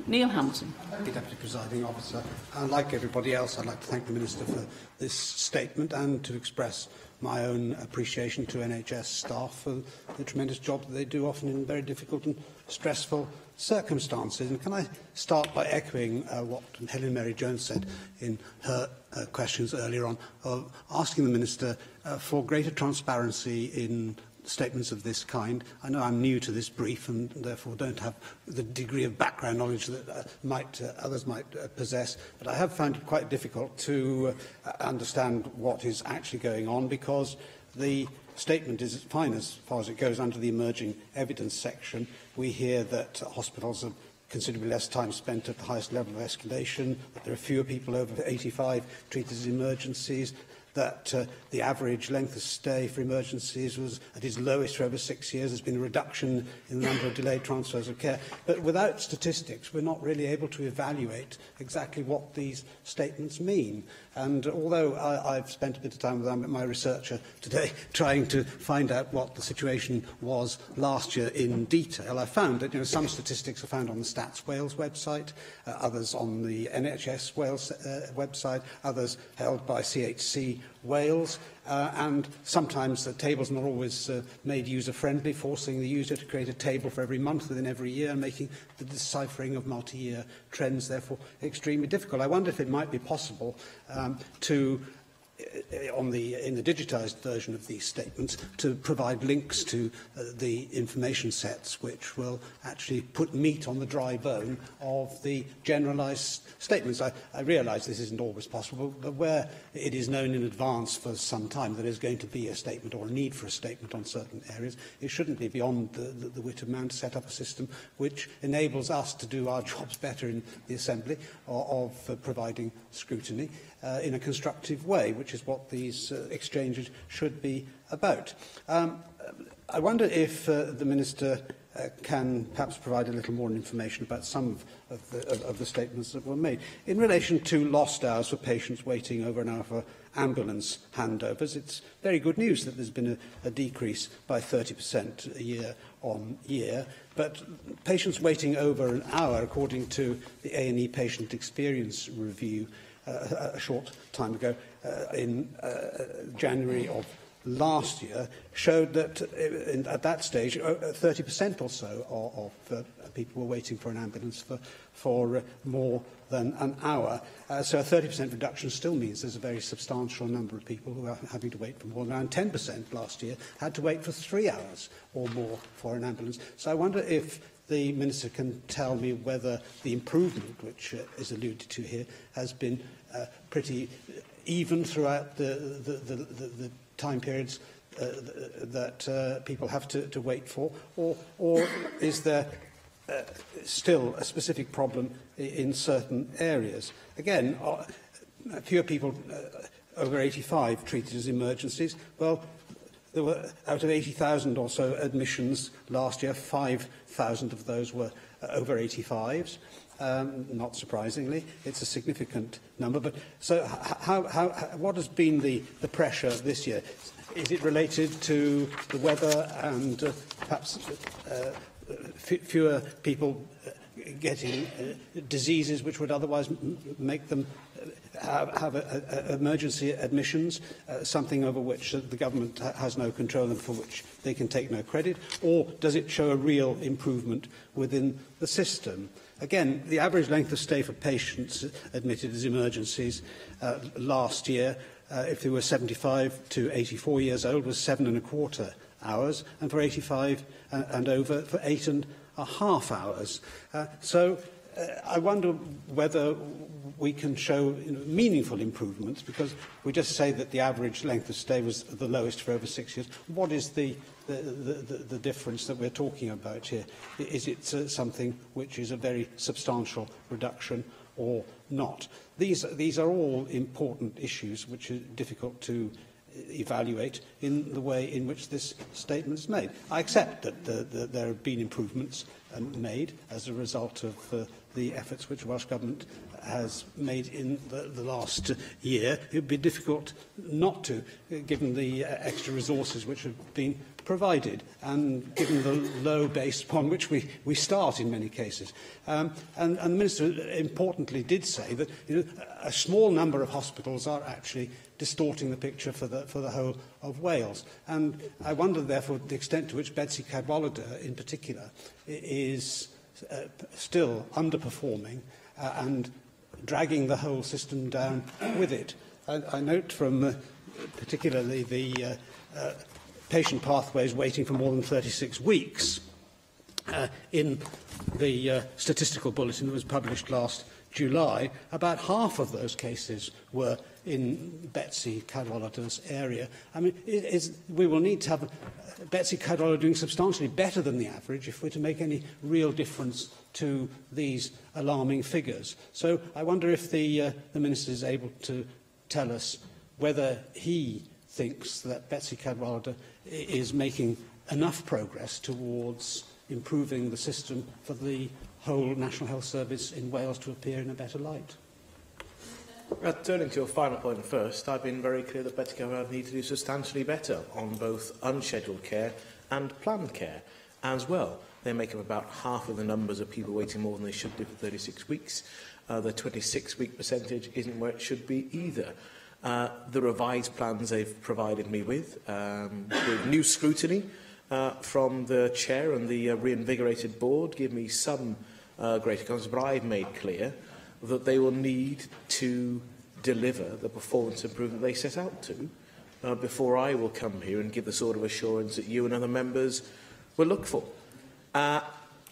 Neil Hamilton. Thank you, Deputy Presiding Officer. And like everybody else, I'd like to thank the Minister for this statement and to express my own appreciation to NHS staff for the tremendous job that they do, often in very difficult and stressful circumstances. And can I start by echoing what Helen Mary Jones said in her questions earlier on, of asking the Minister for greater transparency in statements of this kind. I know I'm new to this brief and therefore don't have the degree of background knowledge that others might possess, but I have found it quite difficult to understand what is actually going on, because the statement is fine as far as it goes under the emerging evidence section. We hear that hospitals have considerably less time spent at the highest level of escalation, that there are fewer people over 85 treated as emergencies, that the average length of stay for emergencies was at its lowest for over 6 years. There's been a reduction in the number of delayed transfers of care. But without statistics, we're not really able to evaluate exactly what these statements mean. And although I've spent a bit of time with my researcher today trying to find out what the situation was last year in detail, I found that some statistics are found on the Stats Wales website, others on the NHS Wales website, others held by CHC Wales, and sometimes the tables are not always made user-friendly, forcing the user to create a table for every month within every year, making the deciphering of multi-year trends therefore extremely difficult. I wonder if it might be possible to in the digitised version of these statements, to provide links to the information sets which will actually put meat on the dry bone of the generalised statements. I realise this isn't always possible, but where it is known in advance for some time that there's going to be a statement or a need for a statement on certain areas, it shouldn't be beyond the wit of man to set up a system which enables us to do our jobs better in the Assembly of providing scrutiny in a constructive way, which is what these exchanges should be about. I wonder if the Minister can perhaps provide a little more information about some of the statements that were made. In relation to lost hours for patients waiting over an hour for ambulance handovers, it's very good news that there's been a decrease by 30% year on year, but patients waiting over an hour, according to the A&E Patient Experience Review a short time ago, in January of last year, showed that at that stage 30% or so of people were waiting for an ambulance for more than an hour. So a 30% reduction still means there's a very substantial number of people who are having to wait for more. Around 10% last year had to wait for 3 hours or more for an ambulance. So I wonder if the Minister can tell me whether the improvement, which is alluded to here, has been pretty even throughout the time periods that people have to wait for, or is there still a specific problem in certain areas? Again, fewer people over 85 treated as emergencies. Well, there were, out of 80,000 or so admissions last year, 5,000 of those were over 85s. Not surprisingly, it's a significant number. But so, what has been the pressure this year? Is it related to the weather and perhaps fewer people getting diseases which would otherwise make them have emergency admissions, something over which the government has no control and for which they can take no credit? Or does it show a real improvement within the system? Again, the average length of stay for patients admitted as emergencies last year, if they were 75 to 84 years old, was 7.25 hours, and for 85 and over, for 8.5 hours. So I wonder whether we can show meaningful improvements, because we just say that the average length of stay was the lowest for over 6 years. What is the difference that we're talking about here? Is it something which is a very substantial reduction or not? These are all important issues which are difficult to evaluate in the way in which this statement is made. I accept that there have been improvements made as a result of the efforts which the Welsh Government has made in the last year. It would be difficult not to, given the extra resources which have been provided and given the low base upon which we start in many cases. And the Minister importantly did say that a small number of hospitals are actually distorting the picture for the whole of Wales. And I wonder, therefore, the extent to which Betsy Cadwallader, in particular, is still underperforming and dragging the whole system down with it. I note from particularly the patient pathways waiting for more than 36 weeks in the statistical bulletin that was published last July, about half of those cases were in Betsy Cadwallader's area. I mean, we will need to have Betsy Cadwallader doing substantially better than the average if we're to make any real difference to these alarming figures. So I wonder if the Minister is able to tell us whether he thinks that Betsy Cadwallader is making enough progress towards improving the system for the whole National Health Service in Wales to appear in a better light. Turning to your final point first, I've been very clear that Betsy Cadwallader needs to do substantially better on both unscheduled care and planned care as well. They make up about half of the numbers of people waiting more than they should do for 36 weeks. The 26-week percentage isn't where it should be either. The revised plans they've provided me with new scrutiny from the Chair and the reinvigorated board, give me some greater confidence, but I've made clear that they will need to deliver the performance improvement they set out to before I will come here and give the sort of assurance that you and other members will look for.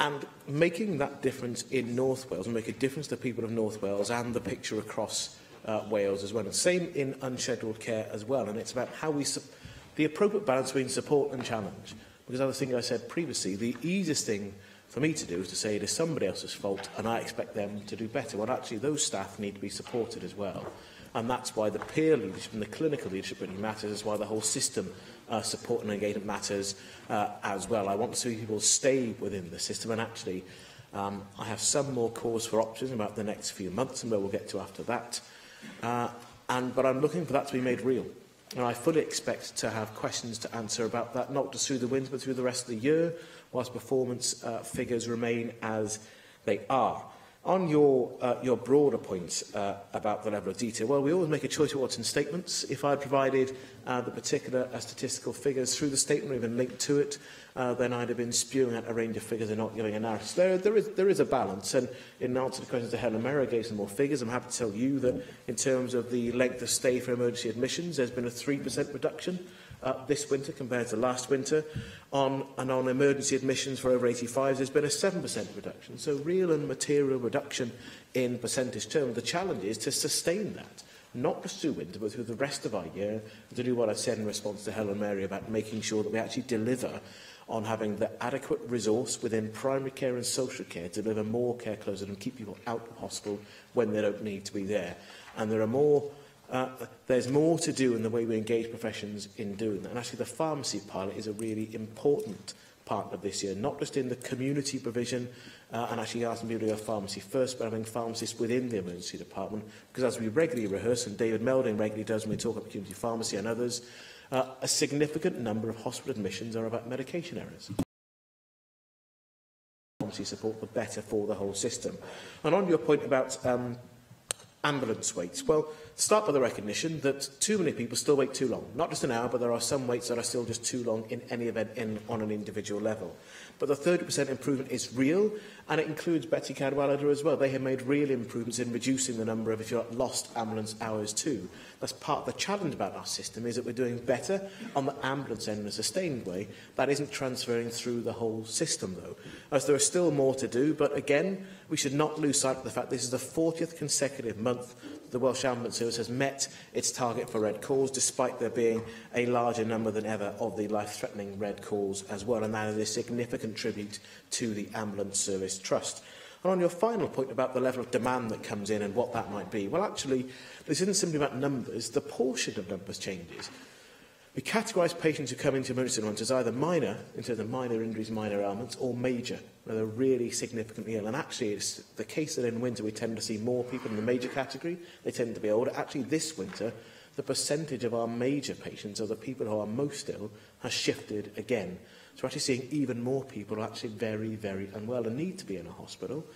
And making that difference in North Wales will make a difference to the people of North Wales and the picture across Wales as well. And same in unscheduled care as well. And it's about how we the appropriate balance between support and challenge. Because as I think I said previously, the easiest thing for me to do is to say it is somebody else's fault and I expect them to do better. Well, actually, those staff need to be supported as well. And that's why the peer leadership and the clinical leadership really matters. That's why the whole system support and engagement matters as well. I want to see people stay within the system. And actually, I have some more cause for optimism about the next few months, and where we'll get to after that. But I'm looking for that to be made real. And I fully expect to have questions to answer about that, not just through the winter, but through the rest of the year, whilst performance figures remain as they are. On your broader points about the level of detail, well, we always make a choice of what's in statements. If I provided the particular statistical figures through the statement or even linked to it, then I'd have been spewing out a range of figures and not giving a narrative. There is a balance, and in answer to questions to Helen Merrill gave some more figures. I'm happy to tell you that in terms of the length of stay for emergency admissions, there's been a 3% reduction this winter compared to last winter. On emergency admissions for over 85s, there's been a 7% reduction. So real and material reduction in percentage terms. The challenge is to sustain that, not just through winter, but through the rest of our year, and to do what I said in response to Helen Mary about making sure that we actually deliver on having the adequate resource within primary care and social care to deliver more care closer and keep people out of hospital when they don't need to be there. And there's more to do in the way we engage professions in doing that. And actually the pharmacy pilot is a really important part of this year, not just in the community provision and actually asking people to go pharmacy first, but having pharmacists within the emergency department. Because as we regularly rehearse, and David Melding regularly does when we talk about community pharmacy and others, a significant number of hospital admissions are about medication errors. Pharmacy support, the better for the whole system. And on your point about ambulance waits, well, start with the recognition that too many people still wait too long. Not just an hour, but there are some waits that are still just too long in any event on an individual level. But the 30% improvement is real, and it includes Betsy Cadwallader as well. They have made real improvements in reducing the number of, if you like, lost ambulance hours too. That's part of the challenge about our system, is that we're doing better on the ambulance end in a sustained way. That isn't transferring through the whole system, though. As there is still more to do, but again, we should not lose sight of the fact this is the 40th consecutive month the Welsh Ambulance Service has met its target for red calls, despite there being a larger number than ever of the life-threatening red calls as well, and that is a significant tribute to the Ambulance Service Trust. And on your final point about the level of demand that comes in and what that might be, well, actually, this isn't simply about numbers. The portion of numbers changes. We categorise patients who come into emergency departments as either minor, in terms of minor injuries, minor ailments, or major, where they're really significantly ill. And actually, it's the case that in winter we tend to see more people in the major category. They tend to be older. Actually, this winter, the percentage of our major patients, or the people who are most ill, has shifted again. So we're actually seeing even more people who are actually very, very unwell and need to be in a hospital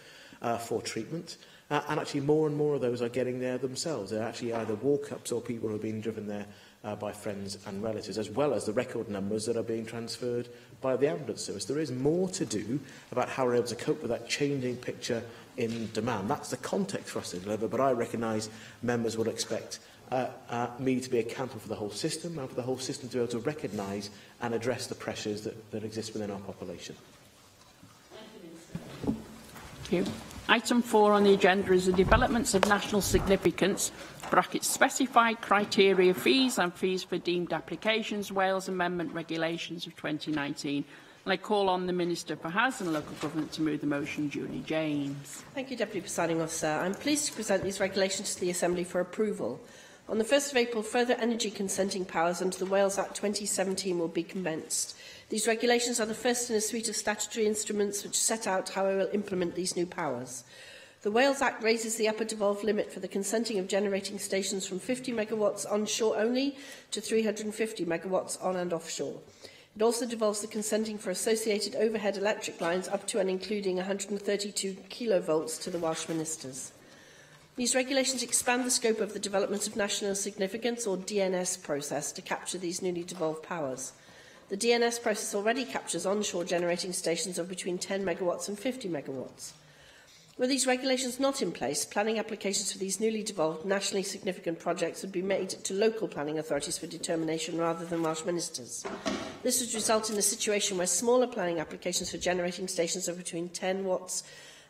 for treatment. And actually, more and more of those are getting there themselves. They're actually either walk-ups or people who are being driven there by friends and relatives, as well as the record numbers that are being transferred by the ambulance service. There is more to do about how we're able to cope with that changing picture in demand. That's the context for us to deliver, but I recognise members will expect me to be accountable for the whole system, and for the whole system to be able to recognise and address the pressures that exist within our population. Thank you. Item 4 on the agenda is the developments of national significance, specified criteria fees and fees for deemed applications, Wales Amendment Regulations of 2019. And I call on the Minister for Housing and Local Government to move the motion, Julie James. Thank you, Deputy Presiding Officer. I'm pleased to present these regulations to the Assembly for approval. On the 1st of April, further energy consenting powers under the Wales Act 2017 will be commenced. These regulations are the first in a suite of statutory instruments which set out how I will implement these new powers. The Wales Act raises the upper devolved limit for the consenting of generating stations from 50 megawatts onshore only to 350 megawatts on and offshore. It also devolves the consenting for associated overhead electric lines up to and including 132 kilovolts to the Welsh Ministers. These regulations expand the scope of the Development of National Significance, or DNS, process to capture these newly devolved powers. The DNS process already captures onshore generating stations of between 10 megawatts and 50 megawatts. Were these regulations not in place, planning applications for these newly devolved nationally significant projects would be made to local planning authorities for determination rather than Welsh ministers. This would result in a situation where smaller planning applications for generating stations of between 10 megawatts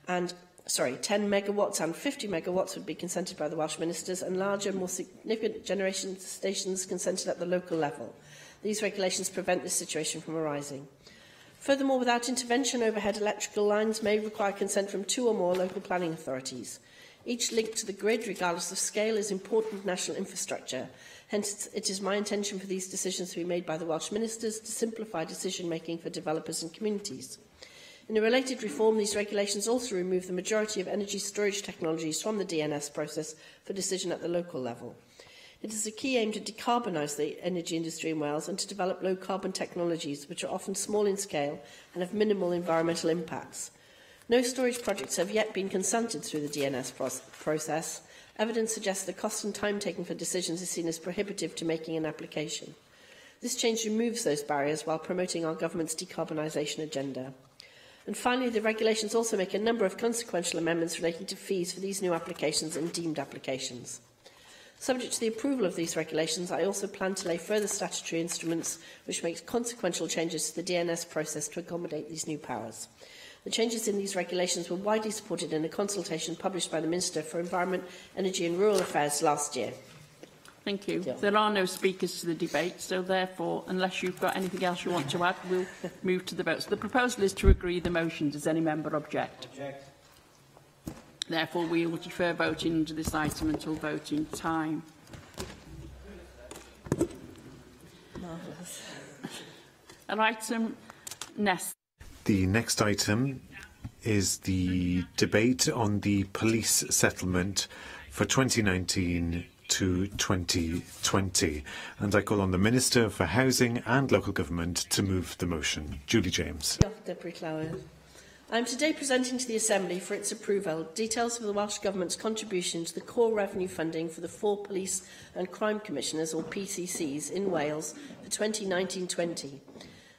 and 50 megawatts would be consented by the Welsh ministers, and larger, more significant generation stations consented at the local level. These regulations prevent this situation from arising. Furthermore, without intervention, overhead electrical lines may require consent from 2 or more local planning authorities. Each link to the grid, regardless of scale, is important national infrastructure. Hence, it is my intention for these decisions to be made by the Welsh ministers to simplify decision-making for developers and communities. In a related reform, these regulations also remove the majority of energy storage technologies from the DNS process for decision at the local level. It is a key aim to decarbonise the energy industry in Wales and to develop low-carbon technologies, which are often small in scale and have minimal environmental impacts. No storage projects have yet been consented through the DNS process. Evidence suggests the cost and time taken for decisions is seen as prohibitive to making an application. This change removes those barriers while promoting our government's decarbonisation agenda. And finally, the regulations also make a number of consequential amendments relating to fees for these new applications and deemed applications. Subject to the approval of these regulations, I also plan to lay further statutory instruments which make consequential changes to the DNS process to accommodate these new powers. The changes in these regulations were widely supported in a consultation published by the Minister for Environment, Energy and Rural Affairs last year. Thank you. There are no speakers to the debate, so therefore, unless you've got anything else you want to add, we'll move to the vote. So the proposal is to agree the motion. Does any member object? Object. Therefore, we will defer voting under this item until voting time. Marvellous. An item next. The next item is the debate on the police settlement for 2019 to 2020. And I call on the Minister for Housing and Local Government to move the motion. Julie James. I am today presenting to the Assembly for its approval details of the Welsh Government's contribution to the core revenue funding for the 4 Police and Crime Commissioners, or PCCs, in Wales for 2019-20.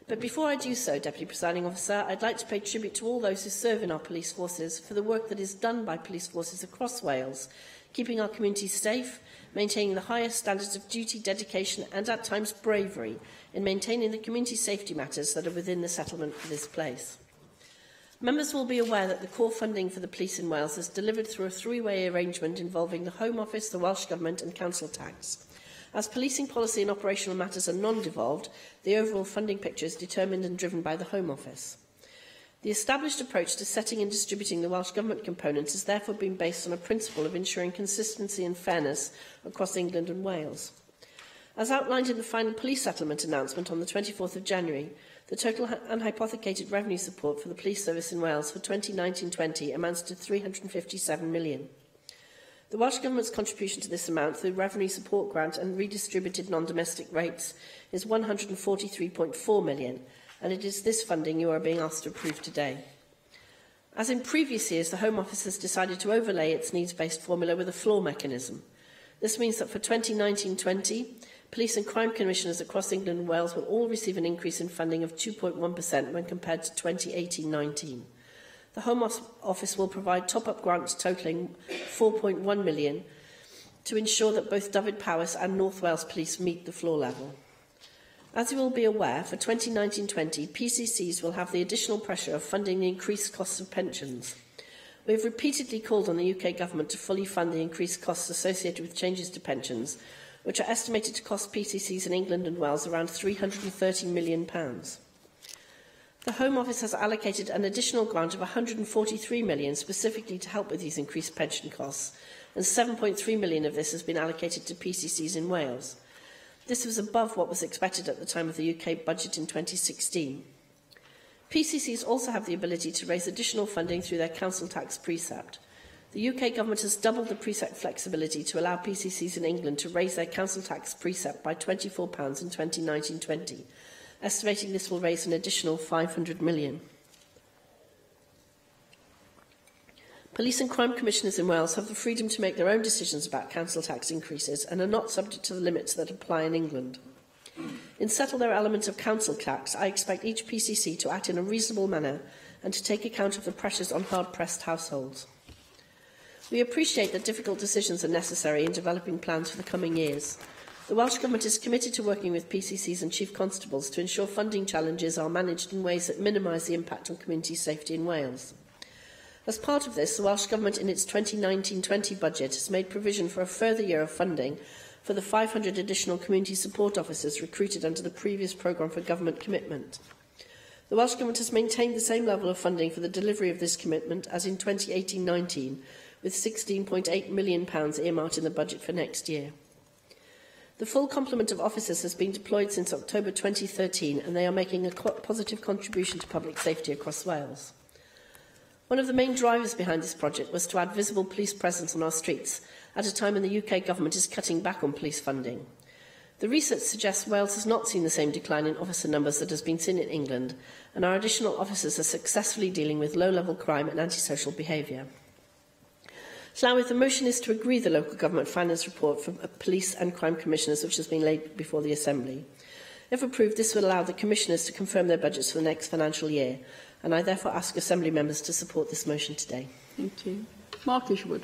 But before I do so, Deputy Presiding Officer, I'd like to pay tribute to all those who serve in our police forces for the work that is done by police forces across Wales, keeping our communities safe, maintaining the highest standards of duty, dedication and, at times, bravery in maintaining the community safety matters that are within the settlement for this place. Members will be aware that the core funding for the police in Wales is delivered through a 3-way arrangement involving the Home Office, the Welsh Government and Council Tax. As policing policy and operational matters are non-devolved, the overall funding picture is determined and driven by the Home Office. The established approach to setting and distributing the Welsh Government components has therefore been based on a principle of ensuring consistency and fairness across England and Wales. As outlined in the final police settlement announcement on the 24th of January, the total unhypothecated revenue support for the police service in Wales for 2019-20 amounts to £357 million. The Welsh Government's contribution to this amount through revenue support grant and redistributed non-domestic rates is £143.4 million, and it is this funding you are being asked to approve today. As in previous years, the Home Office has decided to overlay its needs-based formula with a floor mechanism. This means that for 2019-20, Police and Crime Commissioners across England and Wales will all receive an increase in funding of 2.1% when compared to 2018-19. The Home Office will provide top-up grants totalling £4.1 million to ensure that both Dyfed-Powys and North Wales Police meet the floor level. As you will be aware, for 2019-20, PCCs will have the additional pressure of funding the increased costs of pensions. We have repeatedly called on the UK Government to fully fund the increased costs associated with changes to pensions, which are estimated to cost PCCs in England and Wales around £330 million. The Home Office has allocated an additional grant of £143 million specifically to help with these increased pension costs, and £7.3 million of this has been allocated to PCCs in Wales. This was above what was expected at the time of the UK budget in 2016. PCCs also have the ability to raise additional funding through their council tax precept. The UK Government has doubled the precept flexibility to allow PCCs in England to raise their council tax precept by £24 in 2019-20, estimating this will raise an additional £500 million. Police and Crime Commissioners in Wales have the freedom to make their own decisions about council tax increases and are not subject to the limits that apply in England. In settle their element of council tax, I expect each PCC to act in a reasonable manner and to take account of the pressures on hard-pressed households. We appreciate that difficult decisions are necessary in developing plans for the coming years. The Welsh Government is committed to working with PCCs and Chief Constables to ensure funding challenges are managed in ways that minimise the impact on community safety in Wales. As part of this, the Welsh Government in its 2019-20 budget has made provision for a further year of funding for the 500 additional community support officers recruited under the previous programme for government commitment. The Welsh Government has maintained the same level of funding for the delivery of this commitment as in 2018-19, with £16.8 million earmarked in the budget for next year. The full complement of officers has been deployed since October 2013, and they are making a positive contribution to public safety across Wales. One of the main drivers behind this project was to add visible police presence on our streets at a time when the UK Government is cutting back on police funding. The research suggests Wales has not seen the same decline in officer numbers that has been seen in England, and our additional officers are successfully dealing with low-level crime and antisocial behaviour. Llywydd, the motion is to agree the local government finance report from police and crime commissioners, which has been laid before the Assembly. If approved, this will allow the commissioners to confirm their budgets for the next financial year, and I therefore ask Assembly members to support this motion today. Thank you. Mark Ishwood.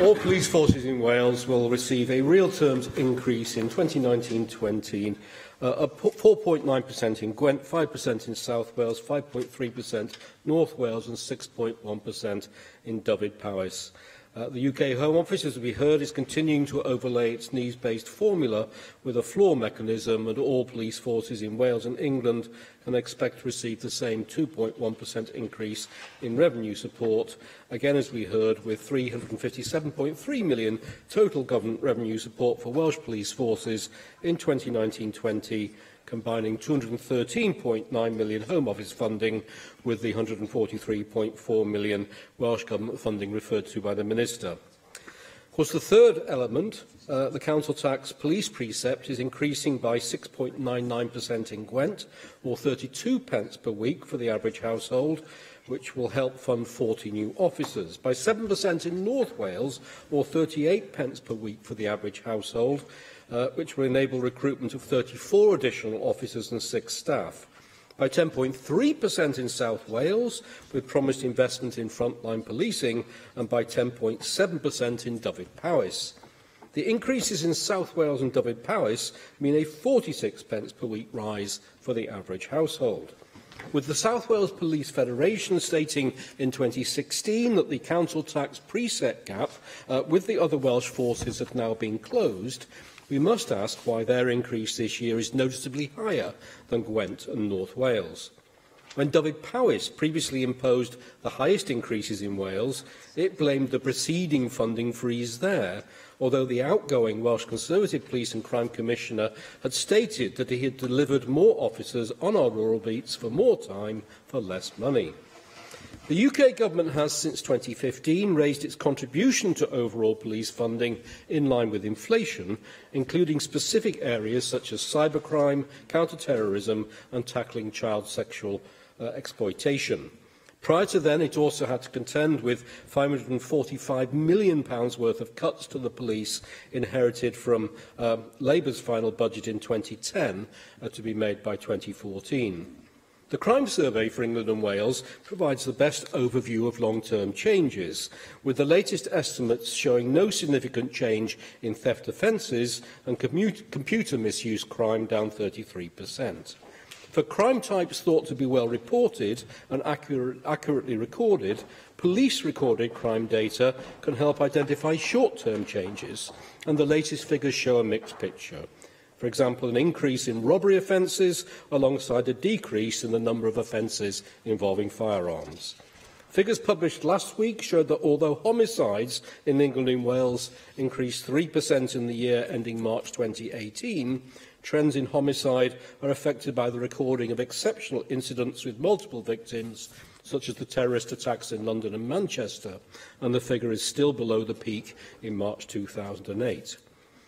All police forces in Wales will receive a real terms increase in 2019-20 of 4.9% in Gwent, 5% in South Wales, 5.3% North Wales and 6.1% in Dyfed-Powys. The UK Home Office, as we heard, is continuing to overlay its needs-based formula with a floor mechanism, and all police forces in Wales and England can expect to receive the same 2.1% increase in revenue support, again, as we heard, with £357.3 million total government revenue support for Welsh police forces in 2019-20, combining £213.9 million Home Office funding with the £143.4 million Welsh Government funding referred to by the Minister. Of course, the third element, the council tax police precept, is increasing by 6.99% in Gwent, or 32 pence per week for the average household, which will help fund 40 new officers, by 7% in North Wales, or 38 pence per week for the average household, which will enable recruitment of 34 additional officers and 6 staff, by 10.3% in South Wales, with promised investment in frontline policing, and by 10.7% in Dyfed-Powys. The increases in South Wales and Dyfed-Powys mean a 46 pence per week rise for the average household. With the South Wales Police Federation stating in 2016 that the council tax preset gap with the other Welsh forces have now been closed, we must ask why their increase this year is noticeably higher than Gwent and North Wales. When Dyfed-Powys previously imposed the highest increases in Wales, it blamed the preceding funding freeze there, although the outgoing Welsh Conservative Police and Crime Commissioner had stated that he had delivered more officers on our rural beats for more time for less money. The UK Government has, since 2015, raised its contribution to overall police funding in line with inflation, including specific areas such as cybercrime, counter-terrorism and tackling child sexual exploitation. Prior to then, it also had to contend with £545 million worth of cuts to the police inherited from Labour's final budget in 2010 to be made by 2014. The Crime Survey for England and Wales provides the best overview of long-term changes, with the latest estimates showing no significant change in theft offences and computer misuse crime down 33%. For crime types thought to be well reported and accurately recorded, police-recorded crime data can help identify short-term changes, and the latest figures show a mixed picture. For example, an increase in robbery offences alongside a decrease in the number of offences involving firearms. Figures published last week showed that although homicides in England and Wales increased 3% in the year ending March 2018, trends in homicide are affected by the recording of exceptional incidents with multiple victims, such as the terrorist attacks in London and Manchester, and the figure is still below the peak in March 2008.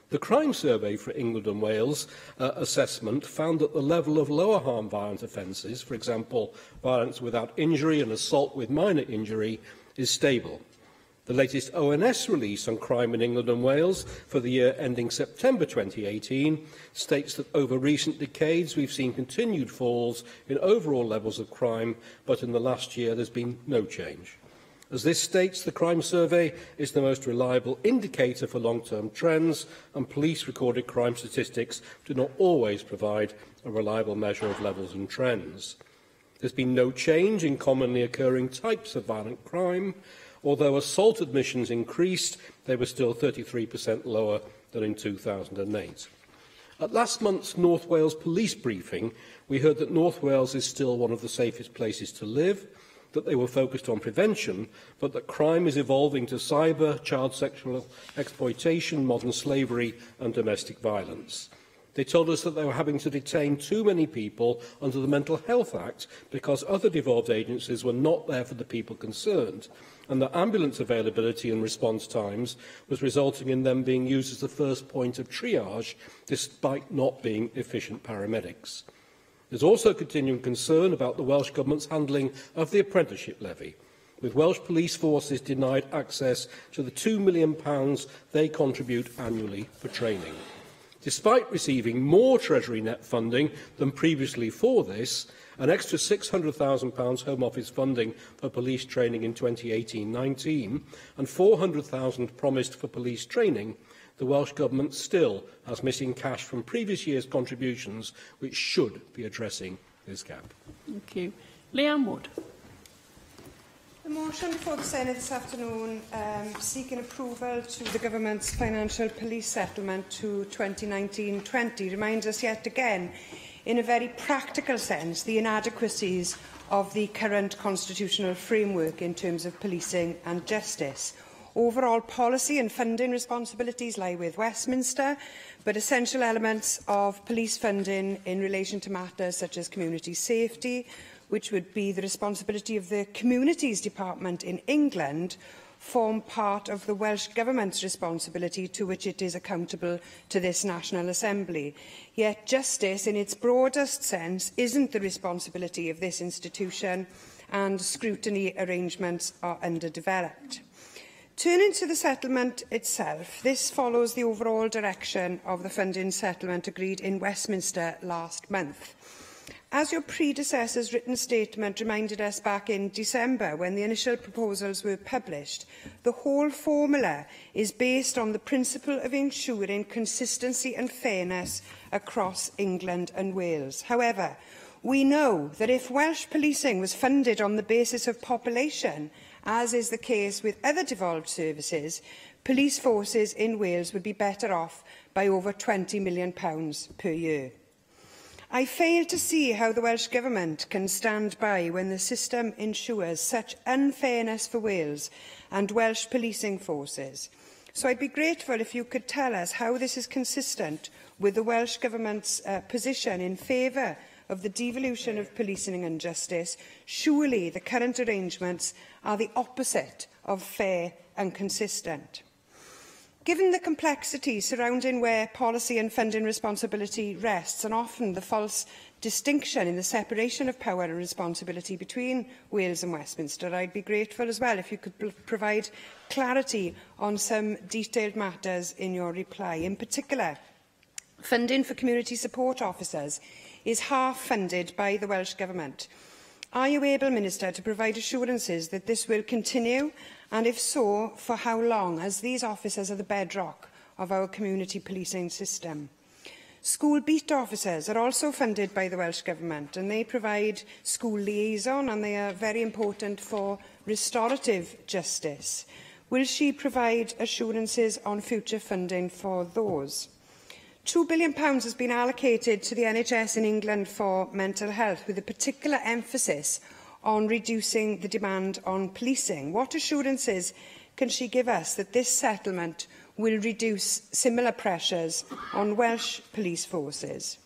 The Crime Survey for England and Wales assessment found that the level of lower harm violent offences, for example, violence without injury and assault with minor injury, is stable. The latest ONS release on crime in England and Wales for the year ending September 2018 states that over recent decades we've seen continued falls in overall levels of crime, but in the last year there's been no change. As this states, the crime survey is the most reliable indicator for long-term trends, and police-recorded crime statistics do not always provide a reliable measure of levels and trends. There's been no change in commonly occurring types of violent crime. Although assault admissions increased, they were still 33% lower than in 2008. At last month's North Wales police briefing, we heard that North Wales is still one of the safest places to live, that they were focused on prevention, but that crime is evolving to cyber, child sexual exploitation, modern slavery and domestic violence. They told us that they were having to detain too many people under the Mental Health Act because other devolved agencies were not there for the people concerned, and that ambulance availability and response times was resulting in them being used as the first point of triage, despite not being efficient paramedics. There's also continuing concern about the Welsh Government's handling of the apprenticeship levy, with Welsh police forces denied access to the £2 million they contribute annually for training. Despite receiving more Treasury net funding than previously for this, an extra £600,000 Home Office funding for police training in 2018-19 and £400,000 promised for police training, the Welsh Government still has missing cash from previous year's contributions, which should be addressing this gap. Thank you. Leanne Wood. The motion before the Senedd this afternoon seeking approval to the Government's financial police settlement to 2019-20 reminds us yet again, in a very practical sense, the inadequacies of the current constitutional framework in terms of policing and justice. Overall policy and funding responsibilities lie with Westminster, but essential elements of police funding in relation to matters such as community safety, which would be the responsibility of the Communities Department in England, form part of the Welsh Government's responsibility to which it is accountable to this National Assembly. Yet justice, in its broadest sense, isn't the responsibility of this institution, and scrutiny arrangements are underdeveloped. Turning to the settlement itself, this follows the overall direction of the funding settlement agreed in Westminster last month. As your predecessor's written statement reminded us back in December, when the initial proposals were published, the whole formula is based on the principle of ensuring consistency and fairness across England and Wales. However, we know that if Welsh policing was funded on the basis of population, as is the case with other devolved services, police forces in Wales would be better off by over £20 million per year. I fail to see how the Welsh Government can stand by when the system ensures such unfairness for Wales and Welsh policing forces. So I'd be grateful if you could tell us how this is consistent with the Welsh Government's position in favour of the devolution of policing and justice. Surely the current arrangements are the opposite of fair and consistent. Given the complexity surrounding where policy and funding responsibility rests, and often the false distinction in the separation of power and responsibility between Wales and Westminster, I'd be grateful as well if you could provide clarity on some detailed matters in your reply. In particular, funding for community support officers is half funded by the Welsh Government. Are you able, Minister, to provide assurances that this will continue, and if so, for how long, as these officers are the bedrock of our community policing system? School beat officers are also funded by the Welsh Government, and they provide school liaison, and they are very important for restorative justice. Will she provide assurances on future funding for those? £2 billion has been allocated to the NHS in England for mental health, with a particular emphasis on reducing the demand on policing. What assurances can she give us that this settlement will reduce similar pressures on Welsh police forces?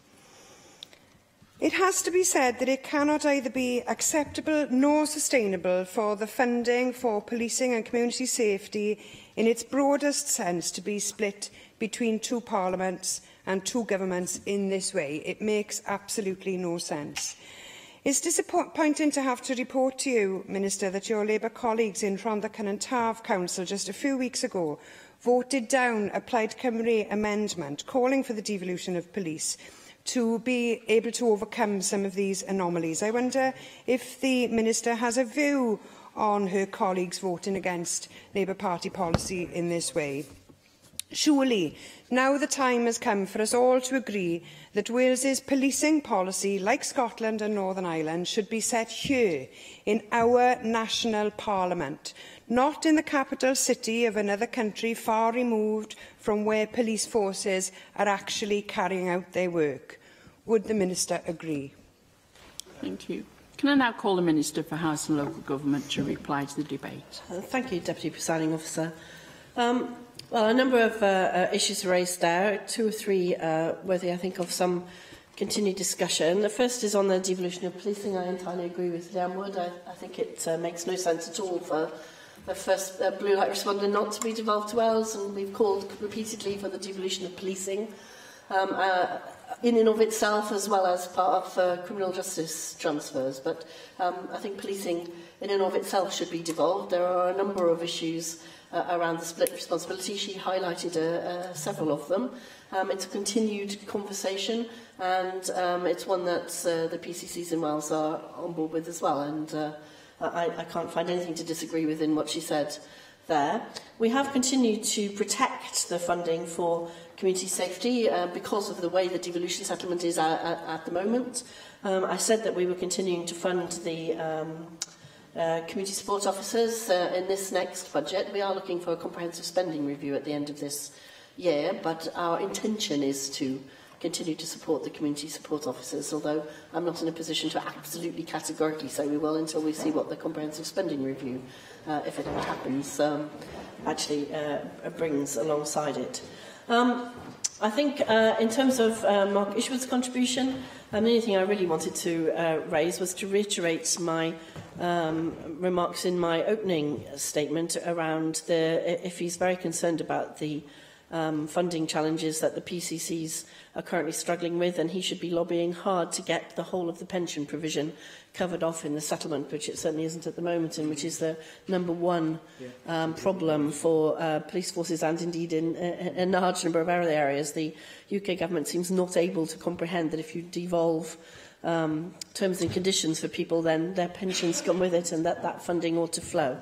It has to be said that it cannot either be acceptable nor sustainable for the funding for policing and community safety in its broadest sense to be split between two parliaments and two governments in this way. It makes absolutely no sense. It's disappointing to have to report to you, Minister, that your Labour colleagues in Rhondda and Taf Council just a few weeks ago voted down a Plaid Cymru amendment calling for the devolution of police to be able to overcome some of these anomalies. I wonder if the Minister has a view on her colleagues voting against Labour Party policy in this way. Surely, now the time has come for us all to agree that Wales's policing policy, like Scotland and Northern Ireland, should be set here in our national parliament, not in the capital city of another country far removed from where police forces are actually carrying out their work. Would the Minister agree? Thank you. Can I now call the Minister for Housing and Local Government to reply to the debate? Thank you, Deputy Presiding Officer. Well, a number of issues raised there, 2 or 3 worthy, I think, of some continued discussion. The first is on the devolution of policing. I entirely agree with Liam Wood. I think it makes no sense at all for the first blue light responder not to be devolved to Wales, and we've called repeatedly for the devolution of policing in and of itself, as well as part of criminal justice transfers. But I think policing in and of itself should be devolved. There are a number of issues around the split responsibility. She highlighted several of them. It's a continued conversation, and it's one that the PCCs in Wales are on board with as well, and I can't find anything to disagree with in what she said there. We have continued to protect the funding for community safety because of the way the devolution settlement is at the moment. I said that we were continuing to fund the community support officers in this next budget. We are looking for a comprehensive spending review at the end of this year, but our intention is to continue to support the community support officers, although I'm not in a position to absolutely categorically say we will until we see what the comprehensive spending review, if it ever happens, actually brings alongside it. I think in terms of Mark Ishwood's contribution, the only thing I really wanted to raise was to reiterate my remarks in my opening statement around if he's very concerned about the funding challenges that the PCCs are currently struggling with, and he should be lobbying hard to get the whole of the pension provision covered off in the settlement, which it certainly isn't at the moment, and which is the #1 problem for police forces, and indeed in a large number of other areas. The UK government seems not able to comprehend that if you devolve terms and conditions for people, then their pensions come with it, and that funding ought to flow.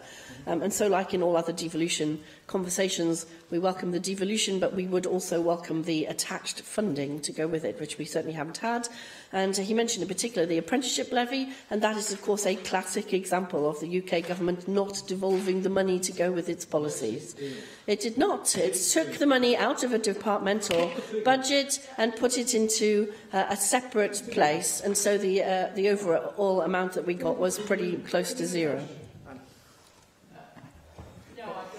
And so, like in all other devolution conversations, we welcome the devolution, but we would also welcome the attached funding to go with it, which we certainly haven't had. And he mentioned in particular the apprenticeship levy, and that is, of course, a classic example of the UK government not devolving the money to go with its policies. It did not. It took the money out of a departmental budget and put it into a separate place, and so the overall amount that we got was pretty close to zero.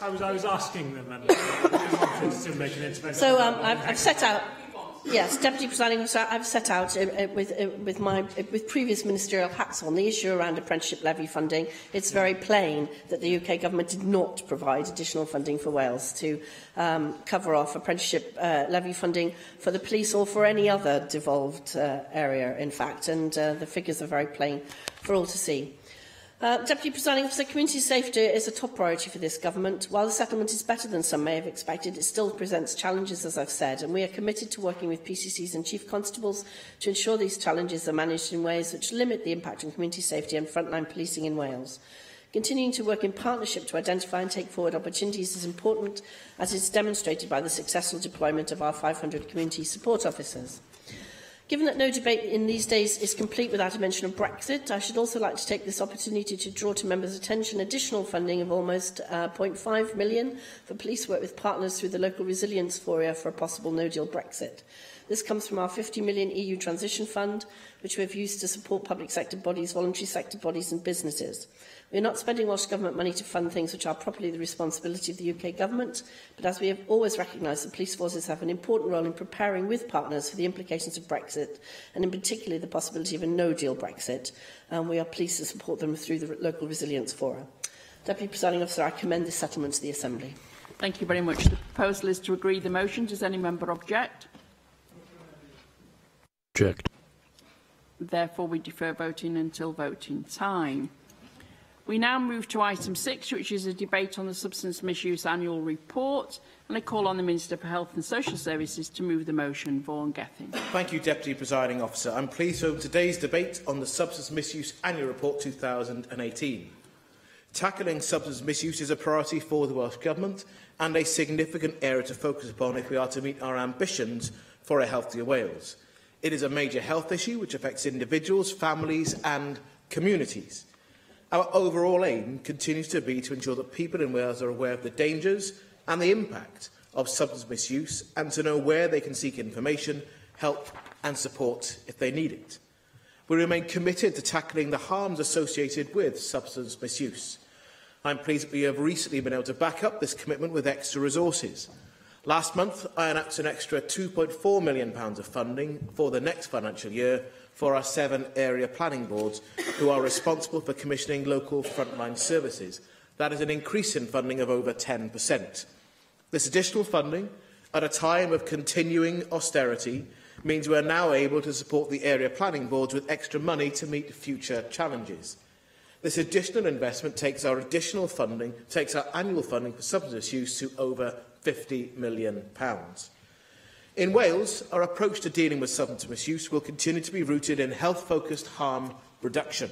I was asking the member to make an intervention. So I've set out. Yes, Deputy Presiding Officer, I've set out with previous ministerial hats on the issue around apprenticeship levy funding. It's very plain that the UK government did not provide additional funding for Wales to cover off apprenticeship levy funding for the police or for any other devolved area, in fact, and the figures are very plain for all to see. Deputy Presiding Officer, community safety is a top priority for this government. While the settlement is better than some may have expected, it still presents challenges, as I've said, and we are committed to working with PCCs and Chief Constables to ensure these challenges are managed in ways which limit the impact on community safety and frontline policing in Wales. Continuing to work in partnership to identify and take forward opportunities is important, as is demonstrated by the successful deployment of our 500 community support officers. Given that no debate in these days is complete without a mention of Brexit, I should also like to take this opportunity to draw to members' attention additional funding of almost £0.5 million for police work with partners through the local resilience forum for a possible no-deal Brexit. This comes from our £50 million EU Transition Fund, which we have used to support public sector bodies, voluntary sector bodies and businesses. We are not spending Welsh Government money to fund things which are properly the responsibility of the UK Government, but as we have always recognised, the police forces have an important role in preparing with partners for the implications of Brexit, and in particular the possibility of a no-deal Brexit, and we are pleased to support them through the local resilience forum. Deputy Presiding Officer, I commend this settlement to the Assembly. Thank you very much. The proposal is to agree the motion. Does any member object? Object. Therefore, we defer voting until voting time. We now move to item 6, which is a debate on the Substance Misuse Annual Report, and I call on the Minister for Health and Social Services to move the motion. Vaughan Gethin. Thank you, Deputy Presiding Officer. I'm pleased to open today's debate on the Substance Misuse Annual Report 2018. Tackling substance misuse is a priority for the Welsh Government and a significant area to focus upon if we are to meet our ambitions for a healthier Wales. It is a major health issue which affects individuals, families and communities. Our overall aim continues to be to ensure that people in Wales are aware of the dangers and the impact of substance misuse and to know where they can seek information, help and support if they need it. We remain committed to tackling the harms associated with substance misuse. I'm pleased that we have recently been able to back up this commitment with extra resources. Last month, I announced an extra £2.4 million of funding for the next financial year for our 7 area planning boards who are responsible for commissioning local frontline services. That is an increase in funding of over 10%. This additional funding, at a time of continuing austerity, means we are now able to support the area planning boards with extra money to meet future challenges. This additional investment takes our annual funding for substance misuse to over £50 million. In Wales, our approach to dealing with substance misuse will continue to be rooted in health-focused harm reduction.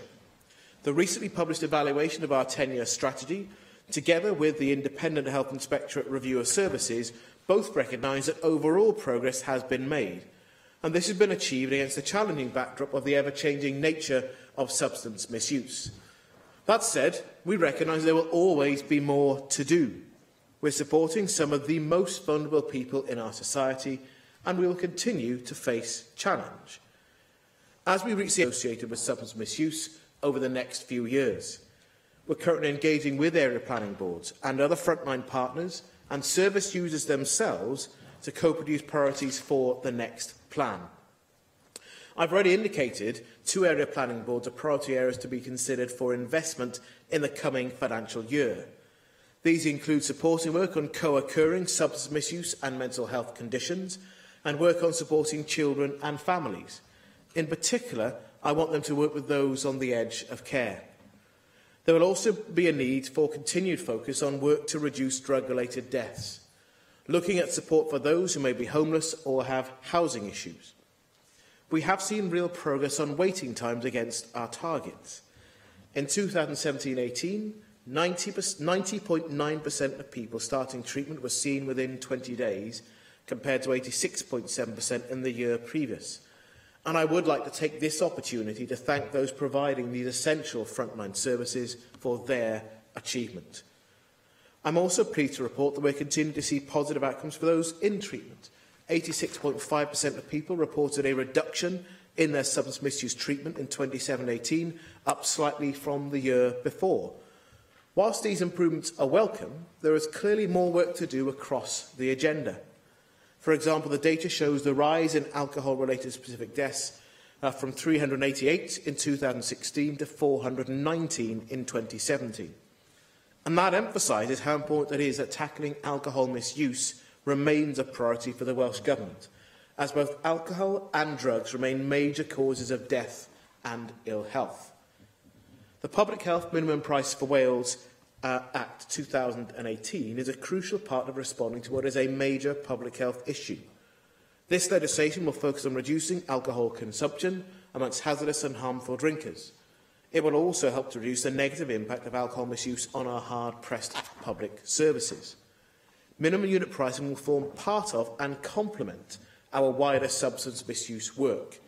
The recently published evaluation of our 10-year strategy, together with the Independent Health Inspectorate Review of Services, both recognise that overall progress has been made, and this has been achieved against the challenging backdrop of the ever-changing nature of substance misuse. That said, we recognise there will always be more to do. We're supporting some of the most vulnerable people in our society, and we will continue to face challenge as we reach the associated with substance misuse over the next few years. We're currently engaging with area planning boards and other frontline partners and service users themselves to co-produce priorities for the next plan. I've already indicated 2 area planning boards are priority areas to be considered for investment in the coming financial year. These include supporting work on co-occurring substance misuse and mental health conditions and work on supporting children and families. In particular, I want them to work with those on the edge of care. There will also be a need for continued focus on work to reduce drug-related deaths, looking at support for those who may be homeless or have housing issues. We have seen real progress on waiting times against our targets. In 2017-18, 90.9% of people starting treatment were seen within 20 days, compared to 86.7% in the year previous. And I would like to take this opportunity to thank those providing these essential frontline services for their achievement. I'm also pleased to report that we're continuing to see positive outcomes for those in treatment. 86.5% of people reported a reduction in their substance misuse treatment in 2017-18, up slightly from the year before. Whilst these improvements are welcome, there is clearly more work to do across the agenda. For example, the data shows the rise in alcohol-related specific deaths from 388 in 2016 to 419 in 2017. And that emphasises how important it is that tackling alcohol misuse remains a priority for the Welsh Government, as both alcohol and drugs remain major causes of death and ill health. The Public Health Minimum Price for Wales Act 2018 is a crucial part of responding to what is a major public health issue. This legislation will focus on reducing alcohol consumption amongst hazardous and harmful drinkers. It will also help to reduce the negative impact of alcohol misuse on our hard-pressed public services. Minimum unit pricing will form part of and complement our wider substance misuse work.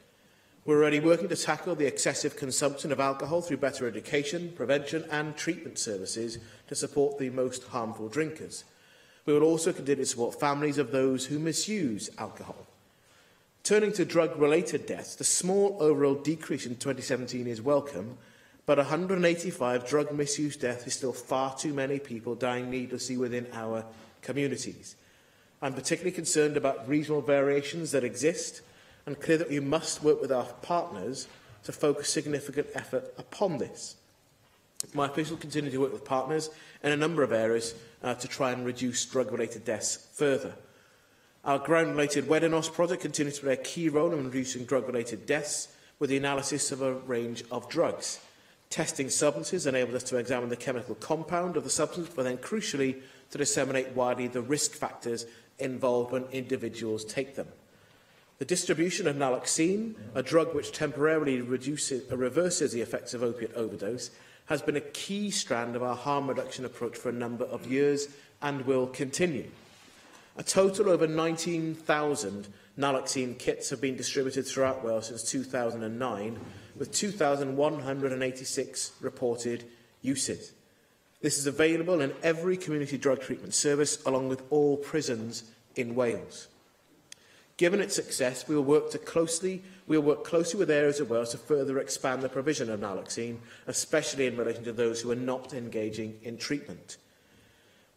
We're already working to tackle the excessive consumption of alcohol through better education, prevention and treatment services to support the most harmful drinkers. We will also continue to support families of those who misuse alcohol. Turning to drug-related deaths, the small overall decrease in 2017 is welcome, but 185 drug misuse deaths is still far too many people dying needlessly within our communities. I'm particularly concerned about regional variations that exist and clear that we must work with our partners to focus significant effort upon this. My officials continue to work with partners in a number of areas to try and reduce drug-related deaths further. Our ground-related Wedinos project continues to play a key role in reducing drug-related deaths with the analysis of a range of drugs. Testing substances enables us to examine the chemical compound of the substance, but then crucially to disseminate widely the risk factors involved when individuals take them. The distribution of naloxone, a drug which temporarily reverses the effects of opiate overdose, has been a key strand of our harm reduction approach for a number of years and will continue. A total of over 19,000 naloxone kits have been distributed throughout Wales since 2009, with 2,186 reported uses. This is available in every community drug treatment service, along with all prisons in Wales. Given its success, we will work closely with areas of Wales to further expand the provision of naloxone, especially in relation to those who are not engaging in treatment.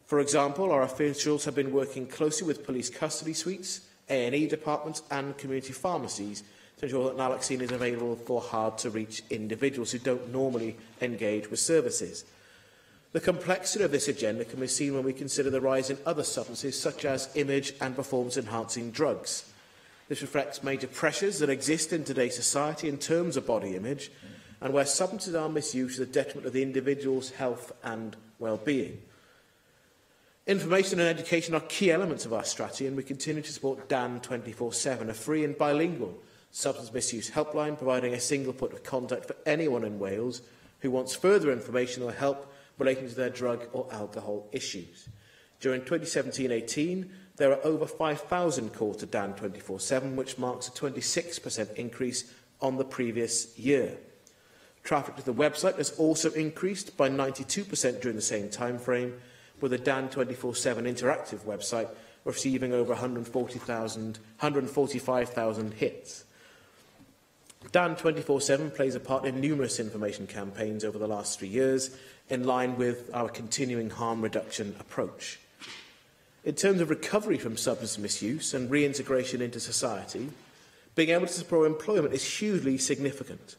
For example, our officials have been working closely with police custody suites, A&E departments and community pharmacies to ensure that naloxone is available for hard-to-reach individuals who don't normally engage with services. The complexity of this agenda can be seen when we consider the rise in other substances such as image and performance-enhancing drugs. This reflects major pressures that exist in today's society in terms of body image, and where substances are misused to the detriment of the individual's health and well-being. Information and education are key elements of our strategy, and we continue to support DAN 24/7, a free and bilingual substance misuse helpline, providing a single point of contact for anyone in Wales who wants further information or help relating to their drug or alcohol issues. During 2017-18, there are over 5,000 calls to DAN 24/7, which marks a 26% increase on the previous year. Traffic to the website has also increased by 92% during the same time frame, with the DAN 24/7 interactive website receiving over 145,000 hits. DAN 24/7 plays a part in numerous information campaigns over the last 3 years, in line with our continuing harm reduction approach. In terms of recovery from substance misuse and reintegration into society, being able to support employment is hugely significant.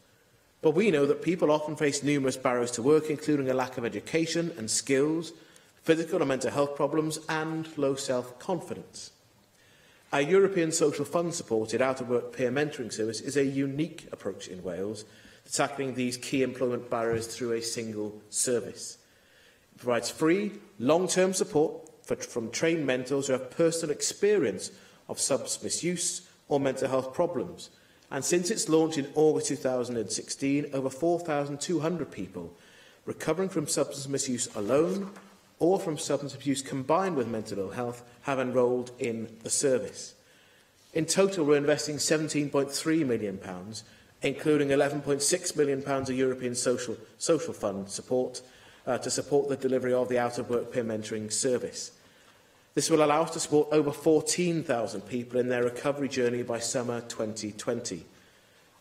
But we know that people often face numerous barriers to work, including a lack of education and skills, physical and mental health problems, and low self-confidence. Our European Social Fund-supported out-of-work peer mentoring service is a unique approach in Wales to tackling these key employment barriers through a single service. It provides free, long-term support from trained mentors who have personal experience of substance misuse or mental health problems. And since its launch in August 2016, over 4,200 people recovering from substance misuse alone or from substance abuse combined with mental ill health have enrolled in the service. In total, we're investing £17.3 million, including £11.6 million of European Social Fund support to support the delivery of the out-of-work peer mentoring service. This will allow us to support over 14,000 people in their recovery journey by summer 2020.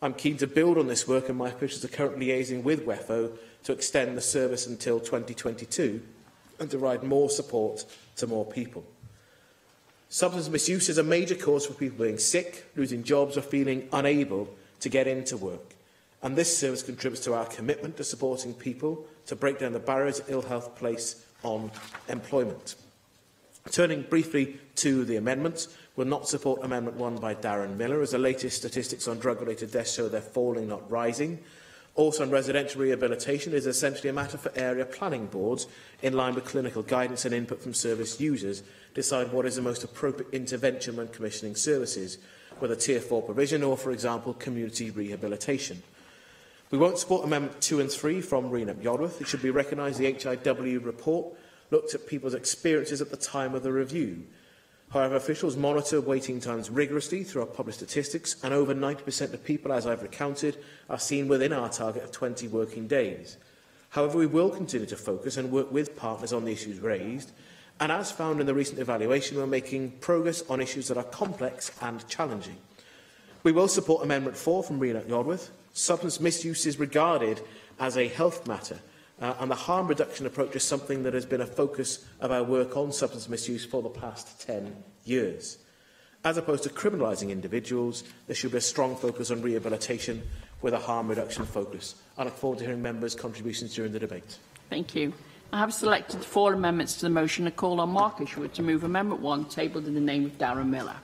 I'm keen to build on this work, and my officials are currently liaising with WEFO to extend the service until 2022 and to provide more support to more people. Substance misuse is a major cause for people being sick, losing jobs or feeling unable to get into work. And this service contributes to our commitment to supporting people to break down the barriers ill health place on employment. Turning briefly to the amendments, will not support Amendment 1 by Darren Miller, as the latest statistics on drug-related deaths show they're falling, not rising. Also on residential rehabilitation is essentially a matter for area planning boards, in line with clinical guidance and input from service users, decide what is the most appropriate intervention when commissioning services, whether Tier 4 provision or, for example, community rehabilitation. We won't support Amendment 2 and 3 from Rena Yodworth. It should be recognised the HIW report looked at people's experiences at the time of the review. However, officials monitor waiting times rigorously through our published statistics, and over 90% of people, as I've recounted, are seen within our target of 20 working days. However, we will continue to focus and work with partners on the issues raised, and as found in the recent evaluation, we're making progress on issues that are complex and challenging. We will support Amendment 4 from Rena Yodworth. Substance misuse is regarded as a health matter, and the harm reduction approach is something that has been a focus of our work on substance misuse for the past 10 years. As opposed to criminalising individuals, there should be a strong focus on rehabilitation with a harm reduction focus. I look forward to hearing members' contributions during the debate. Thank you. I have selected 4 amendments to the motion and call on Mark Ishwood to move Amendment 1, tabled in the name of Darren Miller.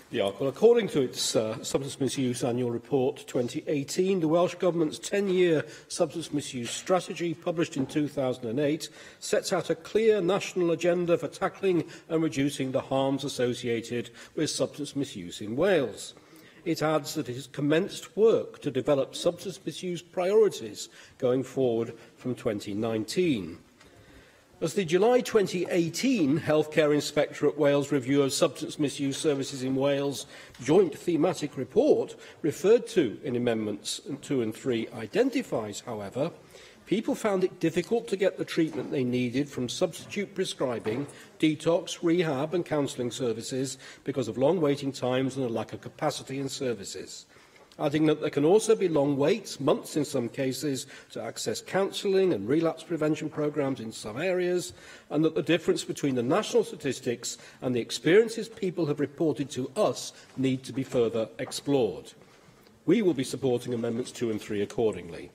Yeah, well, according to its Substance Misuse Annual Report 2018, the Welsh Government's 10-year substance misuse strategy, published in 2008, sets out a clear national agenda for tackling and reducing the harms associated with substance misuse in Wales. it adds that it has commenced work to develop substance misuse priorities going forward from 2019. As the July 2018 Healthcare Inspectorate Wales Review of Substance Misuse Services in Wales joint thematic report referred to in Amendments 2 and 3 identifies, however, people found it difficult to get the treatment they needed from substitute prescribing, detox, rehab and counselling services because of long waiting times and a lack of capacity in services. Adding that there can also be long waits, months in some cases, to access counselling and relapse prevention programmes in some areas, and that the difference between the national statistics and the experiences people have reported to us need to be further explored. We will be supporting Amendments 2 and 3 accordingly.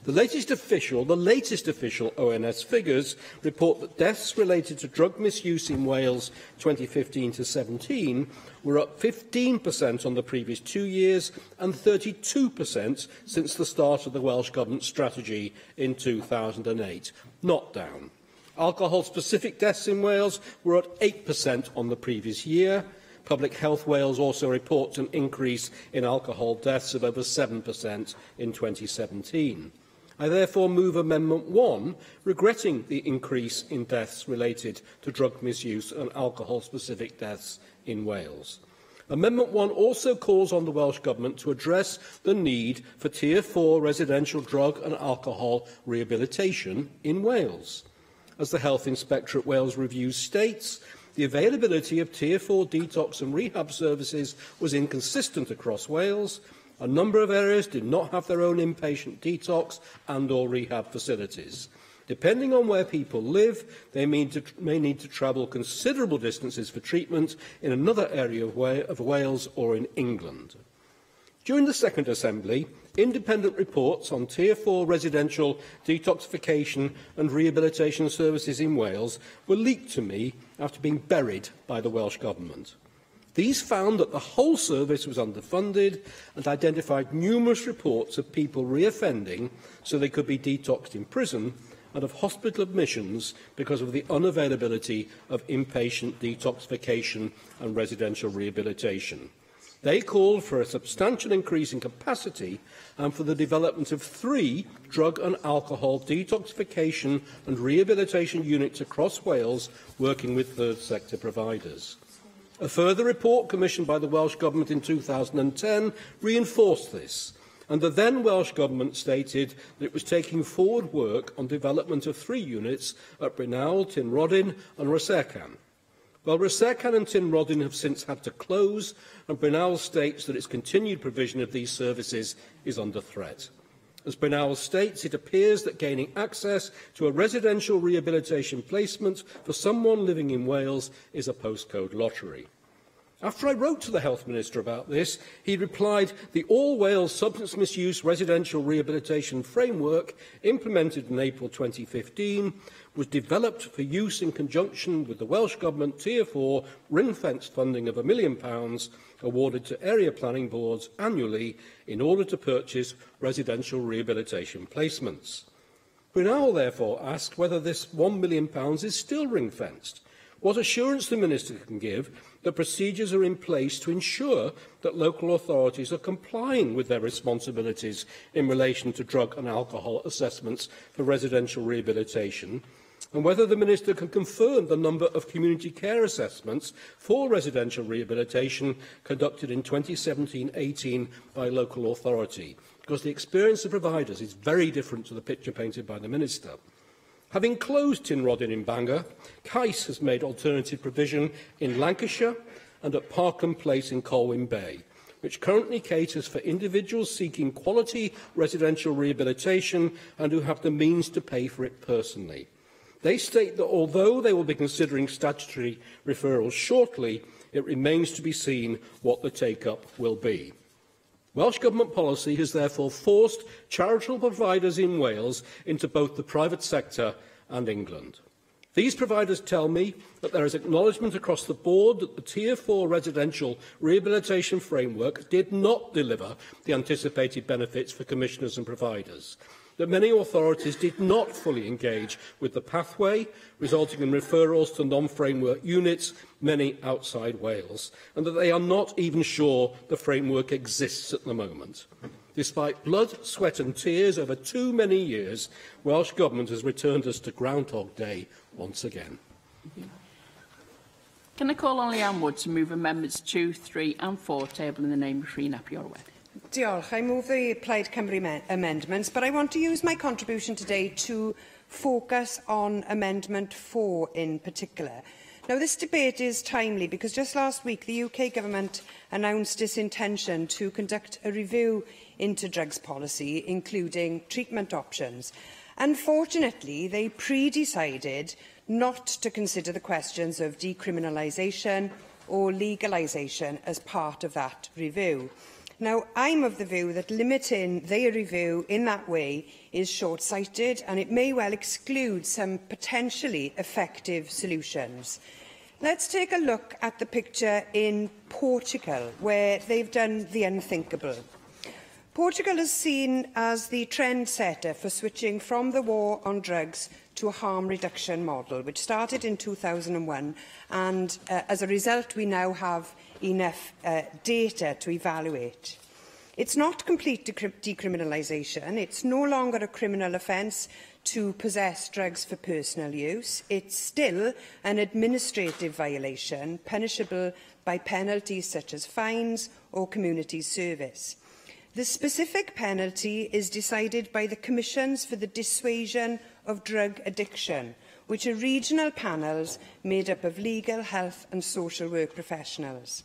The latest official ONS figures report that deaths related to drug misuse in Wales 2015 to 17 were up 15% on the previous 2 years and 32% since the start of the Welsh Government strategy in 2008, not down. Alcohol-specific deaths in Wales were at 8% on the previous year. Public Health Wales also reports an increase in alcohol deaths of over 7% in 2017. I therefore move Amendment 1, regretting the increase in deaths related to drug misuse and alcohol-specific deaths in Wales. Amendment 1 also calls on the Welsh Government to address the need for Tier 4 residential drug and alcohol rehabilitation in Wales. As the Health Inspectorate Wales Review states, the availability of Tier 4 detox and rehab services was inconsistent across Wales. A number of areas did not have their own inpatient detox and/or rehab facilities. Depending on where people live, they may need to travel considerable distances for treatment in another area of Wales or in England. During the Second Assembly, independent reports on Tier 4 residential detoxification and rehabilitation services in Wales were leaked to me after being buried by the Welsh Government. These found that the whole service was underfunded and identified numerous reports of people reoffending so they could be detoxed in prison and of hospital admissions because of the unavailability of inpatient detoxification and residential rehabilitation. They called for a substantial increase in capacity and for the development of 3 drug and alcohol detoxification and rehabilitation units across Wales working with third sector providers. A further report commissioned by the Welsh Government in 2010 reinforced this, and the then Welsh Government stated that it was taking forward work on development of 3 units at Brynhawl, Tynrodyn and Rhysecan. Well, Rhysecan and Tynrodyn have since had to close, and Brynhawl states that its continued provision of these services is under threat. As Brynhawl states, it appears that gaining access to a residential rehabilitation placement for someone living in Wales is a postcode lottery. After I wrote to the Health Minister about this, he replied, the All-Wales Substance Misuse Residential Rehabilitation Framework, implemented in April 2015, was developed for use in conjunction with the Welsh Government Tier 4 ring-fenced funding of £1 million awarded to area planning boards annually in order to purchase residential rehabilitation placements. Brynhawl therefore asked whether this £1 million is still ring-fenced. What assurance the Minister can give that procedures are in place to ensure that local authorities are complying with their responsibilities in relation to drug and alcohol assessments for residential rehabilitation, and whether the Minister can confirm the number of community care assessments for residential rehabilitation conducted in 2017-18 by local authority, because the experience of providers is very different to the picture painted by the Minister. Having closed Tynrodyn in Bangor, CAIS has made alternative provision in Lancashire and at Parkham Place in Colwyn Bay, which currently caters for individuals seeking quality residential rehabilitation and who have the means to pay for it personally. They state that although they will be considering statutory referrals shortly, it remains to be seen what the take-up will be. Welsh Government policy has therefore forced charitable providers in Wales into both the private sector and England. These providers tell me that there is acknowledgement across the board that the Tier 4 residential rehabilitation framework did not deliver the anticipated benefits for commissioners and providers. that many authorities did not fully engage with the pathway, resulting in referrals to non-framework units, many outside Wales, and that they are not even sure the framework exists at the moment. Despite blood, sweat and tears over too many years, Welsh Government has returned us to Groundhog Day once again. Can I call on Leanne Wood to move amendments 2, 3 and 4 tabled in the name of Rhun Ap Iorwerth? Diolch. I move the Plaid Cymru amendments, but I want to use my contribution today to focus on Amendment 4 in particular. Now, this debate is timely because just last week the UK Government announced its intention to conduct a review into drugs policy, including treatment options. Unfortunately, they pre-decided not to consider the questions of decriminalisation or legalisation as part of that review. Now, I'm of the view that limiting their review in that way is short-sighted and it may well exclude some potentially effective solutions. Let's take a look at the picture in Portugal, where they've done the unthinkable. Portugal is seen as the trendsetter for switching from the war on drugs to a harm reduction model, which started in 2001, and as a result we now have enough data to evaluate. It's not complete decriminalisation. It's no longer a criminal offence to possess drugs for personal use. It's still an administrative violation, punishable by penalties such as fines or community service. The specific penalty is decided by the Commissions for the Dissuasion of Drug Addiction, which are regional panels made up of legal, health and social work professionals.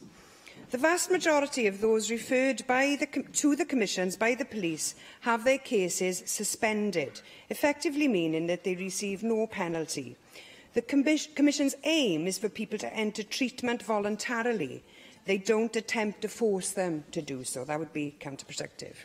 The vast majority of those referred to the Commissions by the police have their cases suspended, effectively meaning that they receive no penalty. The Commission's aim is for people to enter treatment voluntarily. They don't attempt to force them to do so. That would be counterproductive.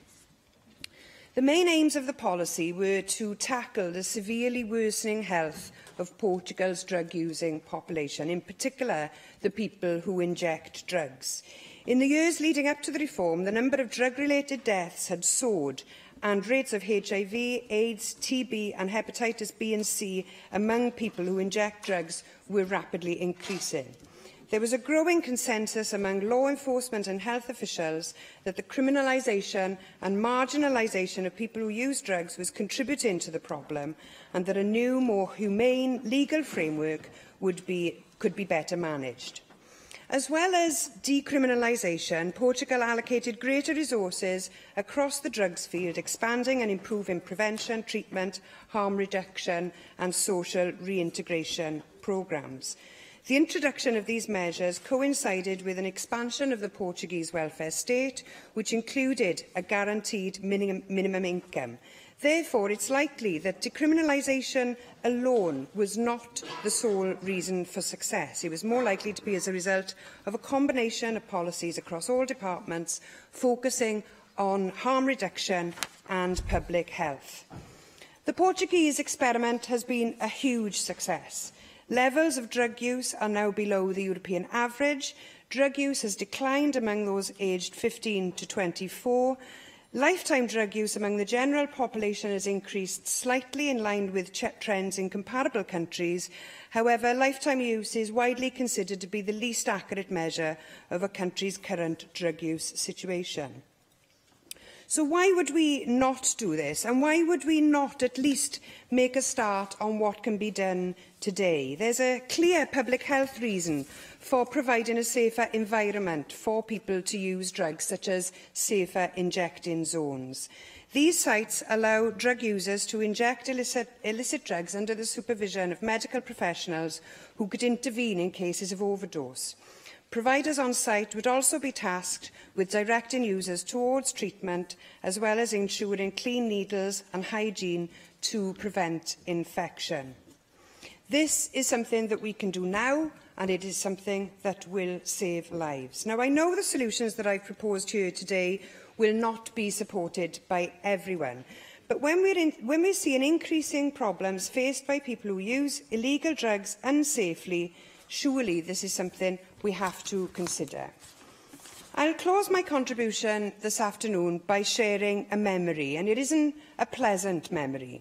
The main aims of the policy were to tackle the severely worsening health of Portugal's drug-using population, in particular the people who inject drugs. In the years leading up to the reform, the number of drug-related deaths had soared, and rates of HIV, AIDS, TB and hepatitis B and C among people who inject drugs were rapidly increasing. There was a growing consensus among law enforcement and health officials that the criminalisation and marginalisation of people who use drugs was contributing to the problem, and that a new, more humane legal framework could be better managed. As well as decriminalisation, Portugal allocated greater resources across the drugs field, expanding and improving prevention, treatment, harm reduction and social reintegration programmes. The introduction of these measures coincided with an expansion of the Portuguese welfare state, which included a guaranteed minimum income. Therefore, it's likely that decriminalisation alone was not the sole reason for success. It was more likely to be as a result of a combination of policies across all departments, focusing on harm reduction and public health. The Portuguese experiment has been a huge success. Levels of drug use are now below the European average. Drug use has declined among those aged 15 to 24. Lifetime drug use among the general population has increased slightly in line with trends in comparable countries. However, lifetime use is widely considered to be the least accurate measure of a country's current drug use situation. So why would we not do this? And why would we not at least make a start on what can be done today? There's a clear public health reason for providing a safer environment for people to use drugs, such as safer injecting zones. These sites allow drug users to inject illicit drugs under the supervision of medical professionals who could intervene in cases of overdose. Providers on site would also be tasked with directing users towards treatment, as well as ensuring clean needles and hygiene to prevent infection. This is something that we can do now, and it is something that will save lives. Now, I know the solutions that I've proposed here today will not be supported by everyone, but when we're seeing increasing problems faced by people who use illegal drugs unsafely, surely this is something we have to consider. I'll close my contribution this afternoon by sharing a memory, and it isn't a pleasant memory.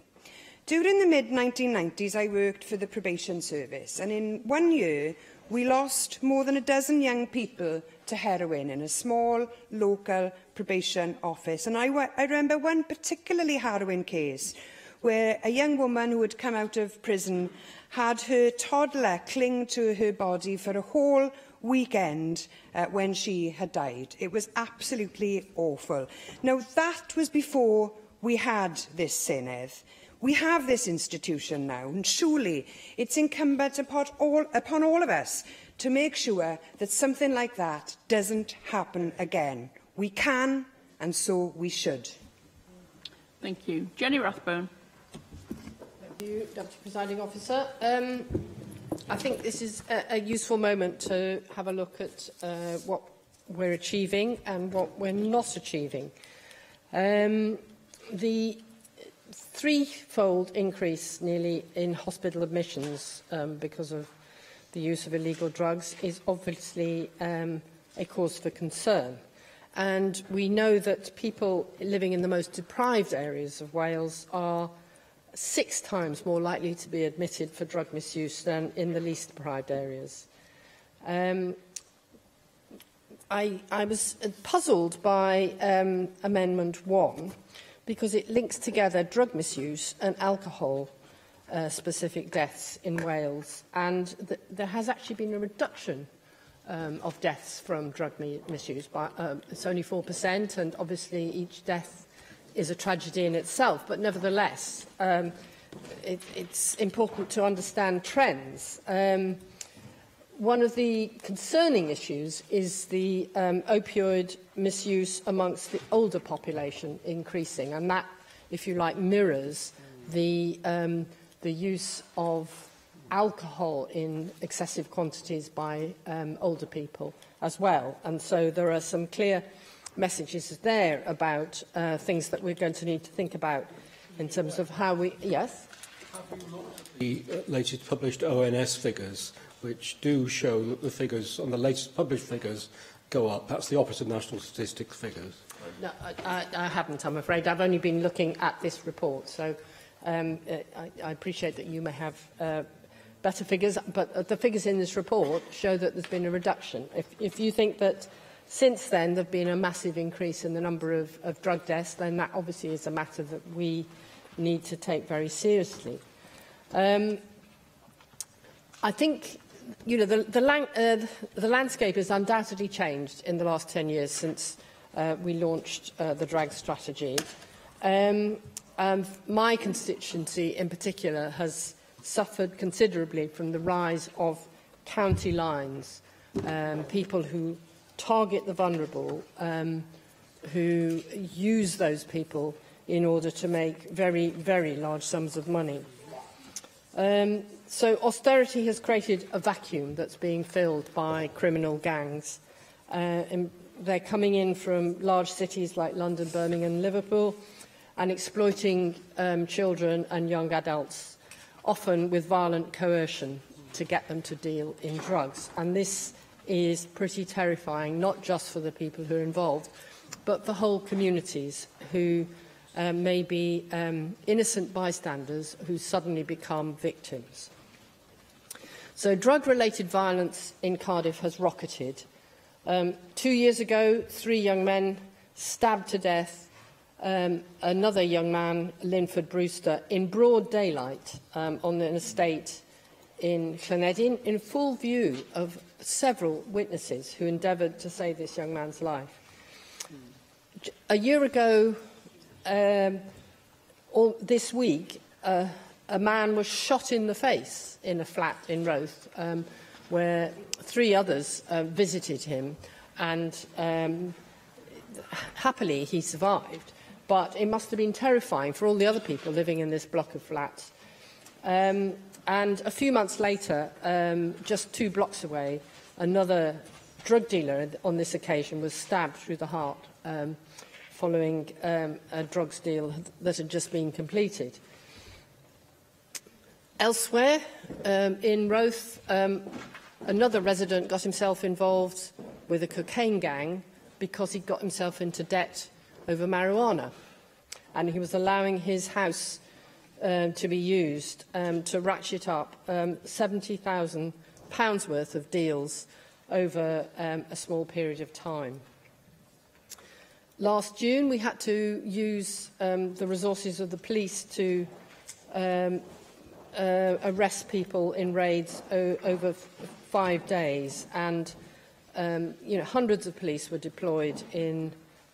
During the mid-1990s, I worked for the probation service, and in 1 year, we lost more than a dozen young people to heroin in a small, local probation office. And I remember one particularly harrowing case where a young woman who had come out of prison had her toddler cling to her body for a whole weekend when she had died. It was absolutely awful. Now, that was before we had this Senedd. We have this institution now, and surely it's incumbent upon all of us to make sure that something like that doesn't happen again. We can, and so we should. Thank you. Jenny Rathbone. Thank you, Deputy Presiding Officer. I think this is a useful moment to have a look at what we're achieving and what we're not achieving. The threefold increase nearly in hospital admissions because of the use of illegal drugs is obviously a cause for concern. And we know that people living in the most deprived areas of Wales are 6 times more likely to be admitted for drug misuse than in the least deprived areas. I was puzzled by Amendment 1 because it links together drug misuse and alcohol-specific deaths in Wales, and there has actually been a reduction of deaths from drug misuse. It's only 4%, and obviously each death is a tragedy in itself, but nevertheless, it's important to understand trends. One of the concerning issues is the opioid misuse amongst the older population increasing, and that, if you like, mirrors the use of alcohol in excessive quantities by older people as well. And so there are some clear messages there about things that we're going to need to think about in terms of how we... Yes? The latest published ONS figures, which do show that the figures on the latest published figures go up. That's the Office of National Statistics figures. No, I haven't, I'm afraid. I've only been looking at this report, so I appreciate that you may have better figures, but the figures in this report show that there's been a reduction. If you think that since then there has been a massive increase in the number of drug deaths, then that obviously is a matter that we need to take very seriously. I think the landscape has undoubtedly changed in the last 10 years since we launched the drag strategy. My constituency in particular has suffered considerably from the rise of county lines, people who target the vulnerable, who use those people in order to make very, very large sums of money. So austerity has created a vacuum that's being filled by criminal gangs. They're coming in from large cities like London, Birmingham and Liverpool and exploiting children and young adults, often with violent coercion, to get them to deal in drugs. And this is pretty terrifying, not just for the people who are involved, but for whole communities who may be innocent bystanders who suddenly become victims. So drug-related violence in Cardiff has rocketed. 2 years ago, 3 young men stabbed to death another young man, Linford Brewster, in broad daylight on an estate in Senedd, in full view of several witnesses who endeavoured to save this young man's life. A year ago, this week, a man was shot in the face in a flat in Roath, where 3 others visited him, and happily he survived. But it must have been terrifying for all the other people living in this block of flats. And a few months later, just 2 blocks away, another drug dealer on this occasion was stabbed through the heart following a drugs deal that had just been completed. Elsewhere, in Roath, another resident got himself involved with a cocaine gang because he got himself into debt over marijuana, and he was allowing his house to be used to ratchet up £70,000 worth of deals over a small period of time. Last June, we had to use the resources of the police to arrest people in raids over 5 days, and hundreds of police were deployed in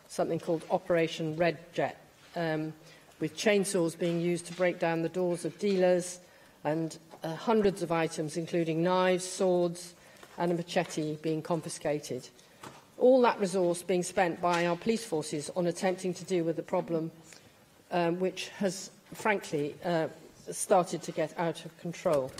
something called Operation Red Jet, with chainsaws being used to break down the doors of dealers, and hundreds of items, including knives, swords and a machete, being confiscated. All that resource being spent by our police forces on attempting to deal with the problem, which has, frankly, started to get out of control.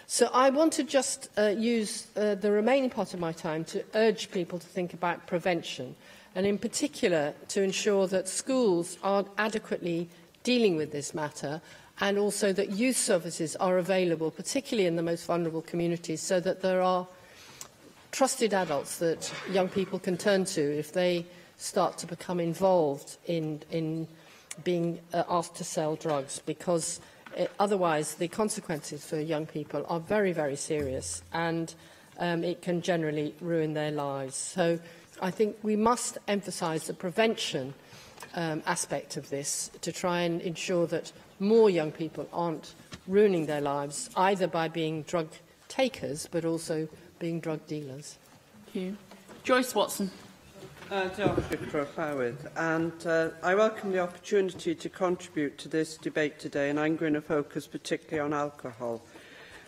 So I want to just use the remaining part of my time to urge people to think about prevention, and in particular to ensure that schools are adequately dealing with this matter, and also that youth services are available, particularly in the most vulnerable communities, so that there are trusted adults that young people can turn to if they start to become involved in being asked to sell drugs, because otherwise the consequences for young people are very, very serious, and it can generally ruin their lives. So I think we must emphasise the prevention aspect of this to try and ensure that more young people aren't ruining their lives, either by being drug takers but also being drug dealers. Thank you. Joyce Watson. And I welcome the opportunity to contribute to this debate today, and I'm going to focus particularly on alcohol.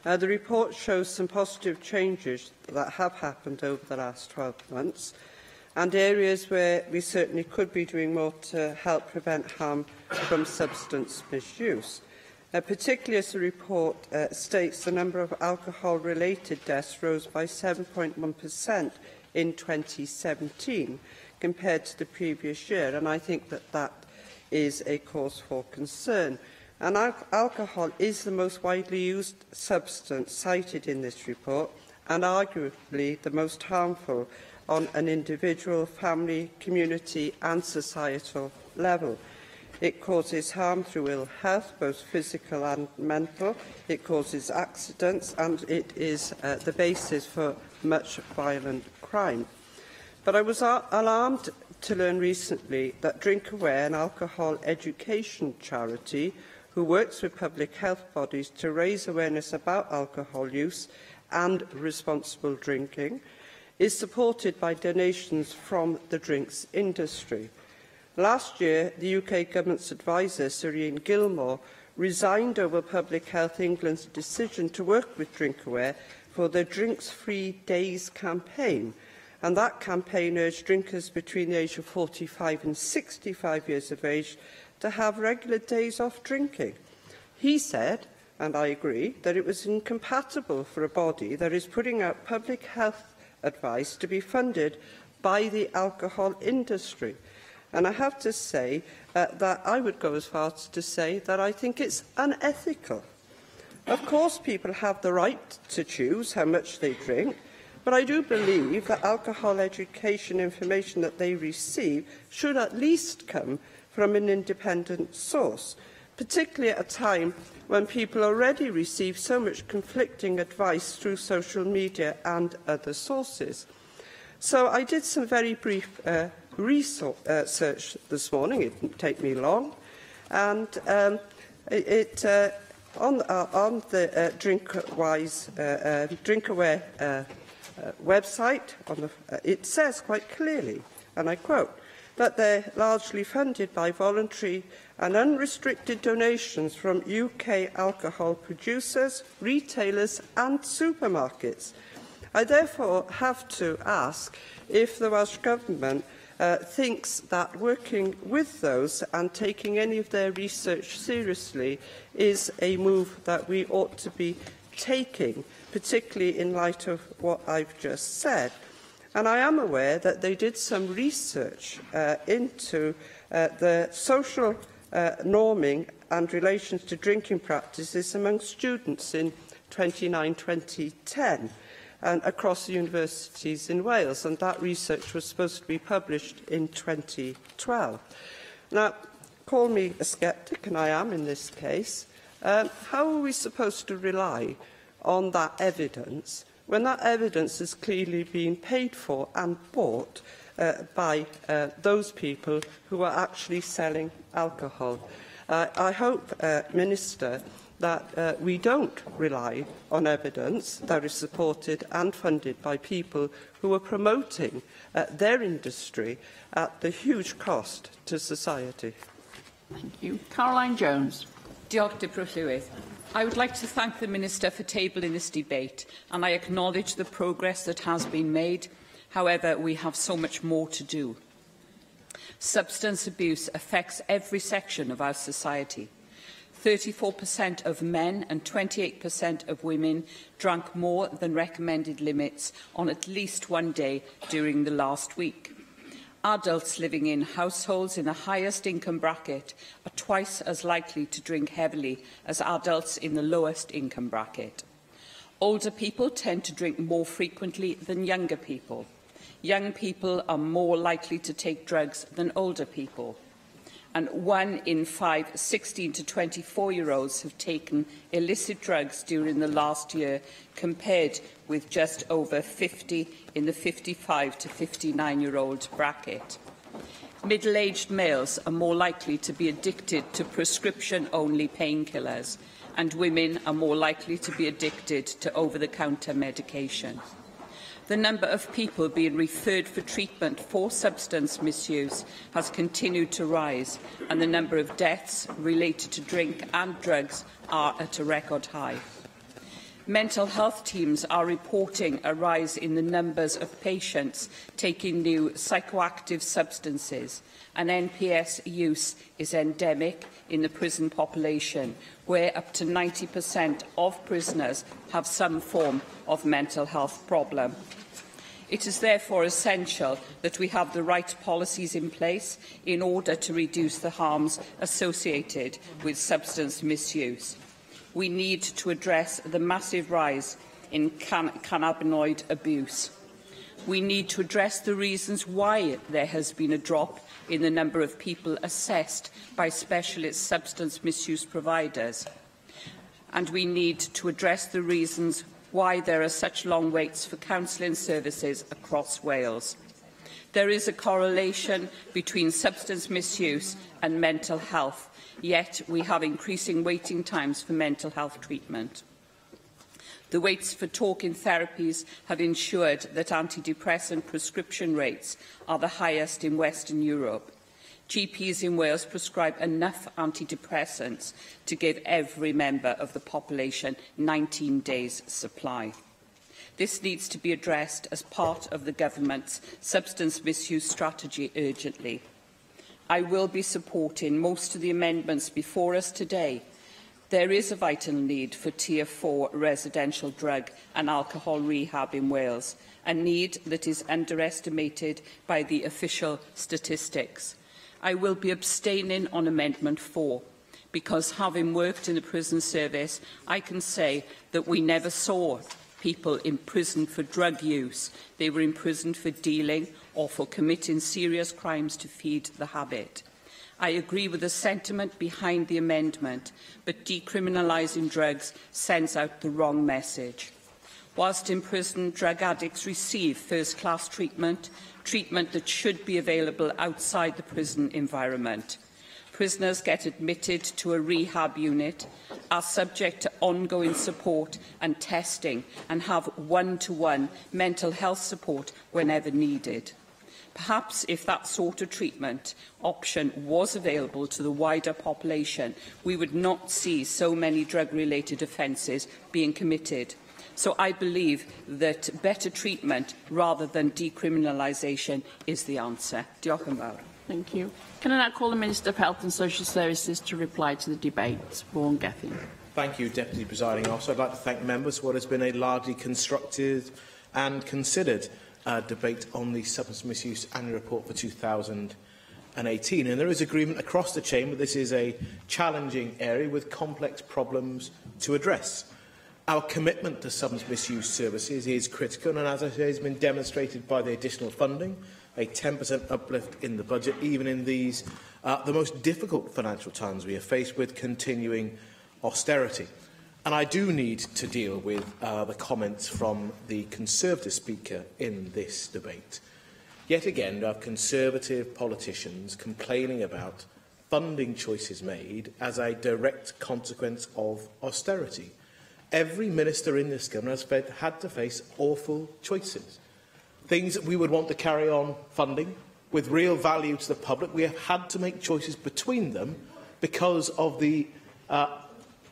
The report shows some positive changes that have happened over the last 12 months, and areas where we certainly could be doing more to help prevent harm from substance misuse. Particularly as the report states, the number of alcohol-related deaths rose by 7.1% in 2017 compared to the previous year, and I think that that is a cause for concern. And alcohol is the most widely used substance cited in this report, and arguably the most harmful on an individual, family, community and societal level. It causes harm through ill health, both physical and mental. It causes accidents, and it is the basis for much violent crime. But I was alarmed to learn recently that Drink Aware, an alcohol education charity who works with public health bodies to raise awareness about alcohol use and responsible drinking, is supported by donations from the drinks industry. Last year, the UK Government's advisor, Serene Gilmore, resigned over Public Health England's decision to work with Drink Aware for the Drinks Free Days campaign, and that campaign urged drinkers between the age of 45 and 65 years of age to have regular days off drinking. He said, and I agree, that it was incompatible for a body that is putting out public health advice to be funded by the alcohol industry. And I have to say that I would go as far as to say that I think it's unethical. Of course, people have the right to choose how much they drink, but I do believe that alcohol education information that they receive should at least come from an independent source, particularly at a time when people already receive so much conflicting advice through social media and other sources. So I did some very brief research this morning. It didn't take me long, and on the Drink Aware website, it says quite clearly, and I quote, that they're largely funded by voluntary and unrestricted donations from UK alcohol producers, retailers and supermarkets. I therefore have to ask if the Welsh Government thinks that working with those and taking any of their research seriously is a move that we ought to be taking, particularly in light of what I've just said. And I am aware that they did some research into the social norming and relations to drinking practices among students in 2009-2010. and across the universities in Wales, and that research was supposed to be published in 2012. Now, call me a sceptic, and I am in this case. How are we supposed to rely on that evidence when that evidence has clearly been paid for and bought by those people who are actually selling alcohol? I hope, Minister, that we don't rely on evidence that is supported and funded by people who are promoting their industry at the huge cost to society. Thank you. Caroline Jones. Diolch, Deputy Llywydd. I would like to thank the Minister for tabling this debate, and I acknowledge the progress that has been made. However, we have so much more to do. Substance abuse affects every section of our society. 34% of men and 28% of women drank more than recommended limits on at least one day during the last week. Adults living in households in the highest income bracket are twice as likely to drink heavily as adults in the lowest income bracket. Older people tend to drink more frequently than younger people. Young people are more likely to take drugs than older people. And 1 in 5 16 to 24-year-olds have taken illicit drugs during the last year, compared with just over 50 in the 55 to 59-year-old bracket. Middle-aged males are more likely to be addicted to prescription-only painkillers, and women are more likely to be addicted to over-the-counter medication. The number of people being referred for treatment for substance misuse has continued to rise, and the number of deaths related to drink and drugs are at a record high. Mental health teams are reporting a rise in the numbers of patients taking new psychoactive substances, and NPS use is endemic in the prison population, where up to 90% of prisoners have some form of mental health problem. It is therefore essential that we have the right policies in place in order to reduce the harms associated with substance misuse. We need to address the massive rise in cannabinoid abuse. We need to address the reasons why there has been a drop in the number of people assessed by specialist substance misuse providers. And we need to address the reasons why there are such long waits for counselling services across Wales. There is a correlation between substance misuse and mental health, yet we have increasing waiting times for mental health treatment. The waits for talking therapies have ensured that antidepressant prescription rates are the highest in Western Europe. GPs in Wales prescribe enough antidepressants to give every member of the population 19 days' supply. This needs to be addressed as part of the government's substance misuse strategy urgently. I will be supporting most of the amendments before us today. There is a vital need for Tier 4 residential drug and alcohol rehab in Wales, a need that is underestimated by the official statistics. I will be abstaining on Amendment 4, because having worked in the prison service, I can say that we never saw people imprisoned for drug use. They were imprisoned for dealing or for committing serious crimes to feed the habit. I agree with the sentiment behind the amendment, but decriminalising drugs sends out the wrong message. Whilst in prison, drug addicts receive first-class treatment, treatment that should be available outside the prison environment. Prisoners get admitted to a rehab unit, are subject to ongoing support and testing, and have one-to-one mental health support whenever needed. Perhaps if that sort of treatment option was available to the wider population, we would not see so many drug-related offences being committed. So I believe that better treatment rather than decriminalisation is the answer. Diolch yn fawr. Thank you. Can I now call the Minister for Health and Social Services to reply to the debate? Vaughan Gethin. Thank you, Deputy Presiding Officer. I'd like to thank members for what has been a largely constructive and considered debate on the Substance Misuse Annual Report for 2018. And there is agreement across the Chamber this is a challenging area with complex problems to address. Our commitment to substance misuse services is critical, and as I say, has been demonstrated by the additional funding, a 10% uplift in the budget, even in these the most difficult financial times we are faced with continuing austerity. And I do need to deal with the comments from the Conservative speaker in this debate. Yet again, we have Conservative politicians complaining about funding choices made as a direct consequence of austerity. Every minister in this government has had to face awful choices. Things that we would want to carry on funding with real value to the public, we have had to make choices between them because of the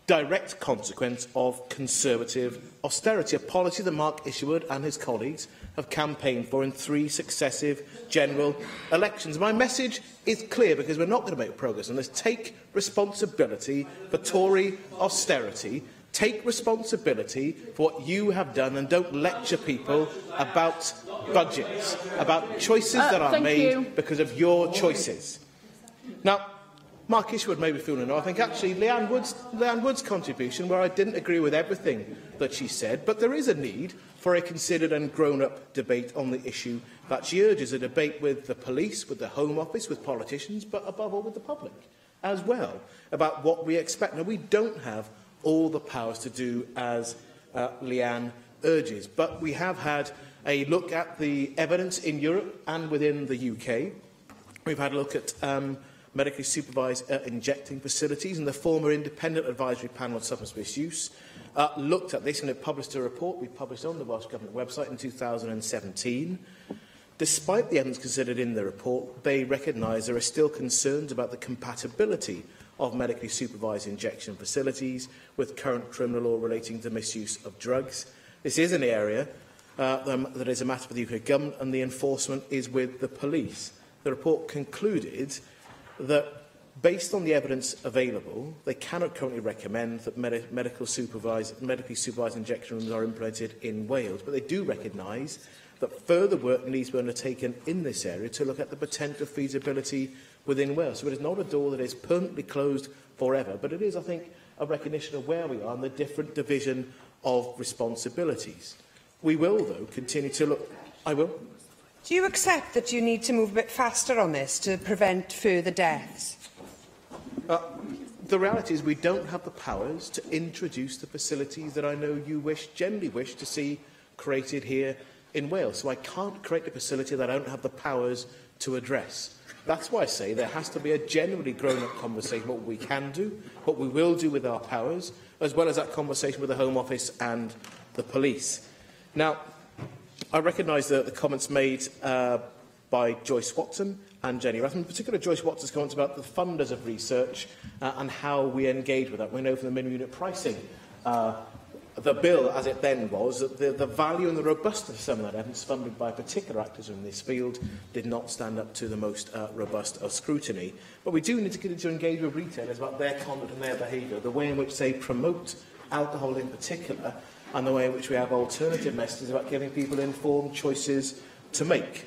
direct consequence of Conservative austerity, a policy that Mark Isherwood and his colleagues have campaigned for in 3 successive general elections. My message is clear, because we're not going to make progress on this. Take responsibility for Tory austerity. Take responsibility for what you have done, and don't lecture people about budgets, about choices that are made because of your choices. Now, Mark Isherwood may be fooling now. I think actually Leanne Wood's contribution, where I didn't agree with everything that she said, but there is a need for a considered and grown-up debate on the issue that she urges, a debate with the police, with the Home Office, with politicians, but above all with the public as well, about what we expect. Now, we don't have all the powers to do as Leanne urges, but we have had a look at the evidence in Europe and within the UK. We've had a look at medically supervised injecting facilities, and the former independent advisory panel on substance misuse looked at this, and it published a report we published on the Welsh Government website in 2017. Despite the evidence considered in the report, they recognise there are still concerns about the compatibility of medically supervised injection facilities with current criminal law relating to misuse of drugs. This is an area that is a matter for the UK Government, and the enforcement is with the police. The report concluded that, based on the evidence available, they cannot currently recommend that medically supervised injection rooms are implemented in Wales, but they do recognise that further work needs to be undertaken in this area to look at the potential feasibility within Wales. So it is not a door that is permanently closed forever, but it is, I think, a recognition of where we are and the different division of responsibilities. We will, though, continue to look... I will. Do you accept that you need to move a bit faster on this to prevent further deaths? The reality is we don't have the powers to introduce the facilities that I know you generally wish to see created here in Wales. So I can't create a facility that I don't have the powers to address. That's why I say there has to be a genuinely grown-up conversation what we can do, what we will do with our powers, as well as that conversation with the Home Office and the police. Now, I recognise the comments made by Joyce Watson and Jenny Rathman, in particular Joyce Watson's comments about the funders of research and how we engage with that. We know from the minimum unit pricing, the bill as it then was, that the value and the robustness of some of that evidence funded by particular actors in this field did not stand up to the most robust of scrutiny. But we do need to continue to engage with retailers about their conduct and their behaviour, the way in which they promote alcohol in particular, and the way in which we have alternative messages about giving people informed choices to make.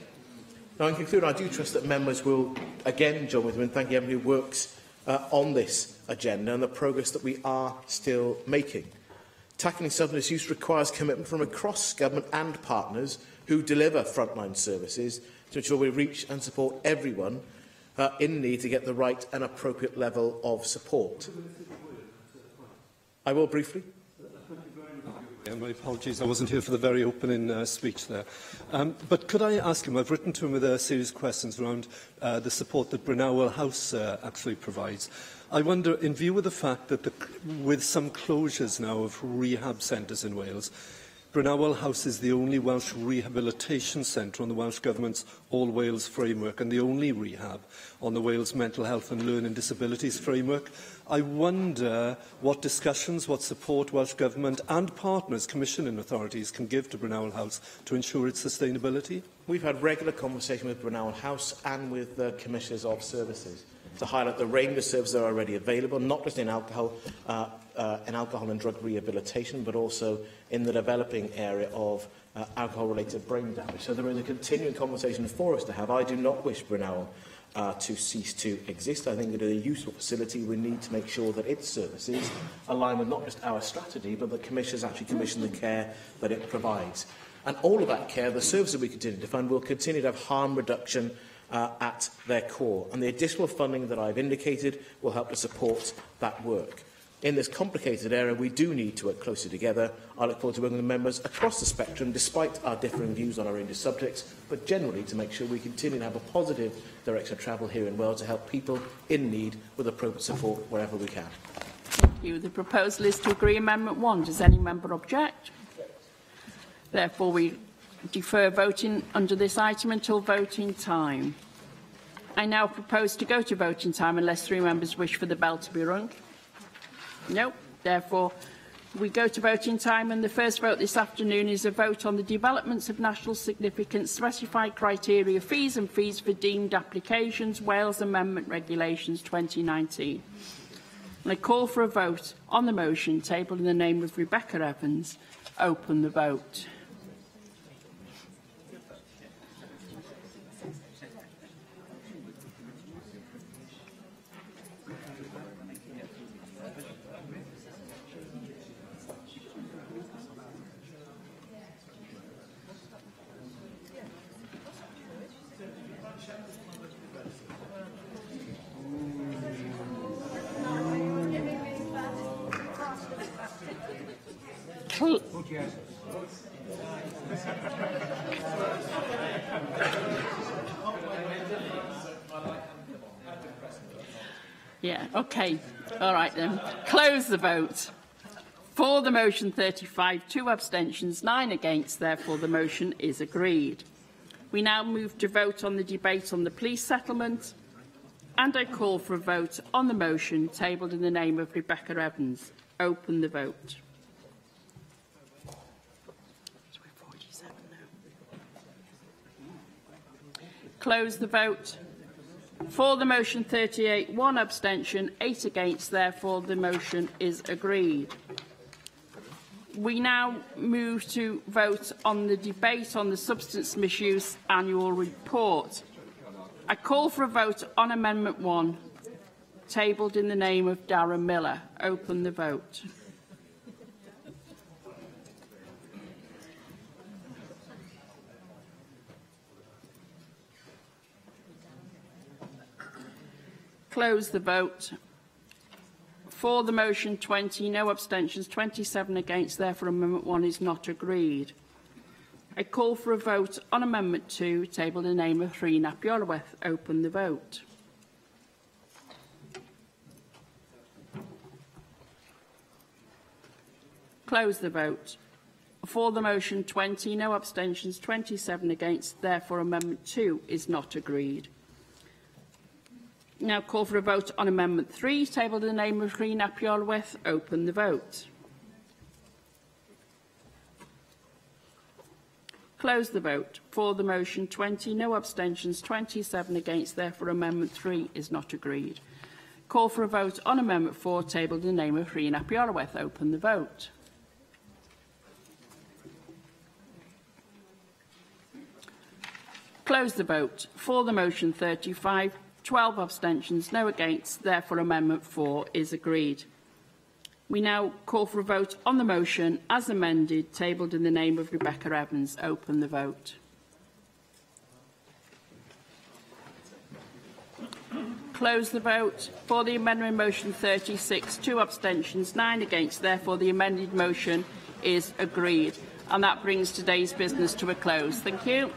Now, in conclusion, I do trust that members will again join with me in thanking everyone who works on this agenda and the progress that we are still making. Tackling substance use requires commitment from across government and partners who deliver frontline services to ensure we reach and support everyone in need to get the right and appropriate level of support. I will briefly. My apologies, I wasn't here for the very opening speech there. But could I ask him, I've written to him with a series of questions around the support that Brynawell House actually provides. I wonder, in view of the fact that with some closures now of rehab centres in Wales, Brynawell House is the only Welsh rehabilitation centre on the Welsh Government's All Wales framework and the only rehab on the Wales Mental Health and Learning Disabilities framework. I wonder what discussions, what support Welsh Government and partners, commissioning authorities, can give to Brynawell House to ensure its sustainability. We've had regular conversation with Brynawell House and with the Commissioners of Services to highlight the range of services that are already available, not just in alcohol and drug rehabilitation, but also in the developing area of alcohol-related brain damage. So there is a continuing conversation for us to have. I do not wish Brynawell to cease to exist. I think it is a useful facility. We need to make sure that its services align with not just our strategy, but the Commission has actually commissioned the care that it provides. And all of that care, the services we continue to fund, will continue to have harm reduction at their core. And the additional funding that I've indicated will help to support that work. In this complicated area, we do need to work closely together. I look forward to working with members across the spectrum, despite our differing views on a range of subjects, but generally to make sure we continue to have a positive direction of travel here in Wales to help people in need with appropriate support wherever we can. Thank you. The proposal is to agree Amendment 1. Does any member object? Therefore, we defer voting under this item until voting time. I now propose to go to voting time unless 3 members wish for the bell to be rung. No. Therefore, we go to voting time, and the first vote this afternoon is a vote on the developments of national significance, specified criteria, fees and fees for deemed applications, Wales Amendment Regulations 2019. And I call for a vote on the motion tabled in the name of Rebecca Evans. Open the vote. Yeah, okay. All right then. Close the vote. For the motion 35, 2 abstentions, 9 against. Therefore, the motion is agreed. We now move to vote on the debate on the police settlement. And I call for a vote on the motion tabled in the name of Rebecca Evans. Open the vote. Close the vote. For the motion 38, 1 abstention, 8 against. Therefore, the motion is agreed. We now move to vote on the debate on the Substance Misuse Annual Report. I call for a vote on Amendment 1, tabled in the name of Darren Miller. Open the vote. Close the vote. For the motion 20, no abstentions, 27 against. Therefore, Amendment 1 is not agreed. I call for a vote on Amendment 2, tabled in the name of Rhun ap Iorwerth. Open the vote. Close the vote. For the motion 20, no abstentions, 27 against. Therefore, Amendment 2 is not agreed. Now call for a vote on Amendment 3, tabled in the name of Rhun ap Iorwerth. Open the vote. Close the vote. For the motion 20, no abstentions, 27 against. Therefore, Amendment 3 is not agreed. Call for a vote on Amendment 4, tabled in the name of Rhun ap Iorwerth. Open the vote. Close the vote. For the motion 35, 12 abstentions, no against. Therefore, Amendment 4 is agreed. We now call for a vote on the motion as amended, tabled in the name of Rebecca Evans. Open the vote. Close the vote. For the amendment motion 36, 2 abstentions, 9 against. Therefore, the amended motion is agreed. And that brings today's business to a close. Thank you.